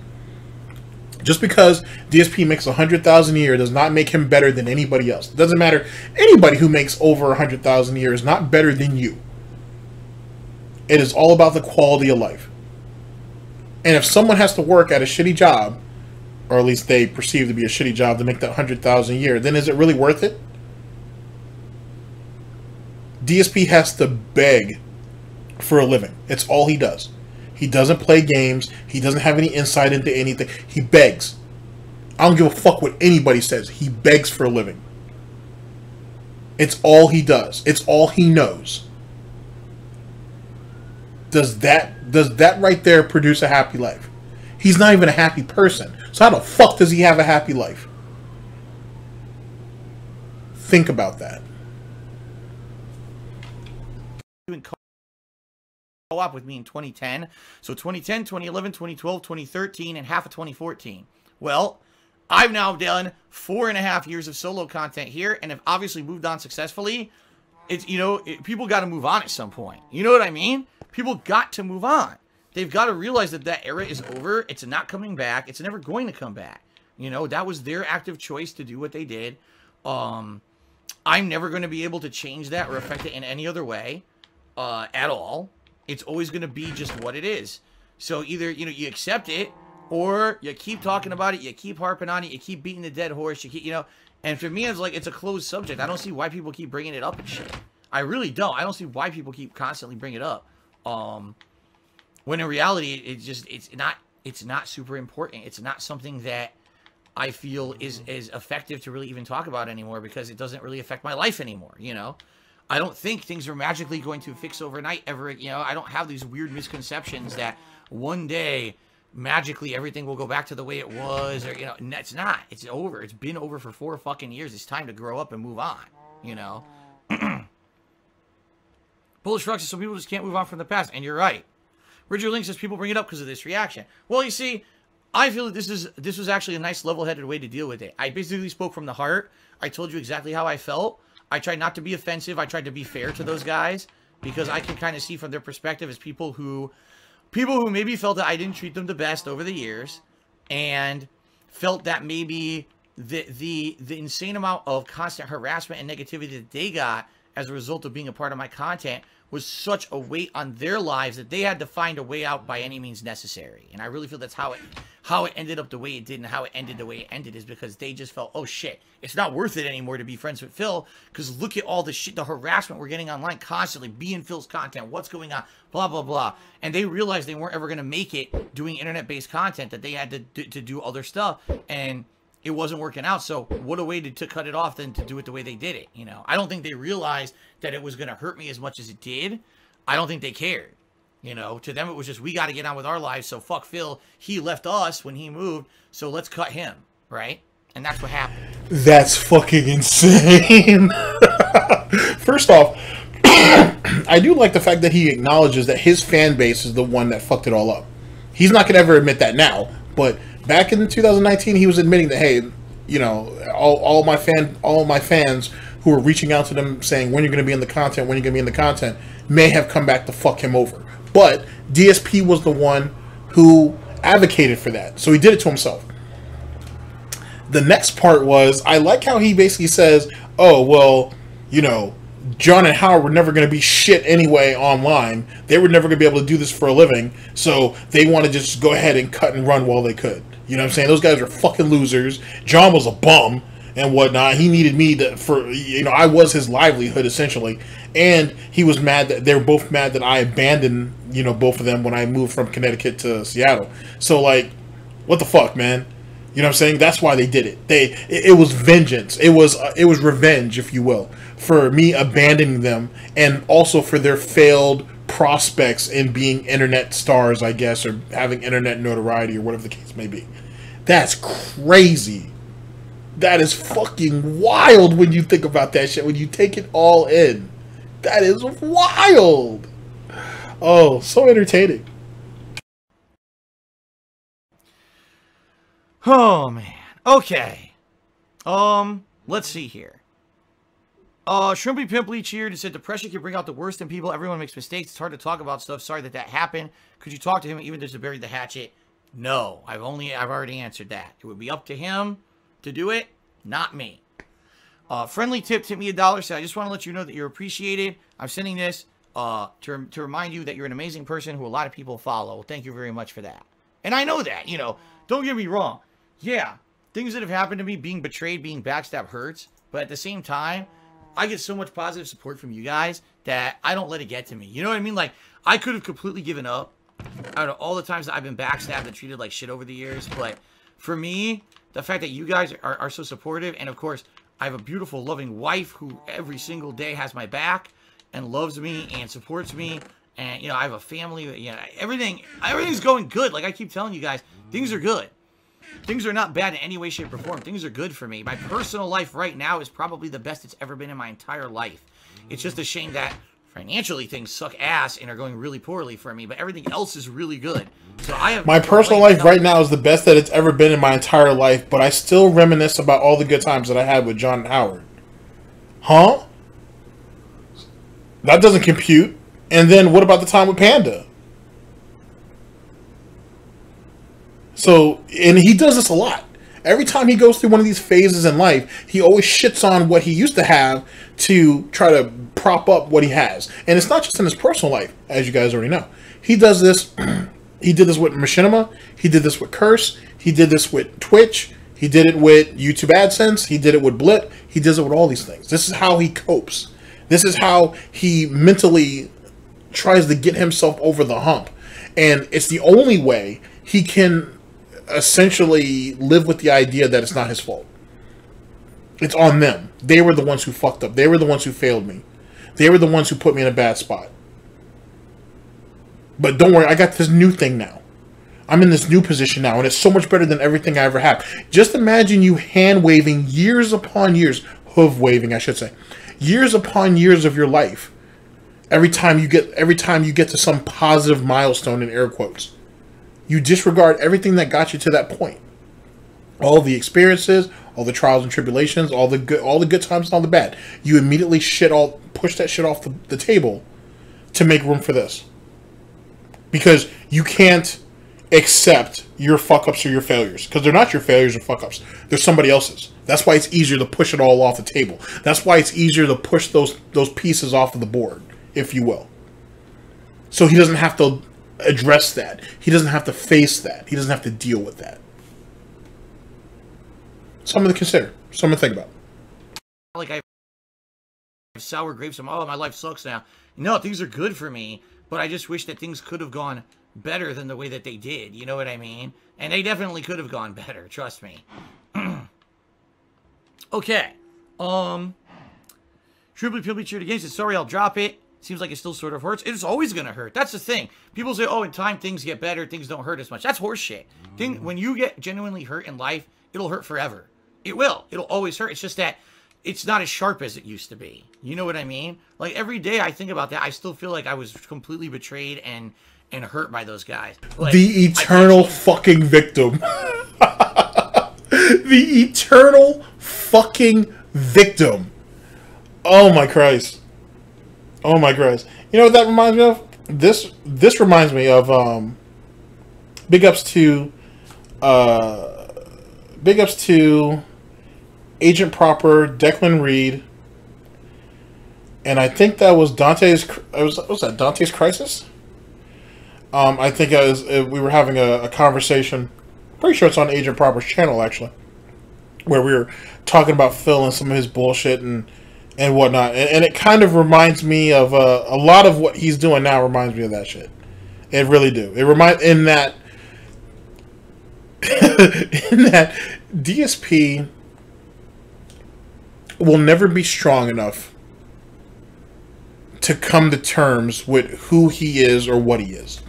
Just because DSP makes $100,000 a year does not make him better than anybody else. It doesn't matter. Anybody who makes over $100,000 a year is not better than you. It is all about the quality of life. And if someone has to work at a shitty job, or at least they perceive to be a shitty job to make that $100,000 a year, then is it really worth it? DSP has to beg for a living. It's all he does. He doesn't play games. He doesn't have any insight into anything. He begs. I don't give a fuck what anybody says. He begs for a living. It's all he does. It's all he knows. Does that right there produce a happy life? He's not even a happy person. So how the fuck does he have a happy life? Think about that. co-op with me in 2010. So 2010, 2011, 2012, 2013, and half of 2014. Well, I've now done 4.5 years of solo content here, and have obviously moved on successfully. It's, you know, people got to move on at some point. You know what I mean? People got to move on. They've got to realize that that era is over. It's not coming back. It's never going to come back. You know, that was their active choice to do what they did. I'm never going to be able to change that or affect it in any other way at all. It's always going to be just what it is. So either, you know, you accept it, or you keep talking about it, you keep harping on it, you keep beating the dead horse, you keep, you know. And for me, it's like, it's a closed subject. I don't see why people keep bringing it up and shit. I really don't. I don't see why people keep constantly bringing it up. When in reality, it's not super important. It's not something that I feel is effective to really even talk about anymore, because it doesn't really affect my life anymore, you know? I don't think things are magically going to fix overnight ever, you know? I don't have these weird misconceptions that one day magically everything will go back to the way it was, or, you know, it's not. It's over. It's been over for 4 fucking years. It's time to grow up and move on, you know? Bullish Rux says some people just can't move on from the past, and you're right. Richard Link says people bring it up because of this reaction. Well, you see, I feel that this was actually a nice level-headed way to deal with it. I basically spoke from the heart. I told you exactly how I felt. I tried not to be offensive. I tried to be fair to those guys, because I can kind of see from their perspective as people who maybe felt that I didn't treat them the best over the years, and felt that maybe the insane amount of constant harassment and negativity that they got as a result of being a part of my content was such a weight on their lives that they had to find a way out by any means necessary. And I really feel that's how it ended up the way it did, and how it ended the way it ended, is because they just felt, oh shit, it's not worth it anymore to be friends with Phil, because look at all the shit, the harassment we're getting online constantly, be in Phil's content, what's going on, blah, blah, blah. And they realized they weren't ever going to make it doing internet-based content, that they had to do other stuff, and it wasn't working out. So what a way to cut it off than to do it the way they did it, you know? I don't think they realized that it was going to hurt me as much as it did. I don't think they cared. You know, to them it was just, we got to get on with our lives, so fuck Phil. He left us when he moved, so let's cut him, right? And that's what happened. That's fucking insane. First off, I do like the fact that he acknowledges that his fan base is the one that fucked it all up. He's not going to ever admit that now, but back in 2019, he was admitting that, hey, you know, all my fans who were reaching out to them saying, when you're going to be in the content, when you're going to be in the content, may have come back to fuck him over. But DSP was the one who advocated for that, so he did it to himself. The next part was, I like how he basically says, oh, well, you know, John and Howard were never going to be shit anyway online. They were never going to be able to do this for a living, so they wanted to just go ahead and cut and run while they could. You know what I'm saying? Those guys are fucking losers. John was a bum and whatnot. He needed me for, you know, I was his livelihood, essentially. And he was mad that, they were both mad that I abandoned, you know, both of them when I moved from Connecticut to Seattle. So, like, what the fuck, man? You know what I'm saying? That's why they did it. It was vengeance. It was revenge, if you will, for me abandoning them, and also for their failed prospects in being internet stars, I guess, or having internet notoriety, or whatever the case may be. That's crazy. That is fucking wild when you think about that shit, when you take it all in. That is wild. Oh, so entertaining. Oh, man. Okay. Let's see here. Shrimply Pimply cheered and said, depression can bring out the worst in people. Everyone makes mistakes. It's hard to talk about stuff. Sorry that happened. Could you talk to him even just to bury the hatchet? No. I've already answered that. It would be up to him to do it, not me. Friendly Tip tipped me $1. Said, I just want to let you know that you're appreciated. I'm sending this to remind you that you're an amazing person who a lot of people follow. Thank you very much for that. And I know that, you know, don't get me wrong. Yeah, things that have happened to me, being betrayed, being backstabbed hurts. But at the same time, I get so much positive support from you guys that I don't let it get to me. You know what I mean? Like, I could have completely given up out of all the times that I've been backstabbed and treated like shit over the years. But for me, the fact that you guys are so supportive, and of course, I have a beautiful, loving wife who every single day has my back and loves me and supports me. And, you know, I have a family. You know, everything's going good. Like I keep telling you guys, things are good. Things are not bad in any way, shape, or form. Things are good for me. My personal life right now is probably the best it's ever been in my entire life. It's just a shame that financially things suck ass and are going really poorly for me, but everything else is really good. So I have my personal life right now is the best that it's ever been in my entire life, but I still reminisce about all the good times that I had with John and Howard. Huh? That doesn't compute. And then what about the time with Panda? So, and he does this a lot. Every time he goes through one of these phases in life, he always shits on what he used to have to try to prop up what he has. And it's not just in his personal life, as you guys already know. He does this. He did this with Machinima. He did this with Curse. He did this with Twitch. He did it with YouTube AdSense. He did it with Blip. He does it with all these things. This is how he copes. This is how he mentally tries to get himself over the hump. And it's the only way he can essentially live with the idea that it's not his fault. It's on them. They were the ones who fucked up. They were the ones who failed me. They were the ones who put me in a bad spot. But don't worry, I got this new thing now. I'm in this new position now, and it's so much better than everything I ever had. Just imagine you hand waving years upon years, hoof waving, I should say, years upon years of your life. Every time you get to some positive milestone in air quotes, you disregard everything that got you to that point. All the experiences, all the trials and tribulations, all the good times and all the bad. You immediately push that shit off the table to make room for this. Because you can't accept your fuck-ups or your failures. Because they're not your failures or fuck-ups. They're somebody else's. That's why it's easier to push it all off the table. That's why it's easier to push those pieces off of the board, if you will. So he doesn't have to address that. He doesn't have to face that. He doesn't have to deal with that. Something to consider. Something to think about. Like I have sour grapes. Oh, my life sucks now. No, things are good for me. But I just wish that things could have gone better than the way that they did. You know what I mean? And they definitely could have gone better. Trust me. Okay. Triply Pilby cheered against it. Sorry, I'll drop it. Seems like it still sort of hurts. It's always going to hurt. That's the thing. People say, oh, in time things get better. Things don't hurt as much. That's horseshit. When you get genuinely hurt in life, it'll hurt forever. It will. It'll always hurt. It's just that it's not as sharp as it used to be. You know what I mean? Like, every day I think about that, I still feel like I was completely betrayed and hurt by those guys. Like, the eternal fucking victim. The eternal fucking victim. Oh my Christ. Oh my Christ. You know what that reminds me of? This reminds me of big ups to Agent Proper, Declan Reed, and I think that was Dante's. Was that Dante's Crisis? I think we were having a conversation. Pretty sure it's on Agent Proper's channel actually, where we were talking about Phil and some of his bullshit and whatnot, and it kind of reminds me of a lot of what he's doing now. Reminds me of that shit. It really do. It in that DSP will never be strong enough to come to terms with who he is or what he is.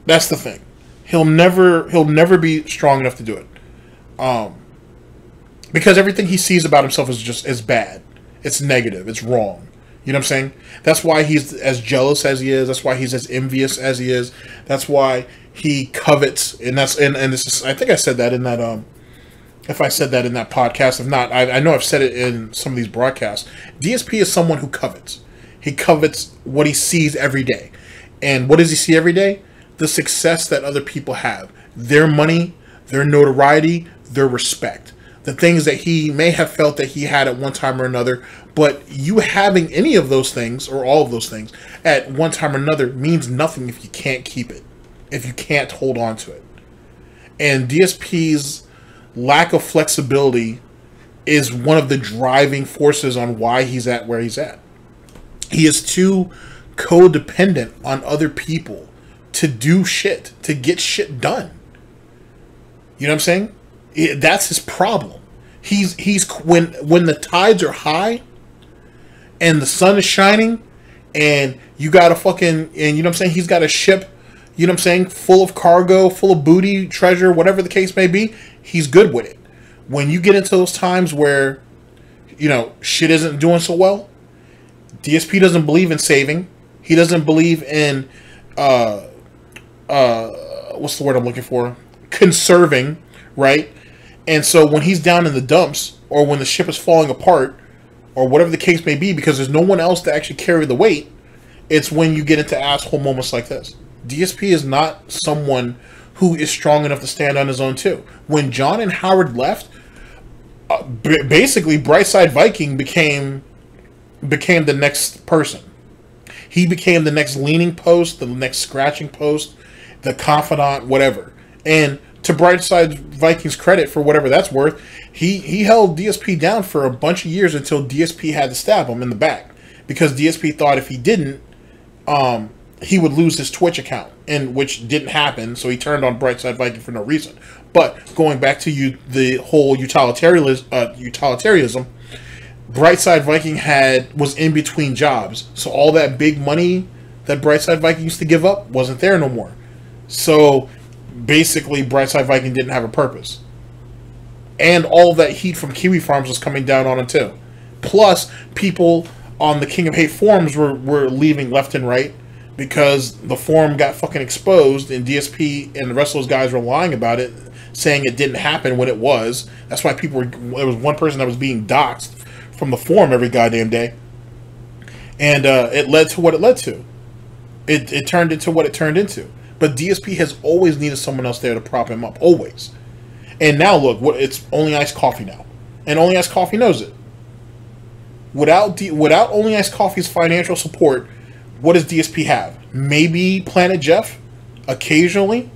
That's the thing. He'll never be strong enough to do it. Because everything he sees about himself is bad. It's negative. It's wrong. You know what I'm saying? That's why he's as jealous as he is. That's why he's as envious as he is. That's why he covets. And this is, I think I said that in that if I said that in that podcast. If not, I know I've said it in some of these broadcasts. DSP is someone who covets. He covets what he sees every day. And what does he see every day? The success that other people have. Their money, their notoriety, their respect. The things that he may have felt that he had at one time or another. But you having any of those things, or all of those things, at one time or another means nothing if you can't keep it. If you can't hold on to it. And DSP's lack of flexibility is one of the driving forces on why he's at where he's at. He is too codependent on other people to do shit, to get shit done. You know what I'm saying? That's his problem. He's when the tides are high and the sun is shining and you got a fucking, and you know what I'm saying, he's got a ship, you know what I'm saying, full of cargo, full of booty, treasure, whatever the case may be, he's good with it. When you get into those times where, you know, shit isn't doing so well, DSP doesn't believe in saving. He doesn't believe in what's the word I'm looking for? Conserving, right? And so when he's down in the dumps, or when the ship is falling apart, or whatever the case may be, because there's no one else to actually carry the weight, it's when you get into asshole moments like this. DSP is not someone who is strong enough to stand on his own too. When John and Howard left, basically Brightside Viking became the next person. He became the next leaning post, the next scratching post, the confidant, whatever. And to Brightside Viking's credit, for whatever that's worth, he held DSP down for a bunch of years until DSP had to stab him in the back, because DSP thought if he didn't, he would lose his Twitch account, and which didn't happen. So he turned on Brightside Viking for no reason. But going back to the whole utilitarianism, Brightside Viking was in between jobs, so all that big money that Brightside Viking used to give up wasn't there no more. So basically, Brightside Viking didn't have a purpose, and all that heat from Kiwi Farms was coming down on him too. Plus, people on the King of Hate forums were leaving left and right because the forum got fucking exposed, and DSP and the rest of those guys were lying about it, saying it didn't happen when it was. That's why people were. There was one person that was being doxxed from the forum every goddamn day, and it led to what it led to. It turned into what it turned into. But DSP has always needed someone else there to prop him up, always. And now look, it's Only Iced Coffee now, and Only Iced Coffee knows it. Without Only Iced Coffee's financial support, what does DSP have? Maybe Planet Jeff, occasionally.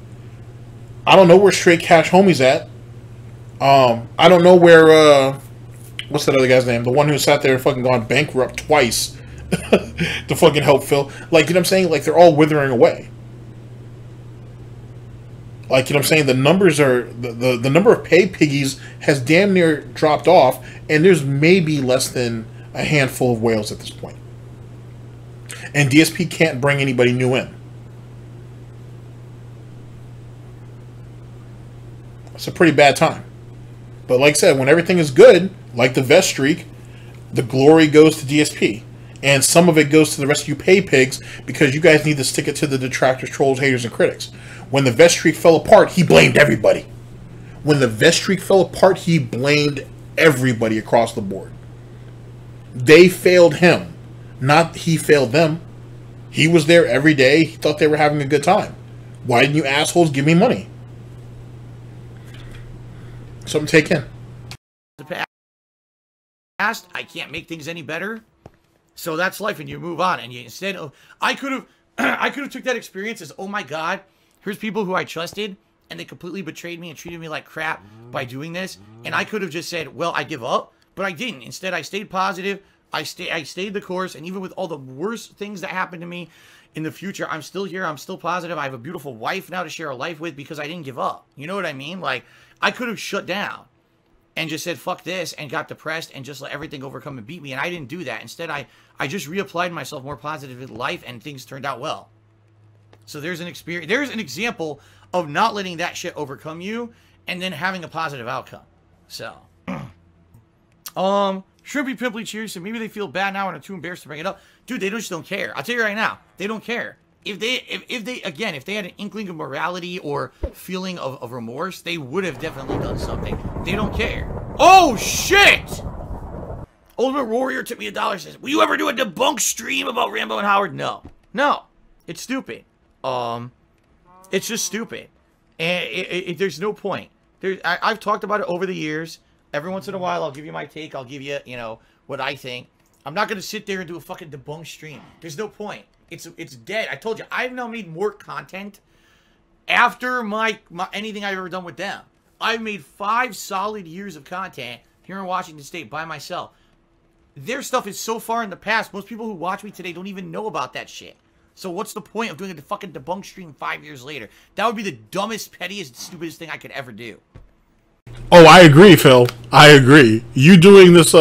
I don't know where Straight Cash Homie's at. I don't know where what's that other guy's name? The one who sat there and fucking gone bankrupt twice to fucking help Phil. Like, you know what I'm saying? Like, they're all withering away. Like, you know what I'm saying? The numbers are... The number of pay piggies has damn near dropped off, and there's maybe less than a handful of whales at this point. And DSP can't bring anybody new in. It's a pretty bad time. But like I said, when everything is good, like the vest streak, the glory goes to DSP. And some of it goes to the rest of you pay pigs, because you guys need to stick it to the detractors, trolls, haters, and critics. When the vest streak fell apart, he blamed everybody. When the vest streak fell apart, he blamed everybody across the board. They failed him, not he failed them. He was there every day. He thought they were having a good time. Why didn't you assholes give me money? Something to take in. The past, I can't make things any better. So that's life, and you move on. And you, instead of, I could have took that experience as, oh my God, here's people who I trusted, and they completely betrayed me and treated me like crap by doing this. And I could have just said, well, I give up, but I didn't. Instead, I stayed positive. I stayed the course, and even with all the worst things that happened to me in the future, I'm still here. I'm still positive. I have a beautiful wife now to share a life with because I didn't give up. You know what I mean? Like, I could have shut down and just said, fuck this, and got depressed and just let everything overcome and beat me. And I didn't do that. Instead, I just reapplied myself more positive in life, and things turned out well. So there's an experience. There's an example of not letting that shit overcome you and then having a positive outcome. So, Shrimpy Pimply cheers, so maybe they feel bad now and are too embarrassed to bring it up. Dude, they just don't care. I'll tell you right now, they don't care. If they had an inkling of morality or feeling of remorse, they would have definitely done something. They don't care. Oh, shit! Ultimate Warrior took me $1, says, will you ever do a debunk stream about Rambo and Howard? No. No. It's stupid. It's just stupid. And there's no point. I've talked about it over the years. Every once in a while, I'll give you my take. I'll give you, you know, what I think. I'm not going to sit there and do a fucking debunk stream. There's no point. It's dead. I told you, I've now made more content after anything I've ever done with them. I've made 5 solid years of content here in Washington State by myself. Their stuff is so far in the past, most people who watch me today don't even know about that shit. So what's the point of doing a fucking debunk stream 5 years later? That would be the dumbest, pettiest, stupidest thing I could ever do. Oh, I agree, Phil. I agree. You doing this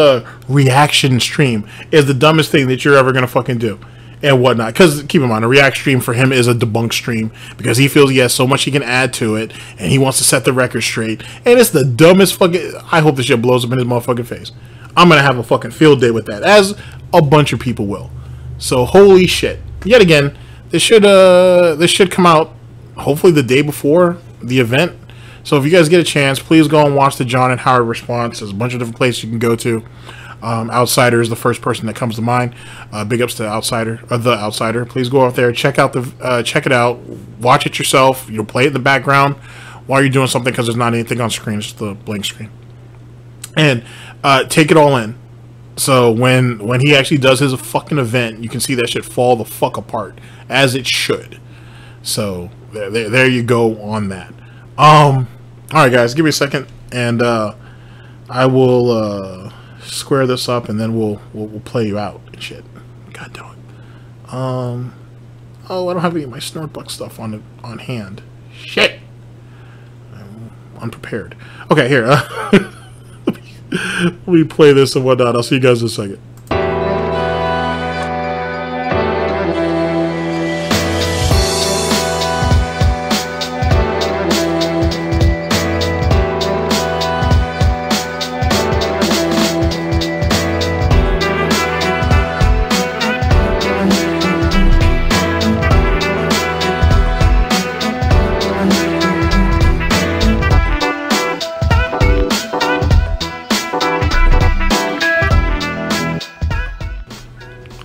reaction stream is the dumbest thing that you're ever going to fucking do. And whatnot. Because, keep in mind, a react stream for him is a debunk stream. Because he feels he has so much he can add to it. And he wants to set the record straight. And it's the dumbest fucking... I hope this shit blows up in his motherfucking face. I'm going to have a fucking field day with that. As a bunch of people will. So holy shit! Yet again, this should come out hopefully the day before the event. So if you guys get a chance, please go and watch the John and Howard response. There's a bunch of different places you can go to. Outsider is the first person that comes to mind. Big ups to the Outsider. Please go out there, check it out, watch it yourself. Play it in the background while you're doing something, because there's not anything on screen. It's just the blank screen. And take it all in. So when he actually does his fucking event, you can see that shit fall the fuck apart, as it should. So there you go on that. Alright guys, give me a second, and I will square this up, and then we'll play you out and shit. God damn it. Oh, I don't have any of my SnortBucks stuff on hand. Shit. I'm unprepared. Okay, here. Let me play this and whatnot. I'll see you guys in a second.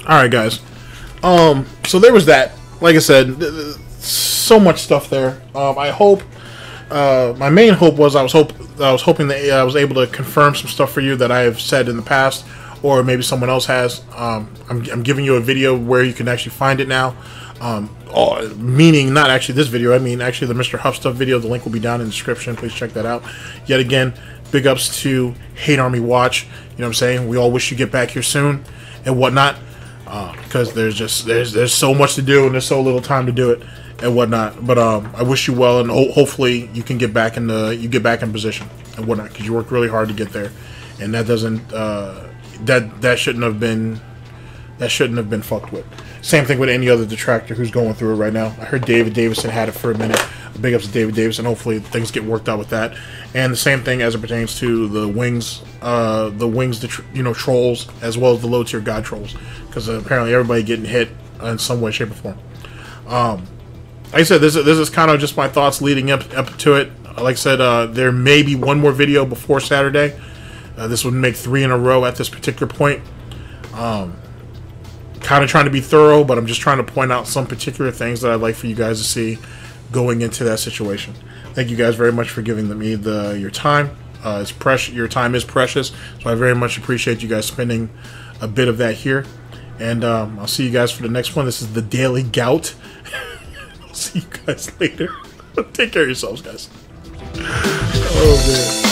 Alright guys, so there was that. Like I said, so much stuff there. I hope, my main hope was I was hoping that I was able to confirm some stuff for you that I have said in the past, or maybe someone else has. I'm giving you a video where you can actually find it now. Meaning not actually this video, I mean actually the Mrhuth stuff video. The link will be down in the description. Please check that out. Yet again, big ups to Hate Army Watch. You know what I'm saying? We all wish you get back here soon and whatnot. Because there's so much to do and there's so little time to do it and whatnot. But I wish you well, and hopefully you can get back in position and whatnot, because you worked really hard to get there, and that doesn't that shouldn't have been fucked with. Same thing with any other detractor who's going through it right now. I heard David Davison had it for a minute. Big ups to David Davison. Hopefully things get worked out with that. And the same thing as it pertains to the wings, trolls, as well as the low tier god trolls, because apparently everybody getting hit in some way, shape, or form. Like I said, this is kind of just my thoughts leading up to it. Like I said, there may be one more video before Saturday. This would make 3 in a row at this particular point. Kind of trying to be thorough, but I'm just trying to point out some particular things that I'd like for you guys to see going into that situation. Thank you guys very much for giving me your time. It's precious. Your time is precious, so I very much appreciate you guys spending a bit of that here. And I'll see you guys for the next one. This is the Daily Gout. I'll see you guys later. Take care of yourselves, guys. Oh man.